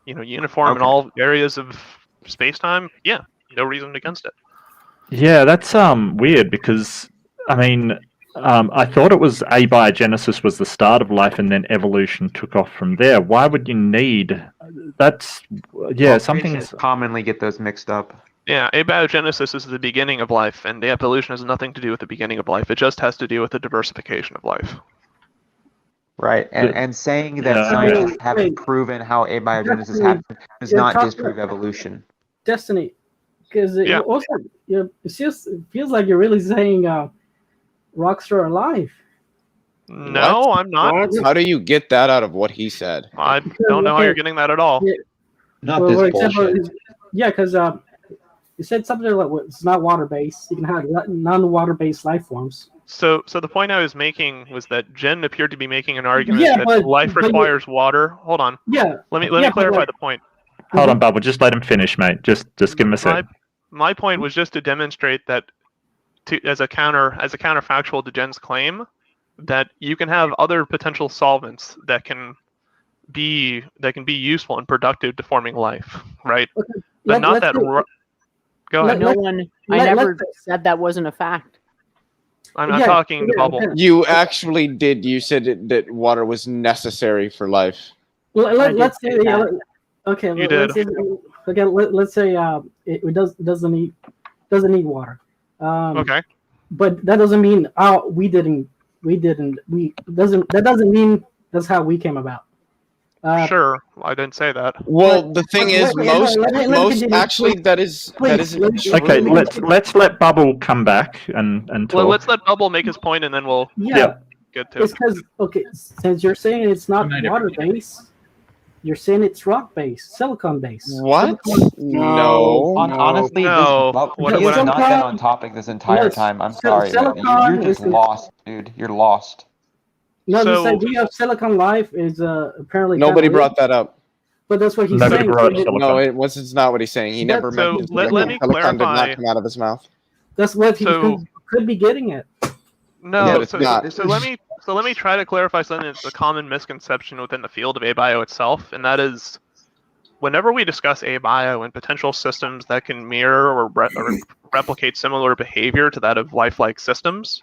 uniform in Okay. all areas of space-time, yeah, no reason against it. Yeah, that's weird because I mean, I thought it was abiogenesis was the start of life, and then evolution took off from there. Why would you need? That's something. Creationists commonly get those mixed up. Yeah, abiogenesis is the beginning of life, and evolution has nothing to do with the beginning of life. It just has to do with the diversification of life. Right, and saying that Yeah. scientists Wait, haven't wait. proven how abiogenesis Destiny, happened does you're not talking- disprove evolution. Destiny, because Yeah. also it feels like you're really saying rocks are alive. No, What? I'm not. How do you get that out of what he said? I don't know how you're getting that at all. Yeah. Not Well, this for example, bullshit. yeah, because you said something like it's not water based. You can have non-water based life forms. So the point I was making was that Jen appeared to be making an argument Yeah, that but- life but you- requires water. Hold on. Yeah. Let me Yeah, but clarify like- the point. Hold on, Bubble. Just let him finish, mate. Just give him a sec. My point was just to demonstrate that, as a counterfactual to Jen's claim, that you can have other potential solvents that can be useful and productive to forming life, right? But Let- not let's that. say- Go ahead. No one. I never said that wasn't a fact. I'm not talking to Bubble. You actually did. You said that water was necessary for life. Well, I did let's say say that. okay. You Let's did. say, okay. Let's say it doesn't need water. Okay. But that doesn't mean that doesn't mean that's how we came about. Sure, I didn't say that. Well, the thing is, let me most continue. actually that isn't Okay, true. let's let Bubble come back and talk. Well, let's let Bubble make his point, and then we'll get to It's it. because since you're saying it's not water based, you're saying it's rock based, silicon based. What? No. Honestly, No. he has not been on topic this entire time. I'm sorry. You're just lost, dude. You're lost. No, So- this idea of silicon life is apparently Nobody kinda brought that up. But that's what he's Nobody saying. brought So silicon. No, it's not what he's saying. He never So mentioned let silicon. me Silicon did clarify. not come out of his mouth. That's what he So- could be getting at. No, Yeah, but it's so, not. so let me try to clarify something that's a common misconception within the field of abio itself, and that is, whenever we discuss abio and potential systems that can mirror or replicate similar behavior to that of lifelike systems,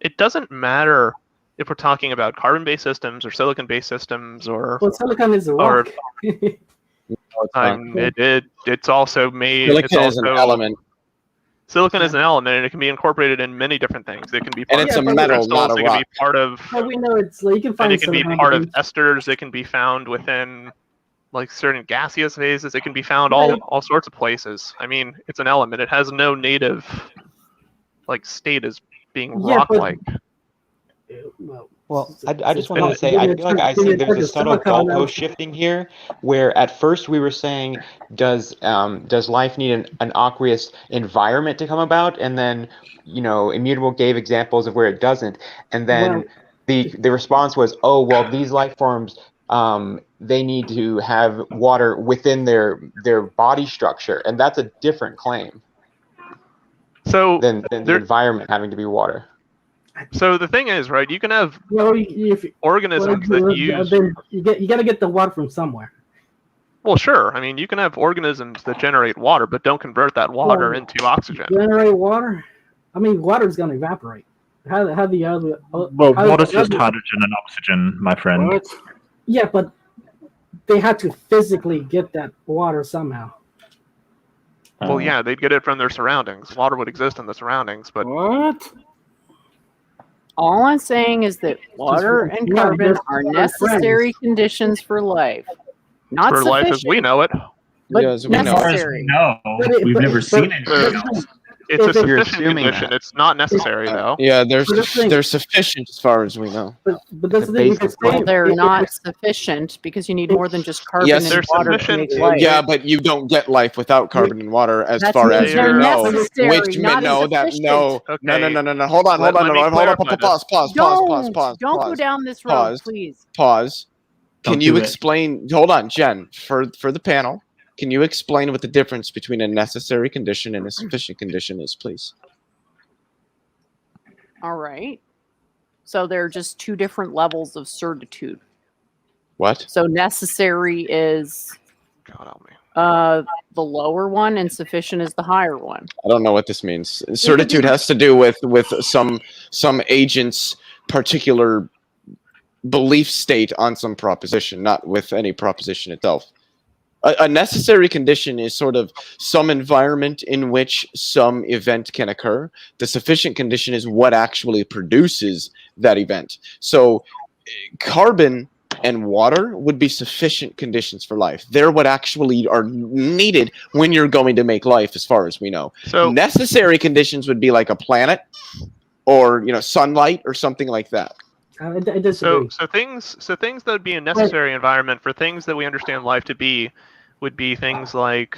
it doesn't matter if we're talking about carbon-based systems or silicon-based systems, or well, silicon is a rock. It's also made. Silicon it's is an also, element. Silicon is an element, and it can be incorporated in many different things. It can be part And it's of a metal, crystals, not a it can rock. be part of. Well, we know it's like you can find. And it can be silicon part of in- esters. It can be found within like certain gaseous phases. It can be found all sorts of places. I mean, it's an element. It has no native like state as being rock-like. Well, I just wanted to say, I feel like I see there's a subtle goalpost shifting here, where at first we were saying, does life need an aqueous environment to come about? And then, Immutable gave examples of where it doesn't. And then the response was, oh, well, these life forms, they need to have water within their body structure. And that's a different claim than the environment having to be water. So the thing is, right? You can have organisms that use. You got to get the water from somewhere. Well, sure. I mean, you can have organisms that generate water, but don't convert that water into oxygen. Generate water? I mean, water is going to evaporate. How the other? Well, water's just hydrogen and oxygen, my friend. What? Yeah, but they had to physically get that water somehow. Well, yeah, they'd get it from their surroundings. Water would exist in the surroundings, but what? All I'm saying is that water and carbon are necessary conditions for life. Not for sufficient, life as we know it. but necessary. No, we've never seen anything else. It's a You're sufficient assuming condition. that. It's not necessary, though. Yeah, they're sufficient as far as we know. But that's the thing. You can say they're not sufficient because you need more than just carbon Yes, and water to make life. Yeah, but you don't get life without carbon and water, as That's far as we they're know. necessary, Which not no, that insufficient. no, no. Hold on. Let me clarify Pause. Don't go down this road, Pause. please. Pause. Can Don't you do it. explain? Hold on, Jen. For the panel, can you explain what the difference between a necessary condition and a sufficient condition is, please? All right. So there are just two different levels of certitude. What? So necessary is the lower one, and sufficient is the higher one. I don't know what this means. Certitude has to do with some agent's particular belief state on some proposition, not with any proposition itself. A necessary condition is sort of some environment in which some event can occur. The sufficient condition is what actually produces that event. So carbon and water would be sufficient conditions for life. They're what actually are needed when you're going to make life, as far as we know. So necessary conditions would be like a planet or sunlight or something like that. I disagree. So things that would be a necessary environment for things that we understand life to be would be things like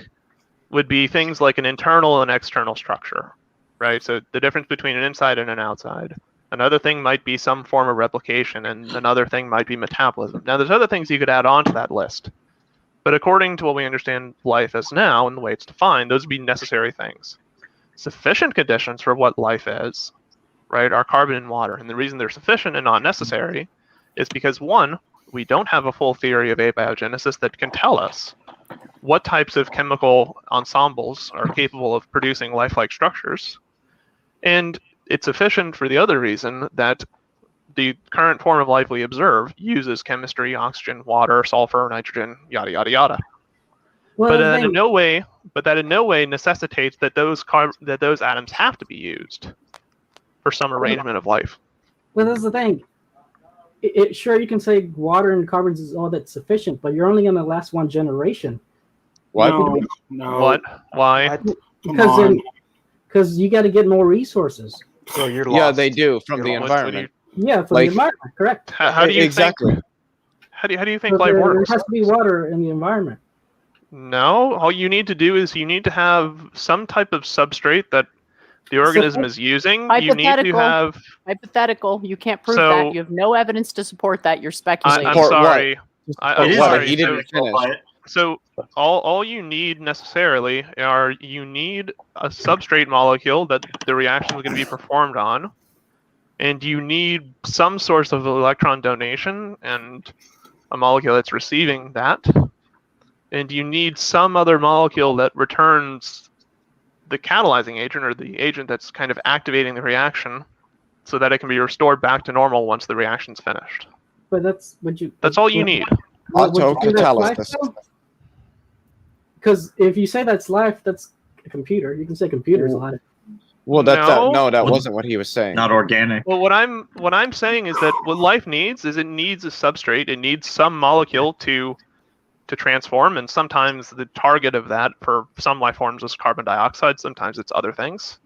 an internal and external structure, right? So the difference between an inside and an outside. Another thing might be some form of replication, and another thing might be metabolism. Now, there's other things you could add on to that list, but according to what we understand life as now and the way it's defined, those would be necessary things. Sufficient conditions for what life is, right, are carbon and water. And the reason they're sufficient and not necessary is because, one, we don't have a full theory of abiogenesis that can tell us what types of chemical ensembles are capable of producing lifelike structures. And it's sufficient for the other reason that the current form of life we observe uses chemistry, oxygen, water, sulfur, nitrogen, yada, yada, yada. Well, But that in no way necessitates that those atoms have to be used for some arrangement of life. Well, that's the thing. Sure, you can say water and carbons is all that's sufficient, but you're only going to last one generation. What? No. What? Why? Because you got to get more resources. So you're Yeah, lost. they do from the You're lost. environment. Yeah, from the environment, correct. How do you exactly? think? How do you think But life there works? has to be water in the environment. No, all you need to do is you need to have some type of substrate that the organism is using. You need to have. Hypothetical. You can't prove So- that. You have no evidence to support that. You're speculating. I'm sorry. It is sorry. He didn't finish. So all you need necessarily you need a substrate molecule that the reaction is going to be performed on, and you need some source of electron donation and a molecule that's receiving that, and you need some other molecule that returns the catalyzing agent or the agent that's kind of activating the reaction so that it can be restored back to normal once the reaction's finished. But that's all you need. Autocatalysis. Because if you say that's life, that's a computer. You can say computer's life. Well, No. that wasn't what he was saying. Not organic. Well, what I'm saying is that what life needs is it needs a substrate. It needs some molecule to transform, and sometimes the target of that for some life forms is carbon dioxide. Sometimes it's other things.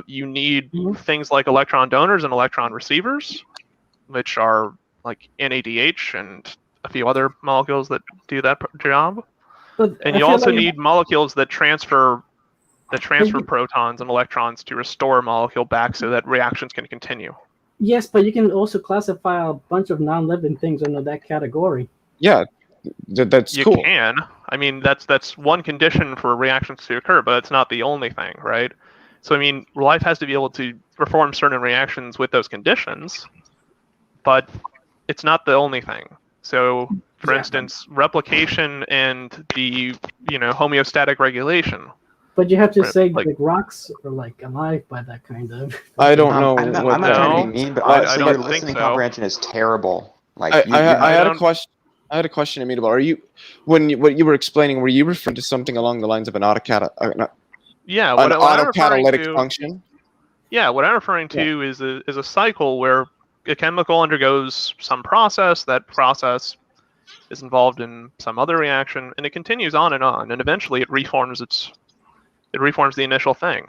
You need things like electron donors and electron receivers, which are like NADH and a few other molecules that do that job. And you also need molecules that transfer protons and electrons to restore a molecule back so that reactions can continue. Yes, but you can also classify a bunch of non-living things under that category. Yeah, that's you cool. You can. I mean, that's one condition for reactions to occur, but it's not the only thing, right? So, I mean, life has to be able to perform certain reactions with those conditions, but it's not the only thing. So, for instance, replication and the, homeostatic regulation. But you have to say like rocks are like alive by that kind of. I don't know. I'm not trying to be mean, but honestly, your listening comprehension is terrible. Like I had a question. I had a question, Immutable. Are you, what you were explaining, were you referring to something along the lines of an autocatalytic function? Yeah, what I'm referring to is a cycle where a chemical undergoes some process. That process is involved in some other reaction, and it continues on, and eventually it reforms the initial thing.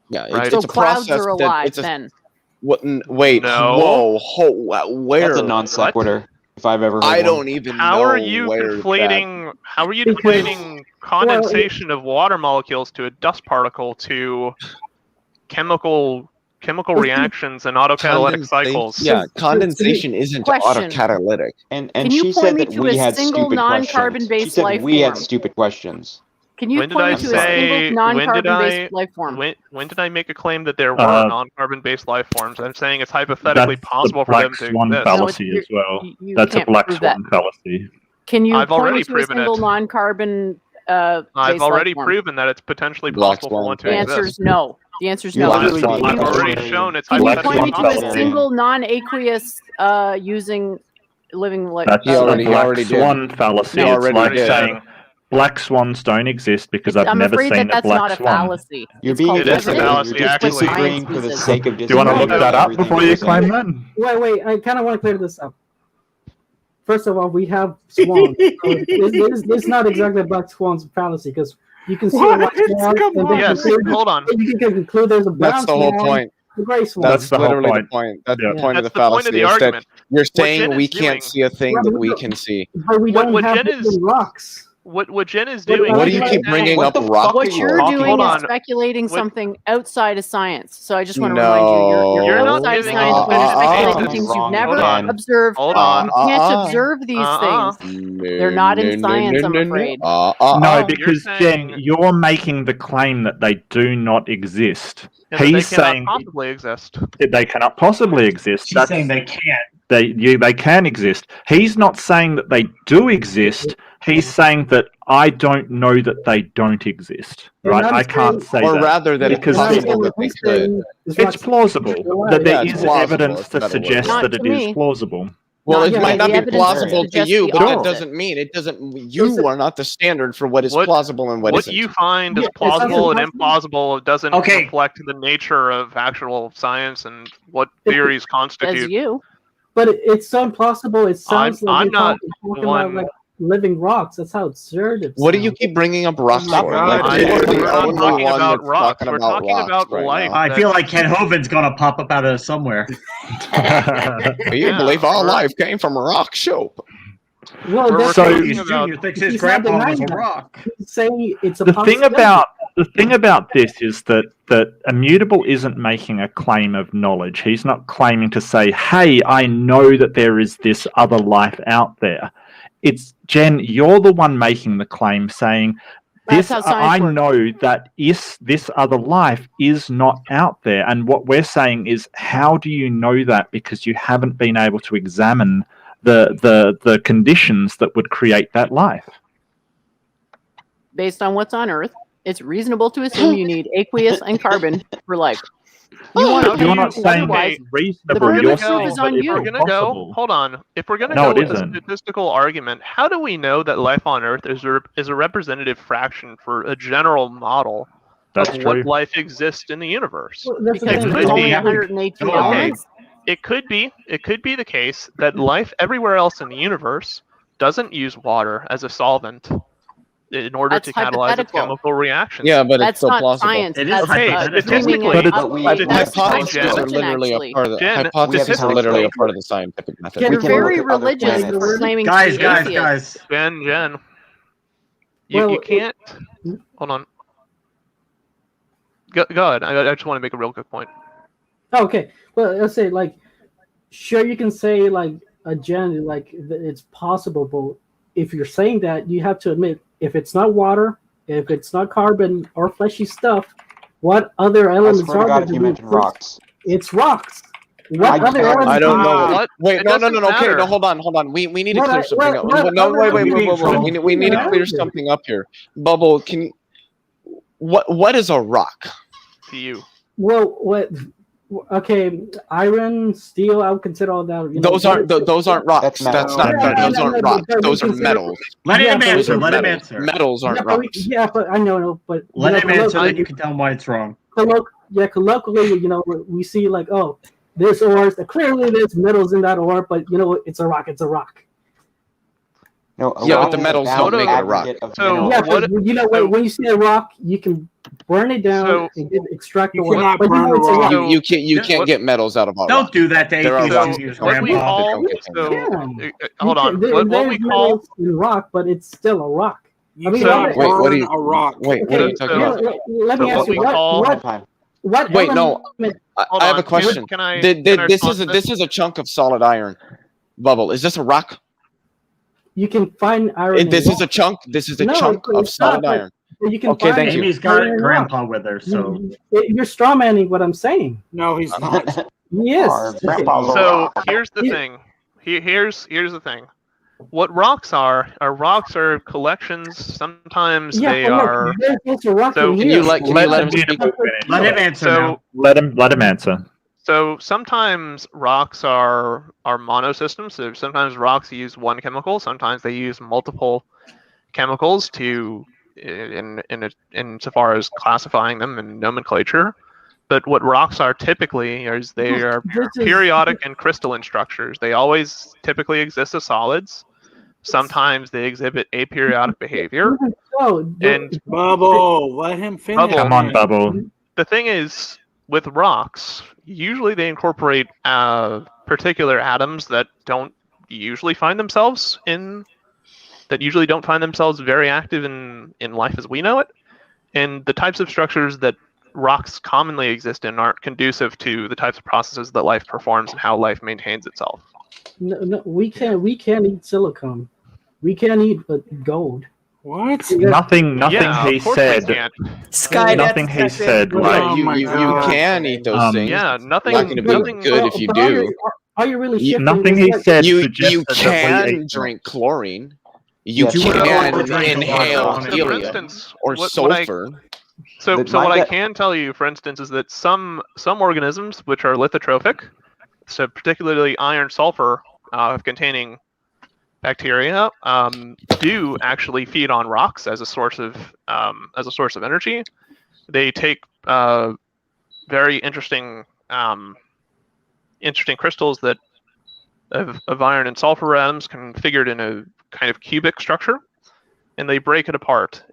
Yeah, right? So clouds are alive then. What? Wait. No. Whoa. Where? That's a non sequitur. If I've ever heard I one. don't even know. How are you conflating condensation of water molecules to a dust particle to chemical reactions and autocatalytic cycles? Yeah, condensation isn't autocatalytic. And Can she you said point me that to we a had single stupid non-carbon questions. based She said life we had form? stupid questions. Can you point me to a single non-carbon based life form? When did I make a claim that there were non-carbon based life forms? I'm saying it's hypothetically possible for them to exist. That's fallacy as well. That's a black swan fallacy. Can you I've point already me to a proven single it. non-carbon I've already proven that it's potentially possible for one to The exist. answer is no. The answer is no. I've already shown it's Can you hypothetically point me to a possible. single non-aqueous using living life? That's a black swan fallacy. No, it's like saying black swans don't exist because I've never seen a black swan. Fallacy. You're being It is a fallacy, You're actually. disagreeing for the sake of Do you want to look that up before you claim that? Wait. I kind of want to clear this up. First of all, we have swans. So it's not exactly a black swan's fallacy because you can see a white swan. Yes, hold on. You can conclude there's a brown That's the whole swan, point. a gray swan. That's literally the point. That's the point of the fallacy. Is that you're saying we can't see a thing that we can see. But we don't have rocks. What Jen is doing. What do you keep bringing up rocks? What you're doing is speculating something outside of science. So I just want to remind you, you're outside of science when you're speculating things you've never observed. You can't observe these things. They're not in science, I'm afraid. No, because Jen, you're making the claim that they do not exist. He's saying possibly exist. They cannot possibly exist. She's saying they can't. They can exist. He's not saying that they do exist. He's saying that I don't know that they don't exist. Right? I can't say or that. rather that it's possible that they could. It's plausible that there is evidence that suggests that it is plausible. Well, it might not be plausible to you, but that doesn't mean you are not the standard for what is plausible and what isn't. What you find is plausible and implausible doesn't reflect the nature of actual science and what theories constitute. As you. But it's so implausible. It sounds like I'm not talking about like living rocks. That's how absurd it sounds. What do you keep bringing up rocks for? We're not talking about rocks. We're talking about life. I feel like Ken Hovind's gonna pop up out of somewhere. You believe all life came from a rock show. Well, Robert so Kennedy Jr. thinks his grandpa was a rock. Say it's a the thing about this is that Immutable isn't making a claim of knowledge. He's not claiming to say, "Hey, I know that there is this other life out there." It's Jen, you're the one making the claim, saying, I know that this other life is not out there. And what we're saying is, how do you know that? Because you haven't been able to examine the conditions that would create that life. Based on what's on Earth, it's reasonable to assume you need aqueous and carbon for life. You're not saying that's reasonable. You're saying if we're gonna go, hold on. If we're gonna go with a statistical argument, how do we know that life on Earth is a representative fraction for a general model of what life exists in the universe? Well, because there's only 118 elements. It could be the case that life everywhere else in the universe doesn't use water as a solvent in order to catalyze its chemical reactions. Yeah, but that's it's still not plausible. science. It is statistically, hypotheses are literally a part of the scientific method. You're very religious for claiming to be guys. Jen. You can't. Hold on. Go ahead. I just want to make a real quick point. Okay, well, let's say sure you can say Jen, it's possible, but if you're saying that, you have to admit if it's not water, if it's not carbon or fleshy stuff, what other elements are there? You mentioned rocks. It's rocks. What other elements? I don't know. What? Wait, no. Okay, no, hold on. We need to clear something up. No, wait. We need to clear something up here. Bubble, can you? What is a rock? To you. Well, what? Okay, iron, steel, I would consider all that. Those aren't rocks. That's not. Those aren't rocks. Those are metals. Let him answer. Metals aren't rocks. Yeah, but I know, but let him answer. Then you can tell him why it's wrong. Colloquially, we see there's ores. Clearly, there's metals in that ore, but it's a rock. It's a rock. No, but the metals don't make it a rock. So when you see a rock, you can burn it down and extract the ore. You can't get metals out of a rock. Don't do that to atheists. Hold on. What we call rock, but it's still a rock. Wait, what are you? A rock. Wait, what are you talking about? Let me ask you what. Wait, no. I have a question. This is a chunk of solid iron. Bubble, is this a rock? You can find iron. This is a chunk. This is a chunk of solid iron. You can okay, thank you. Amy's got grandpa with her, so you're strawmanning what I'm saying. No, he's not. Yes. So here's the thing. Here's the thing. What rocks are collections. Sometimes they are. So can you let him speak? Let him answer. So let him answer. So sometimes rocks are monosystems. So sometimes rocks use one chemical. Sometimes they use multiple chemicals insofar as classifying them in nomenclature. But what rocks are typically is they are periodic and crystalline structures. They always typically exist as solids. Sometimes they exhibit aperiodic behavior. And Bubble, let him finish. Come on, Bubble. The thing is, with rocks, usually they incorporate particular atoms that don't usually find themselves very active in life as we know it. And the types of structures that rocks commonly exist in aren't conducive to the types of processes that life performs and how life maintains itself. No, we can't eat silicon. We can't eat gold. What? Nothing he said. Nothing he said. Right. You can eat those things. Yeah, nothing. Not going to be good if you do. Are you really shifting? Nothing he said. You can drink chlorine. You can inhale helium or sulfur. So what I can tell you, for instance, is that some organisms which are lithotrophic, so particularly iron sulfur containing bacteria, do actually feed on rocks as a source of energy. They take very interesting crystals that of iron and sulfur atoms configured in a kind of cubic structure, and they break it apart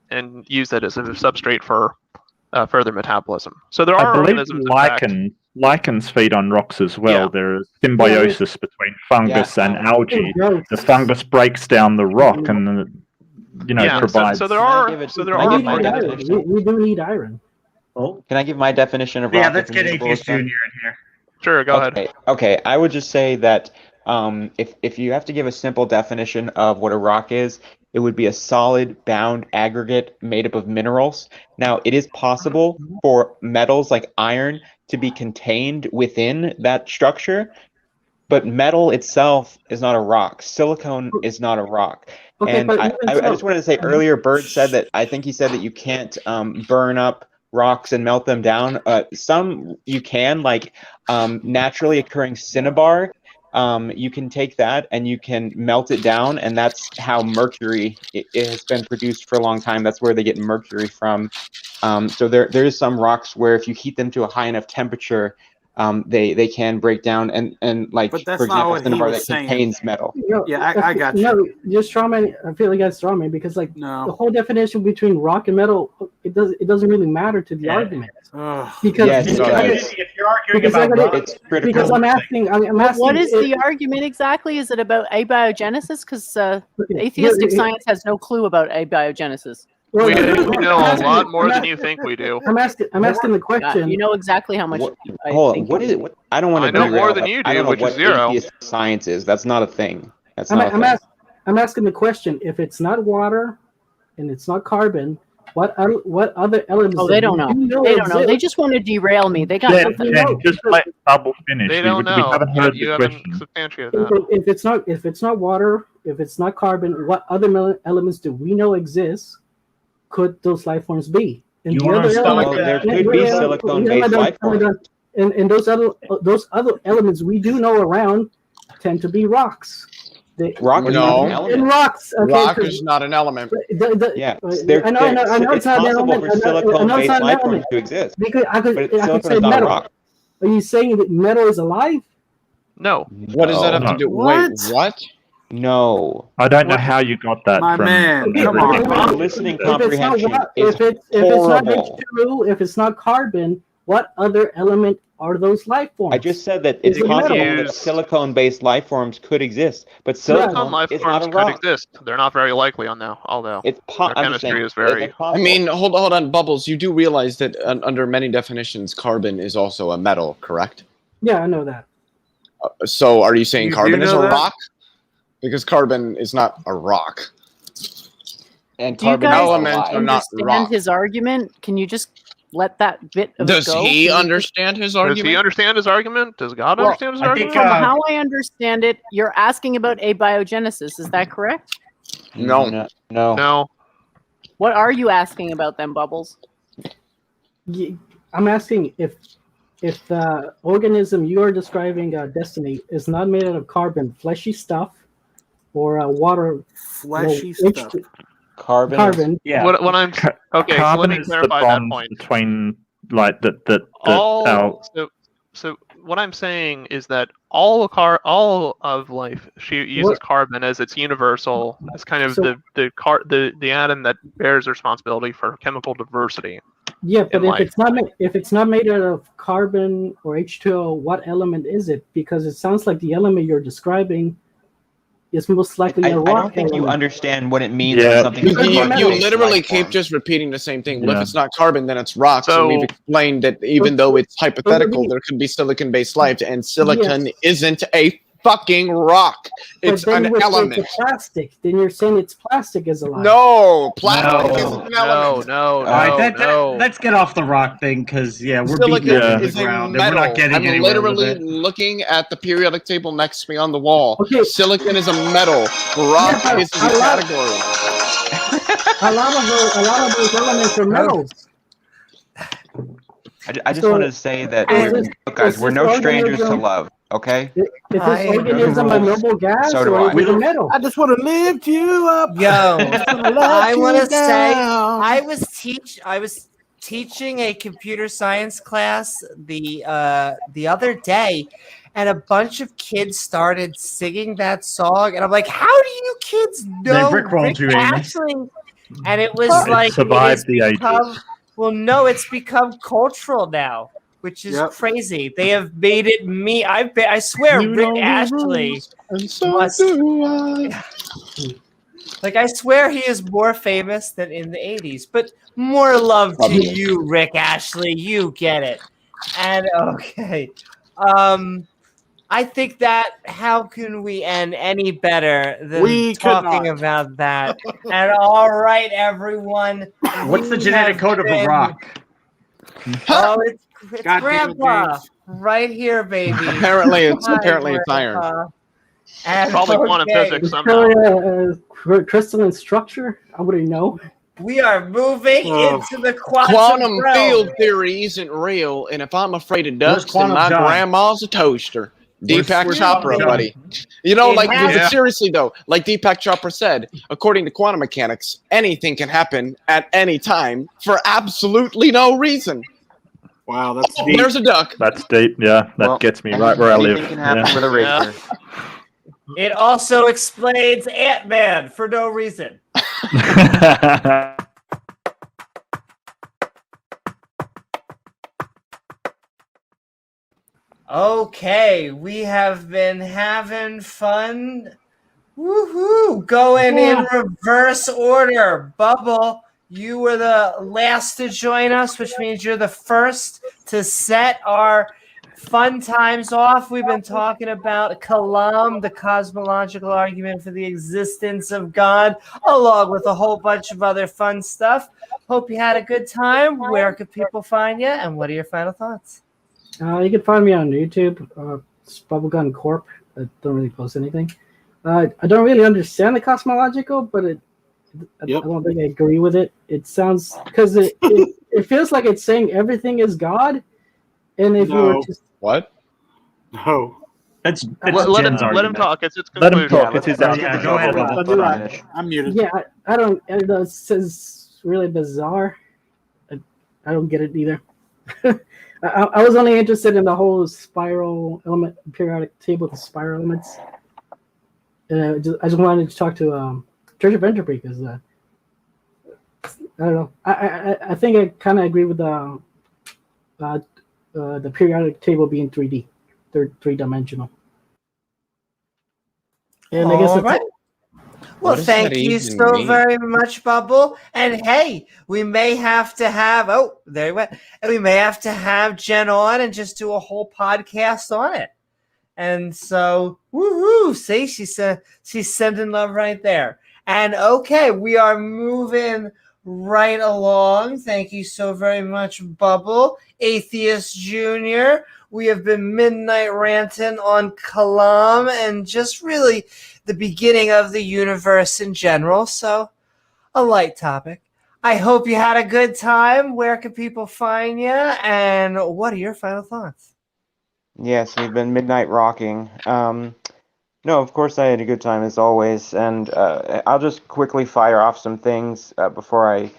and use that as a substrate for further metabolism. So there are organisms. Lichens feed on rocks as well. Yeah. There is symbiosis between fungus and algae. The fungus breaks down the rock and provides. So there are. We do need iron. Oh, can I give my definition of rock? Yeah, let's get Atheist Junior in here. Sure, go ahead. Okay, I would just say that if you have to give a simple definition of what a rock is, it would be a solid bound aggregate made up of minerals. Now, it is possible for metals like iron to be contained within that structure, but metal itself is not a rock. Silicone is not a rock. Okay, and I just wanted to say earlier, Bird said that, I think he said that you can't burn up rocks and melt them down. Some you can, like naturally occurring cinnabar. You can take that and you can melt it down, and that's how mercury it has been produced for a long time. That's where they get mercury from. So there's some rocks where if you heat them to a high enough temperature, they can break down and like, But that's for not example, what he cinnabar was that saying. contains metal. Yeah, I got you. No, you're straw man. I feel like that's straw man because like the whole definition between rock and metal, it doesn't really matter to the argument. Because Yes, it does. If you're arguing about rock, it's critical. because I'm asking what is the argument exactly? Is it about abiogenesis? Because atheistic science has no clue about abiogenesis. We know a lot more than you think we do. I'm asking the question. You know exactly how much. Hold on. What is it? What, I don't want to. I know more than you do, which is zero. Atheist science is. That's not a thing. That's I'm, not a I'm, thing. ask, I'm asking the question: if it's not water and it's not carbon, what other elements? Oh, they don't know. They don't know. They just want to derail me. They got nothing. Just let Bubble finish. They don't know. We haven't heard You the haven't question. substantiated that. If it's not water, if it's not carbon, what other elements do we know exist? Could those life forms be? And You the wanna other start element, with that? There could be silicone-based life forms. And those other elements we do know around tend to be rocks. Rock is not an element. And rocks. Okay, Rock is not an element. Yeah, I know it's not an possible element. for silicone-based not an life forms element. to exist, Because I but could silicon say is not a metal. rock. Are you saying that metal is alive? No. What does that have to do? Wait, what? No. I don't know how you got that My from. man, come on. Listening comprehension If is it's not horrible. H2O, if it's not carbon, what other element are those life forms? I just said that it's Is it possible metal? that silicone-based life forms could exist, but Silicon silicone life is not forms a could rock. exist. They're not very likely on now, although It's their I'm just saying, chemistry is very. it's I possible. mean, hold on, Bubbles. You do realize that under many definitions, carbon is also a metal, correct? Yeah, I know that. So are you saying You carbon do is know a that? rock? Because carbon is not a rock. And Do you carbon guys elements are not understand rock. his argument? Can you just let that bit of Does it go? he Can you understand his Does argument? he understand his argument? Does God Well, understand his I think, argument? From how I understand it, you're asking about abiogenesis. Is that correct? No. No. What are you asking about then, Bubbles? I'm asking if the organism you are describing, Destiny, is not made out of carbon, fleshy stuff, or water, Fleshy H2 stuff. carbon. Yeah. What I'm okay. So let Carbon me is the clarify that bond point. between like that. So what I'm saying is that all of life uses carbon as its universal, as kind of the atom that bears responsibility for chemical diversity. Yeah, but in if it's not made out of carbon or H2O, what element is it? Because it sounds like the element you're describing is most likely a rock. I don't think you understand what it means Yeah. for something. You to be carbon-based literally life keep form. just repeating the same thing. Well, Yeah. if it's not carbon, then it's rocks. So- and we've explained that even though it's hypothetical, there could be silicon-based life, and silicon isn't a fucking rock. It's but then an with element. It's plastic. Then you're saying it's plastic is alive. No, plastic isn't an No, element. no, All right, no. let's get off the rock thing because we're Silicon beating that is to the a ground and metal. we're not getting I'm anywhere with literally it. looking at the periodic table next to me on the wall. Okay. Silicon is a metal. Rock Yeah, is the a lot- category. A lot of those elements are metals. I just So- wanted to say that, Is look, guys, this we're no strangers to organism- love, okay? Is this organism a noble gas So do or I. is it a metal? I just want to lift you up. Yo, I you want to say down. I was teaching a computer science class the other day, and a bunch of kids started singing that song, and I'm like, "How do you kids know They rickrolled you, Amy. Ashley?" And it was It like survived the ages. well, no, it's become cultural now, which is crazy. They have made it me. I swear, You Rick know the Ashley rules, and so must. do I. Like, I swear he is more famous than in the 80s, but more love to you, Rick Ashley. You get it. And okay. I think that how can we end any better than We could talking not. about that? And all right, everyone. What's the we genetic have code of a been- rock? Oh, it's God damn it, Grandpa James. right here, baby. Apparently it's Hi, iron. Grandpa. And Probably quantum physics It's somehow. crystalline structure. I wouldn't know. We are moving into the quantum realm. field theory isn't real, and if I'm afraid of Where's ducks, then Quantum my John? grandma's a toaster. Deepak Where's Chopra, Quantum John? buddy. You know, It like has- seriously though, like Deepak Chopra said, according to quantum mechanics, anything can happen at any time for absolutely no reason. Wow, that's deep. There's a duck. That's deep. Yeah, that gets me right where I live. Anything can happen Yeah. with a razor. It also explains Ant-Man for no reason. Okay, we have been having fun. Woohoo! Going in reverse order. Bubble, you were the last to join us, which means you're the first to set our fun times off. We've been talking about Kalam, the cosmological argument for the existence of God, along with a whole bunch of other fun stuff. Hope you had a good time. Where could people find you, and what are your final thoughts? You can find me on YouTube. It's Bubblegum Corp. I don't really post anything. I don't really understand the cosmological, but I don't think I agree with it. It sounds because it feels like it's saying everything is God, and if you were just what? No. That's let him talk. It's conclusion. Let him talk. It's his Go ahead. I'm muted. Yeah, I don't. It says really bizarre. I don't get it either. I was only interested in the whole spiral element, periodic table with the spiral elements. And I just wanted to talk to Church of Entropy because I don't know. I think I kind of agree with the periodic table being 3D, three-dimensional. And I guess that's right. Well, thank you so very much, Bubble. And hey, we may have to have there you went. And we may have to have Jen on and just do a whole podcast on it. And so, woohoo! See, she's sending love right there. And okay, we are moving right along. Thank you so very much, Bubble. Atheist Junior. We have been Midnight Ranting on Kalam and just really the beginning of the universe in general. So, a light topic. I hope you had a good time. Where can people find you? And what are your final thoughts? Yes, we've been midnight rocking. No, of course I had a good time as always, and I'll just quickly fire off some things before I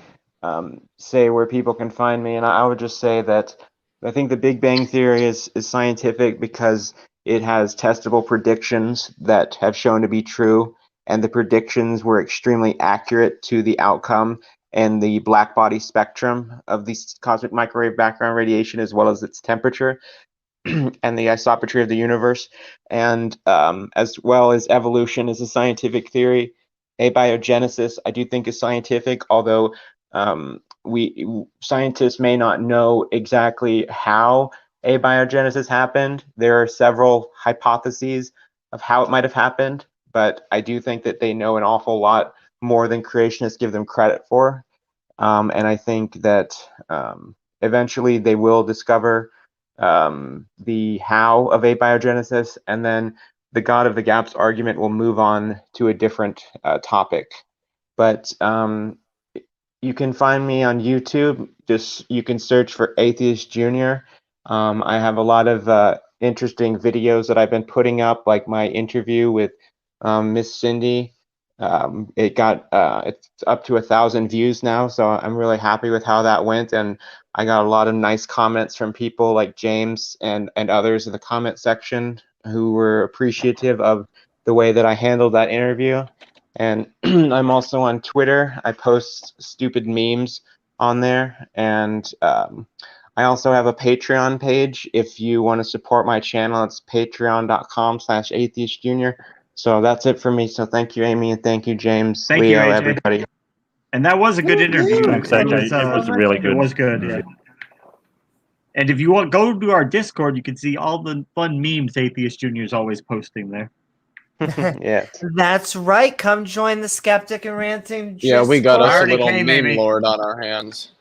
say where people can find me. And I would just say that I think the Big Bang Theory is scientific because it has testable predictions that have shown to be true, and the predictions were extremely accurate to the outcome and the black body spectrum of the cosmic microwave background radiation, as well as its temperature and the isopentry of the universe, and as well as evolution is a scientific theory. Abiogenesis, I do think, is scientific, although scientists may not know exactly how abiogenesis happened. There are several hypotheses of how it might have happened, but I do think that they know an awful lot more than creationists give them credit for. And I think that eventually they will discover the how of abiogenesis, and then the God of the Gaps argument will move on to a different topic. But you can find me on YouTube. You can search for Atheist Junior. I have a lot of interesting videos that I've been putting up, like my interview with Miss Cindy. It's up to 1,000 views now, so I'm really happy with how that went, and I got a lot of nice comments from people like James and others in the comment section who were appreciative of the way that I handled that interview. And I'm also on Twitter. I post stupid memes on there, and I also have a Patreon page. If you want to support my channel, it's patreon.com/atheistjunior. So that's it for me. So thank you, Amy, and thank you, James, thank Leo, you, AJ. everybody. And that was a good interview. Thanks, AJ. It was really good. It was good. Yeah. And if you want, go to our Discord. You can see all the fun memes Atheist Junior is always posting there. Yes. That's right. Come join the Skeptic and Ranting. Yeah, we got us a already little came, meme maybe. lord on our hands.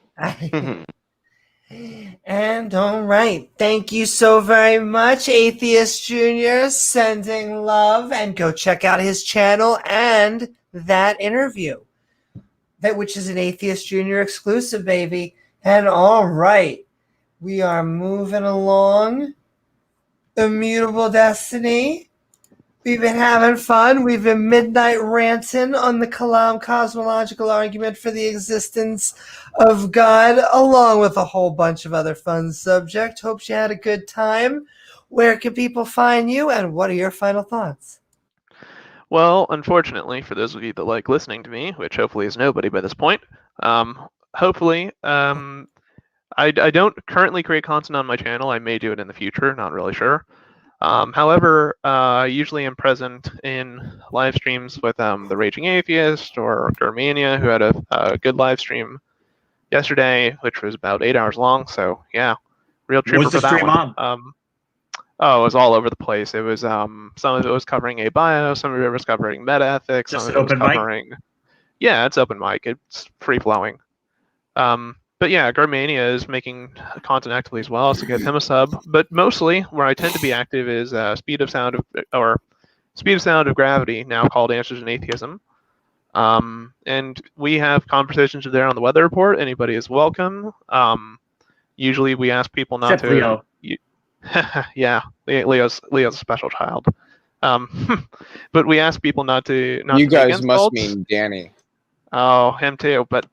And all right. Thank you so very much, Atheist Junior. Sending love, and go check out his channel and that interview. which is an Atheist Junior exclusive, baby. And all right, we are moving along. Immutable Destiny. We've been having fun. We've been midnight ranting on the Kalam cosmological argument for the existence of God, along with a whole bunch of other fun subjects. Hope you had a good time. Where can people find you, and what are your final thoughts? Well, unfortunately, for those of you that like listening to me, which hopefully is nobody by this point, hopefully, I don't currently create content on my channel. I may do it in the future, not really sure. However, I usually am present in live streams with the Raging Atheist or Germania, who had a good live stream yesterday, which was about 8 hours long. So yeah, real trooper for that one. Oh, it was all over the place. It was some of it was covering abio, some of it was covering meta ethics, some of it was covering. Yeah, it's open mic. It's free flowing. But yeah, Germania is making content actively as well, so get him a sub. But mostly, where I tend to be active is Speed of Sound of Gravity, now called Answers in Atheism. And we have conversations there on the Weather Report. Anybody is welcome. Usually, we ask people not to. Leo. Yeah, Leo's a special child. But we ask people not to. You guys must mean Danny. Oh, him too. But.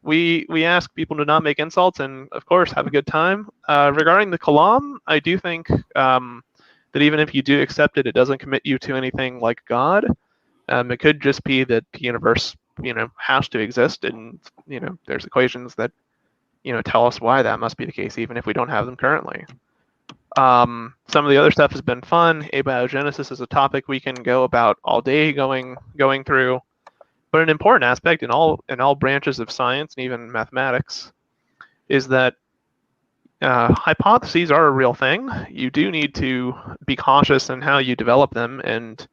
We ask people to not make insults and, of course, have a good time. Regarding the Kalam, I do think that even if you do accept it, it doesn't commit you to anything like God. It could just be that the universe, has to exist, and there's equations that, tell us why that must be the case, even if we don't have them currently. Some of the other stuff has been fun. Abiogenesis is a topic we can go about all day going through. But an important aspect in all branches of science and even mathematics is that hypotheses are a real thing. You do need to be cautious in how you develop them and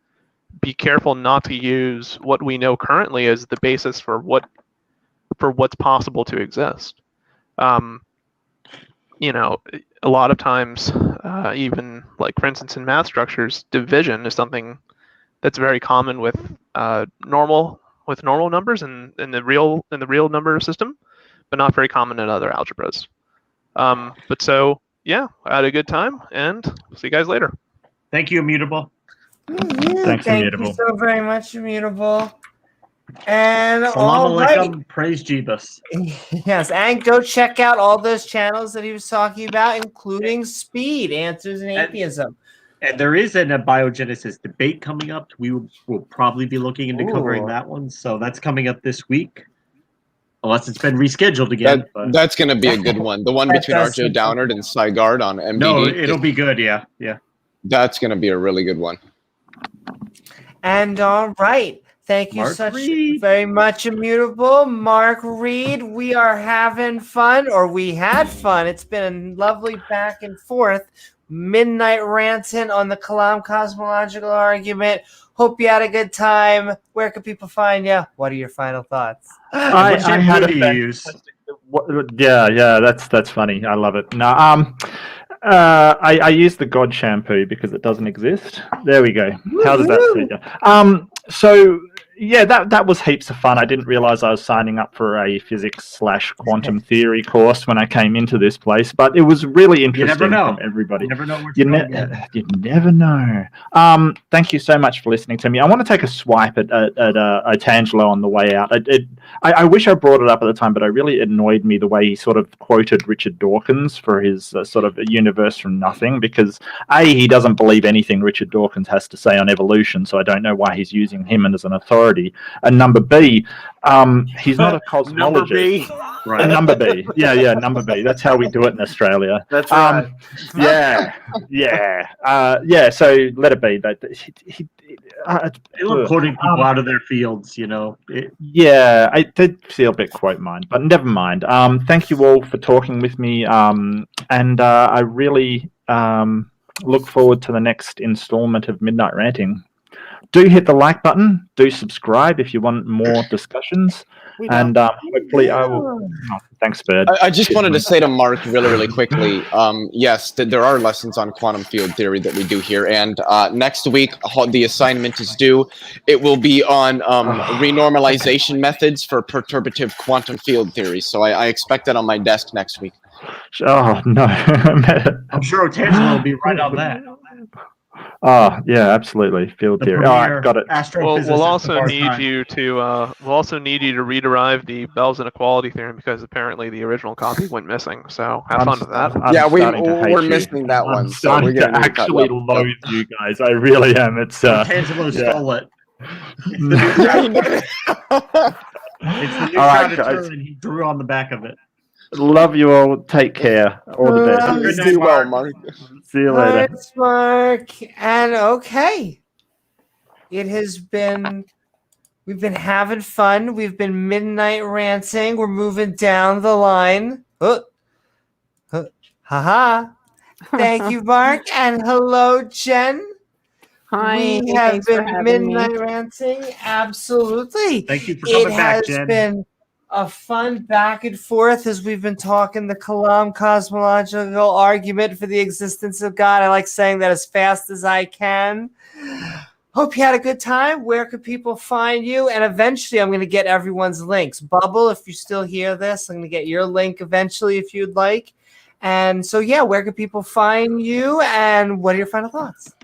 be careful not to use what we know currently as the basis for what's possible to exist. A lot of times, even like for instance in math structures, division is something that's very common with normal numbers in the real number system, but not very common in other algebras. But so yeah, I had a good time, and see you guys later. Thank you, Immutable. Thank you so very much, Immutable. And Salam alaikum, praise Jeebus. Yes, and go check out all those channels that he was talking about, including Speed, Answers in Atheism. And there is a biogenesis debate coming up. We will probably be looking into covering that one. So that's coming up this week. Unless it's been rescheduled again. That's going to be a good one. The one between RJ Downard and Sygard on MDD. No, it'll be good. Yeah. That's going to be a really good one. And all right. Thank you very much, Immutable. Mark Reed, we are having fun, or we had fun. It's been a lovely back and forth. Midnight Ranting on the Kalam Cosmological Argument. Hope you had a good time. Where can people find you? What are your final thoughts? I had that's funny. I love it. No, I use the God shampoo because it doesn't exist. There we go. How does that suit you? So yeah, that was heaps of fun. I didn't realize I was signing up for a physics/quantum theory course when I came into this place, but it was really interesting from everybody. You never know where you never know. Thank you so much for listening to me. I want to take a swipe at Tangelo on the way out. I wish I brought it up at the time, but it really annoyed me the way he sort of quoted Richard Dawkins for his sort of universe from nothing, because A, he doesn't believe anything Richard Dawkins has to say on evolution, so I don't know why he's using him as an authority. And number B, he's not a cosmologist. Number B. Right. Number B. Yeah, number B. That's how we do it in Australia. That's right. So let it be. But they love quoting people out of their fields, I did feel a bit quote mine, but never mind. Thank you all for talking with me, and I really look forward to the next installment of Midnight Ranting. Do hit the like button. Do subscribe if you want more discussions. And hopefully I will. Oh, thanks, Bird. I just wanted to say to Mark really quickly, yes, that there are lessons on quantum field theory that we do here. And next week, the assignment is due. It will be on renormalization methods for perturbative quantum field theory. So I expect that on my desk next week. Oh, no. I'm sure Otangelo will be right on that. Oh, yeah, absolutely. Field theory. All right, got it. We'll also need you to rederive the Bell's inequality theorem because apparently the original copy went missing. So have fun with that. We're missing that one. I'm starting to actually loathe you guys. I really am. It's Otangelo stole it. It's the new right, guys. And he drew on the back of it. Love you all. Take care. All the best. Do well, Mark. See you later. Thanks, Mark. And okay, it has been. We've been having fun. We've been midnight ranting. We're moving down the line. Haha. Thank you, Mark, and hello, Jen. Hi. We have Thanks for been having midnight me. ranting. Absolutely. Thank you for coming back, It has Jen. been a fun back and forth as we've been talking the Kalam cosmological argument for the existence of God. I like saying that as fast as I can. Hope you had a good time. Where could people find you? And eventually I'm going to get everyone's links. Bubble, if you still hear this, I'm going to get your link eventually if you'd like. And so, yeah, where could people find you? And what are your final thoughts?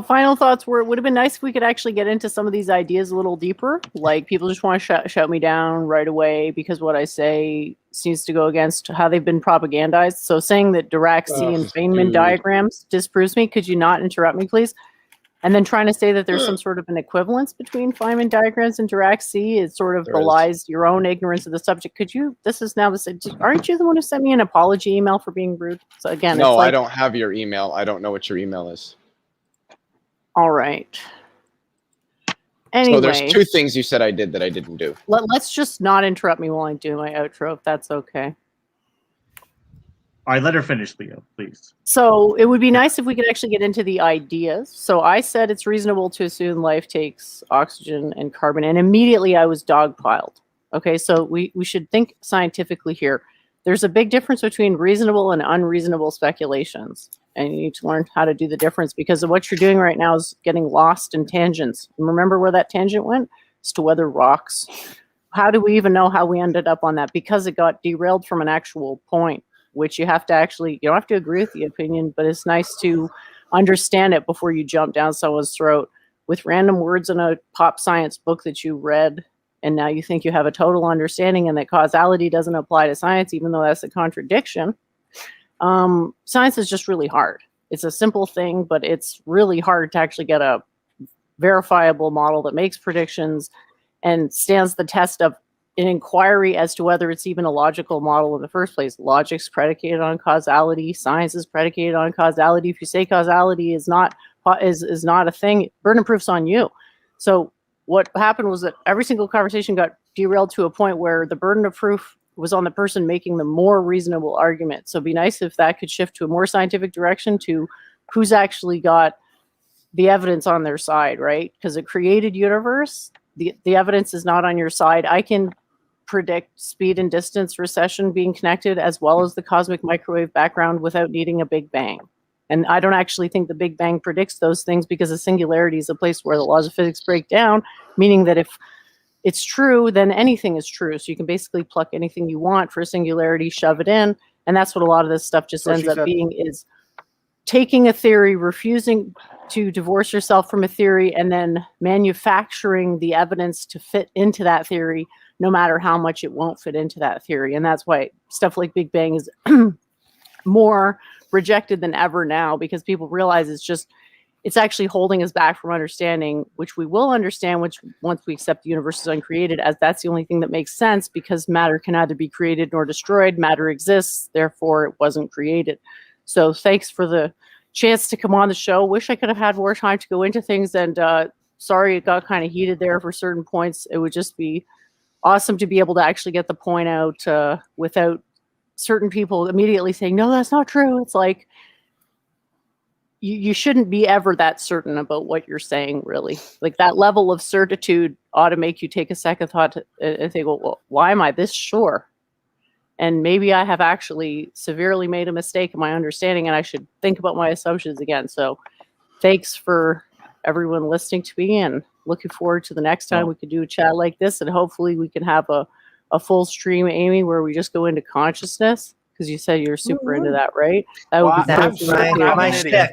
Final thoughts were, it would have been nice if we could actually get into some of these ideas a little deeper. Like, people just want to shout me down right away because what I say seems to go against how they've been propagandized. So saying that Dirac-C and Feynman diagrams disproves me, could you not interrupt me, please? And then trying to say that there's some sort of an equivalence between Feynman diagrams and Dirac-C, it sort of belies your own ignorance of the subject. Could you, this is now, aren't you the one who sent me an apology email for being rude? So again, No, it's like, I don't have your email. I don't know what your email is. all right. Anyway, so there's two things you said I did that I didn't do. Let's just not interrupt me while I do my outro, if that's okay. All right, let her finish, Leo, please. So it would be nice if we could actually get into the ideas. So I said it's reasonable to assume life takes oxygen and carbon, and immediately I was dogpiled. Okay, so we should think scientifically here. There's a big difference between reasonable and unreasonable speculations. And you need to learn how to do the difference because of what you're doing right now is getting lost in tangents. And remember where that tangent went? As to whether rocks. How do we even know how we ended up on that? Because it got derailed from an actual point, which you have to actually, you don't have to agree with the opinion, but it's nice to understand it before you jump down someone's throat with random words in a pop science book that you read. And now you think you have a total understanding and that causality doesn't apply to science, even though that's a contradiction. Science is just really hard. It's a simple thing, but it's really hard to actually get a verifiable model that makes predictions and stands the test of an inquiry as to whether it's even a logical model in the first place. Logic's predicated on causality. Science is predicated on causality. If you say causality is not a thing, burden of proof's on you. So what happened was that every single conversation got derailed to a point where the burden of proof was on the person making the more reasonable argument. So it'd be nice if that could shift to a more scientific direction to who's actually got the evidence on their side, right? Because a created universe, the evidence is not on your side. I can predict speed and distance recession being connected as well as the cosmic microwave background without needing a Big Bang. And I don't actually think the Big Bang predicts those things because a singularity is a place where the laws of physics break down, meaning that if it's true, then anything is true. So you can basically pluck anything you want for a singularity, shove it in. And that's what a lot of this stuff just ends up being, is taking a theory, refusing to divorce yourself from a theory, and then manufacturing the evidence to fit into that theory, no matter how much it won't fit into that theory. And that's why stuff like Big Bang is more rejected than ever now, because people realize it's actually holding us back from understanding, which we will understand once we accept the universe is uncreated, as that's the only thing that makes sense, because matter can neither be created nor destroyed. Matter exists, therefore it wasn't created. So thanks for the chance to come on the show. Wish I could have had more time to go into things, and sorry it got kind of heated there for certain points. It would just be awesome to be able to actually get the point out without certain people immediately saying, no, that's not true. It's like, you shouldn't be ever that certain about what you're saying, really. Like that level of certitude ought to make you take a second thought and think, well, why am I this sure? And maybe I have actually severely made a mistake in my understanding and I should think about my assumptions again. So thanks for everyone listening to me, and looking forward to the next time we can do a chat like this, and hopefully we can have a full stream, Amy, where we just go into consciousness, because you said you're super into that, right? That would be I'm certain I'm an idiot.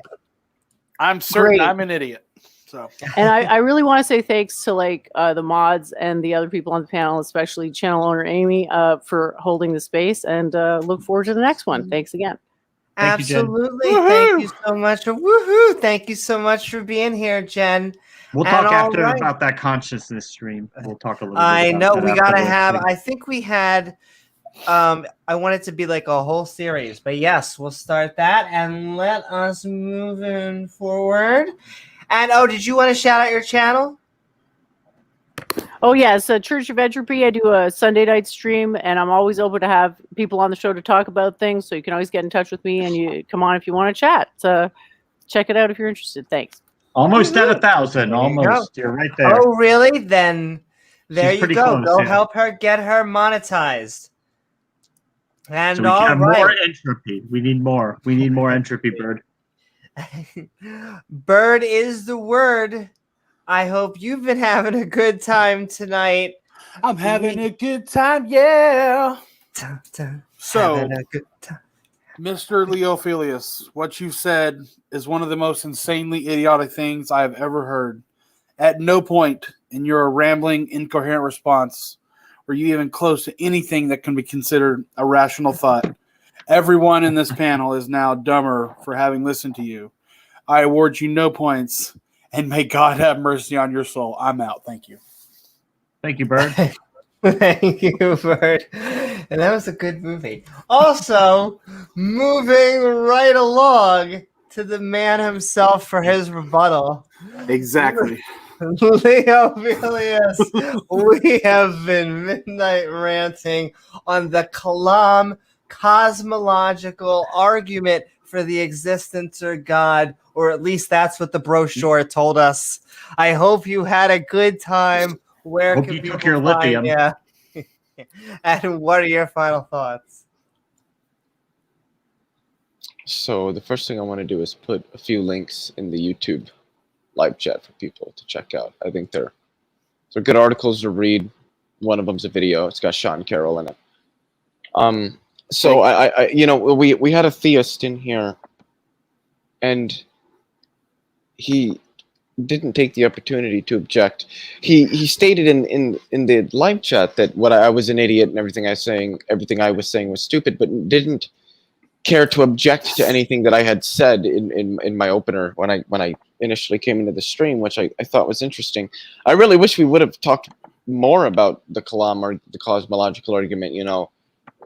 I'm certain I'm an idiot. So, and I really want to say thanks to like the mods and the other people on the panel, especially channel owner Amy, for holding the space, and look forward to the next one. Thanks again. Absolutely. Thank you so much. Woohoo! Thank you so much for being here, Jen. We'll talk after about that consciousness stream. We'll talk a little bit about I know that we gotta afterwards. have. I think we had. I want it to be like a whole series, but yes, we'll start that and let us move in forward. And did you want to shout out your channel? Oh yeah, so Church of Entropy. I do a Sunday night stream, and I'm always open to have people on the show to talk about things. So you can always get in touch with me, and you come on if you want to chat. So check it out if you're interested. Thanks. Almost at 1,000. Almost. You're right there. Oh really? Then there She's you pretty go. close, Go yeah. help her get her monetized. And So we can have more entropy. We need more. We need more entropy, Bird. Bird is the word. I hope you've been having a good time tonight. I'm having a good time, yeah. So, Having a good time. Mr. Leophilius, what you've said is one of the most insanely idiotic things I have ever heard. At no point in your rambling, incoherent response were you even close to anything that can be considered a rational thought. Everyone in this panel is now dumber for having listened to you. I award you no points, and may God have mercy on your soul. I'm out. Thank you. Thank you, Bird. Thank you, Bird. And that was a good movie. Also, moving right along to the man himself for his rebuttal. Exactly. Leophilius, we have been midnight ranting on the Kalam cosmological argument for the existence of God, or at least that's what the brochure told us. I hope you had a good time. Where Hope can you people took your find lithium. you? And what are your final thoughts? So the first thing I want to do is put a few links in the YouTube live chat for people to check out. I think they're good articles to read. One of them's a video. It's got Sean Carroll in it. So I you know, we had a theist in here, and he didn't take the opportunity to object. He stated in the live chat that what I was an idiot and everything I was saying was stupid, but didn't care to object to anything that I had said in my opener when I initially came into the stream, which I thought was interesting. I really wish we would have talked more about the Kalam or the cosmological argument, you know,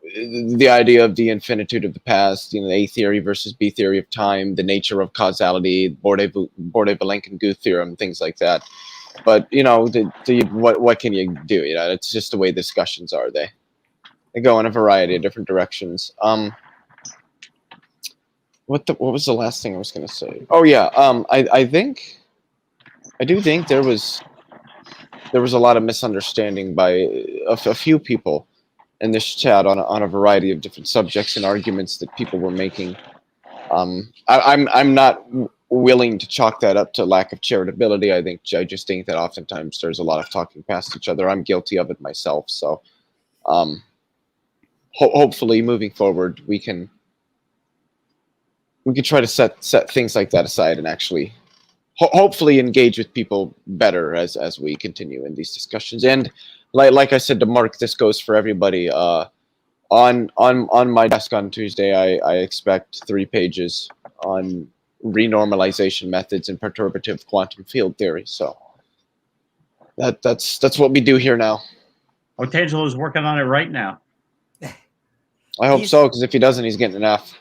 the idea of the infinitude of the past, you know, the A theory versus B theory of time, the nature of causality, Borde-Vilenkin-Guth theorem, things like that. But, you know, what can you do? You know, it's just the way discussions are. They go in a variety of different directions. What was the last thing I was going to say? Oh yeah, I do think there was a lot of misunderstanding by a few people in this chat on a variety of different subjects and arguments that people were making. I'm not willing to chalk that up to lack of charitability. I just think that oftentimes there's a lot of talking past each other. I'm guilty of it myself. So hopefully moving forward we can try to set things like that aside and actually hopefully engage with people better as we continue in these discussions. And like I said to Mark, this goes for everybody. On my desk on Tuesday, I expect 3 pages on renormalization methods and perturbative quantum field theory. So that's what we do here now. Otangelo is working on it right now. I hope so, because if he doesn't, he's getting an F.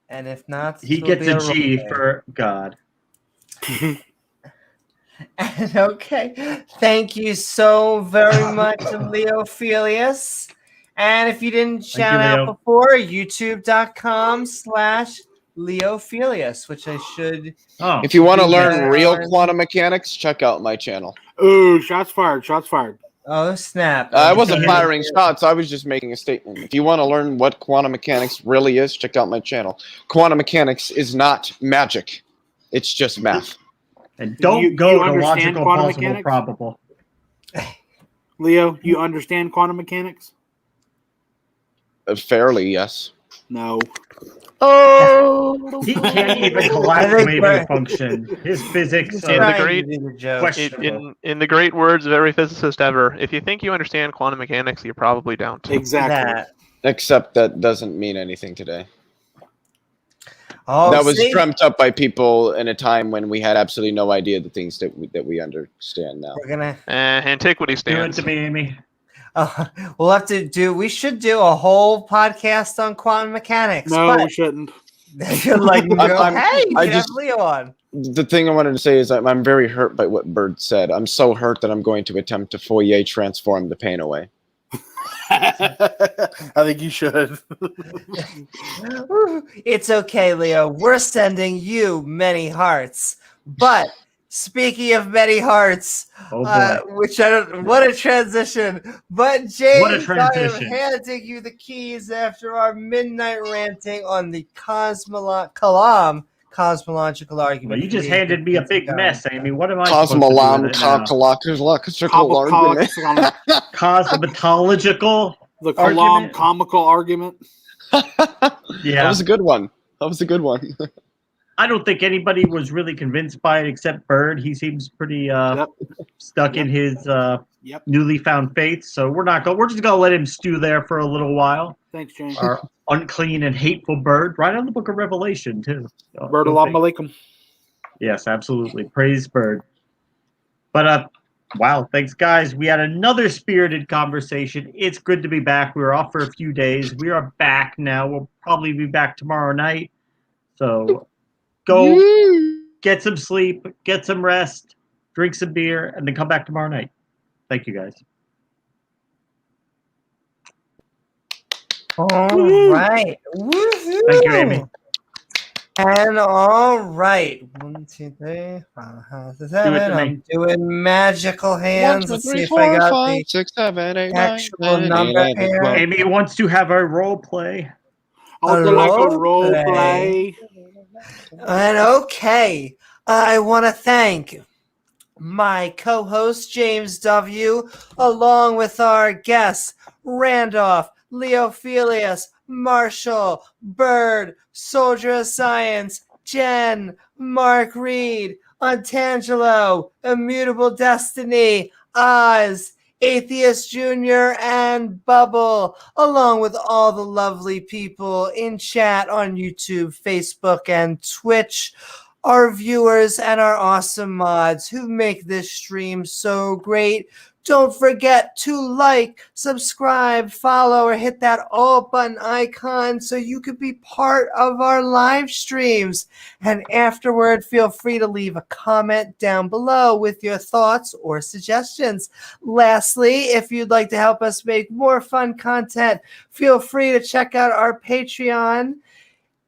And if not, he gets a G for God. And okay, thank you so very much, Leophilius. And if you didn't shout out before, youtube.com/Leophilius Leo Felius, which I should. Oh, if you want to learn real quantum mechanics, check out my channel. Ooh, shots fired! Shots fired! Oh snap! I wasn't firing shots. I was just making a statement. If you want to learn what quantum mechanics really is, check out my channel. Quantum mechanics is not magic; it's just math. And don't go to logical, plausible, probable. Leo, you understand quantum mechanics? Fairly, yes. No. Oh, he can't even collapse wave function. His physics in the great words of every physicist ever, if you think you understand quantum mechanics, you probably don't. Exactly. Except that doesn't mean anything today. Oh, that was dreamt up by people in a time when we had absolutely no idea the things that we understand now. We're gonna antiquity stands. Do it to me, Amy. We'll have to do. We should do a whole podcast on quantum mechanics. No, we shouldn't. You're like, hey, you have Leo on. The thing I wanted to say is that I'm very hurt by what Bird said. I'm so hurt that I'm going to attempt to Fourier transform the pain away. I think you should. It's okay, Leo. We're sending you many hearts. But speaking of many hearts, which I don't. What a transition! But James, I am handing you the keys after our midnight ranting on the Kalam cosmological argument. Well, you just handed me a big mess, Amy. What am I cosmological argument? Cosmetological. The Kalam comical argument. Yeah, that was a good one. I don't think anybody was really convinced by it except Bird. He seems pretty stuck in his newly found faith. So we're just gonna let him stew there for a little while. Thanks, James. Our unclean and hateful Bird, right on the Book of Revelation too. So, Bird alam alaikum. Yes, absolutely. Praise Bird. But wow, thanks guys. We had another spirited conversation. It's good to be back. We were off for a few days. We are back now. We'll probably be back tomorrow night. So go get some sleep, get some rest, drink some beer, and then come back tomorrow night. Thank you guys. All right. Woo-hoo. Thank you, Amy. And all right. 1, 2, 3, 4, 5, 6, 7. I'm doing magical hands. 1, 2, 3, Let's see 4, if I got 5, the 6, 7, 8, 9, actual 10, number 11, here. 12. Amy wants to have a role play. I would like a role play. And okay, I want to thank my co-host James W. along with our guests Randolph, Leo Felius, Marshall, Bird, Soldier of Science, Jen, Mark Reed, Untangelo, Immutable Destiny, Oz, Atheist Jr., and Bubble, along with all the lovely people in chat on YouTube, Facebook, and Twitch, our viewers, and our awesome mods who make this stream so great. Don't forget to like, subscribe, follow, or hit that all button icon so you could be part of our live streams. And afterward, feel free to leave a comment down below with your thoughts or suggestions. Lastly, if you'd like to help us make more fun content, feel free to check out our Patreon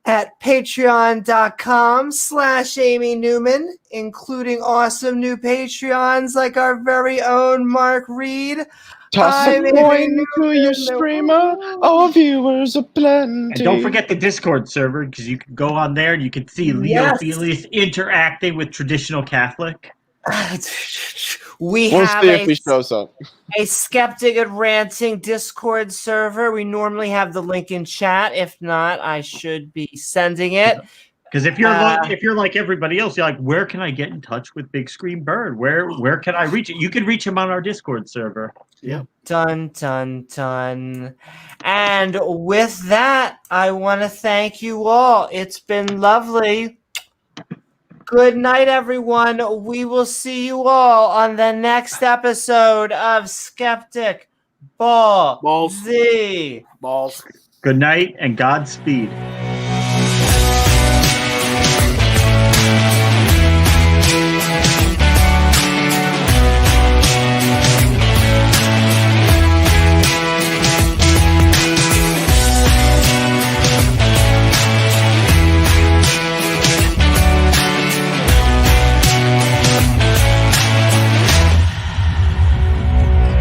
at patreon.com/Amy Newman, including awesome new Patreons like our very own Mark Reed. Toss a coin to your streamer. Our viewers are plenty. And don't forget the Discord server, because you can go on there and you can see Leo Felius interacting with traditional Catholic. We'll see if he shows up. A Skeptic and Ranting Discord server. We normally have the link in chat. If not, I should be sending it. Because if you're like everybody else, you're like, where can I get in touch with Big Screen Bird? Where can I reach it? You can reach him on our Discord server. Yeah. Dun dun dun. And with that, I want to thank you all. It's been lovely. Good night, everyone. We will see you all on the next episode of Skeptic Balls. Z. Balls. Good night and Godspeed.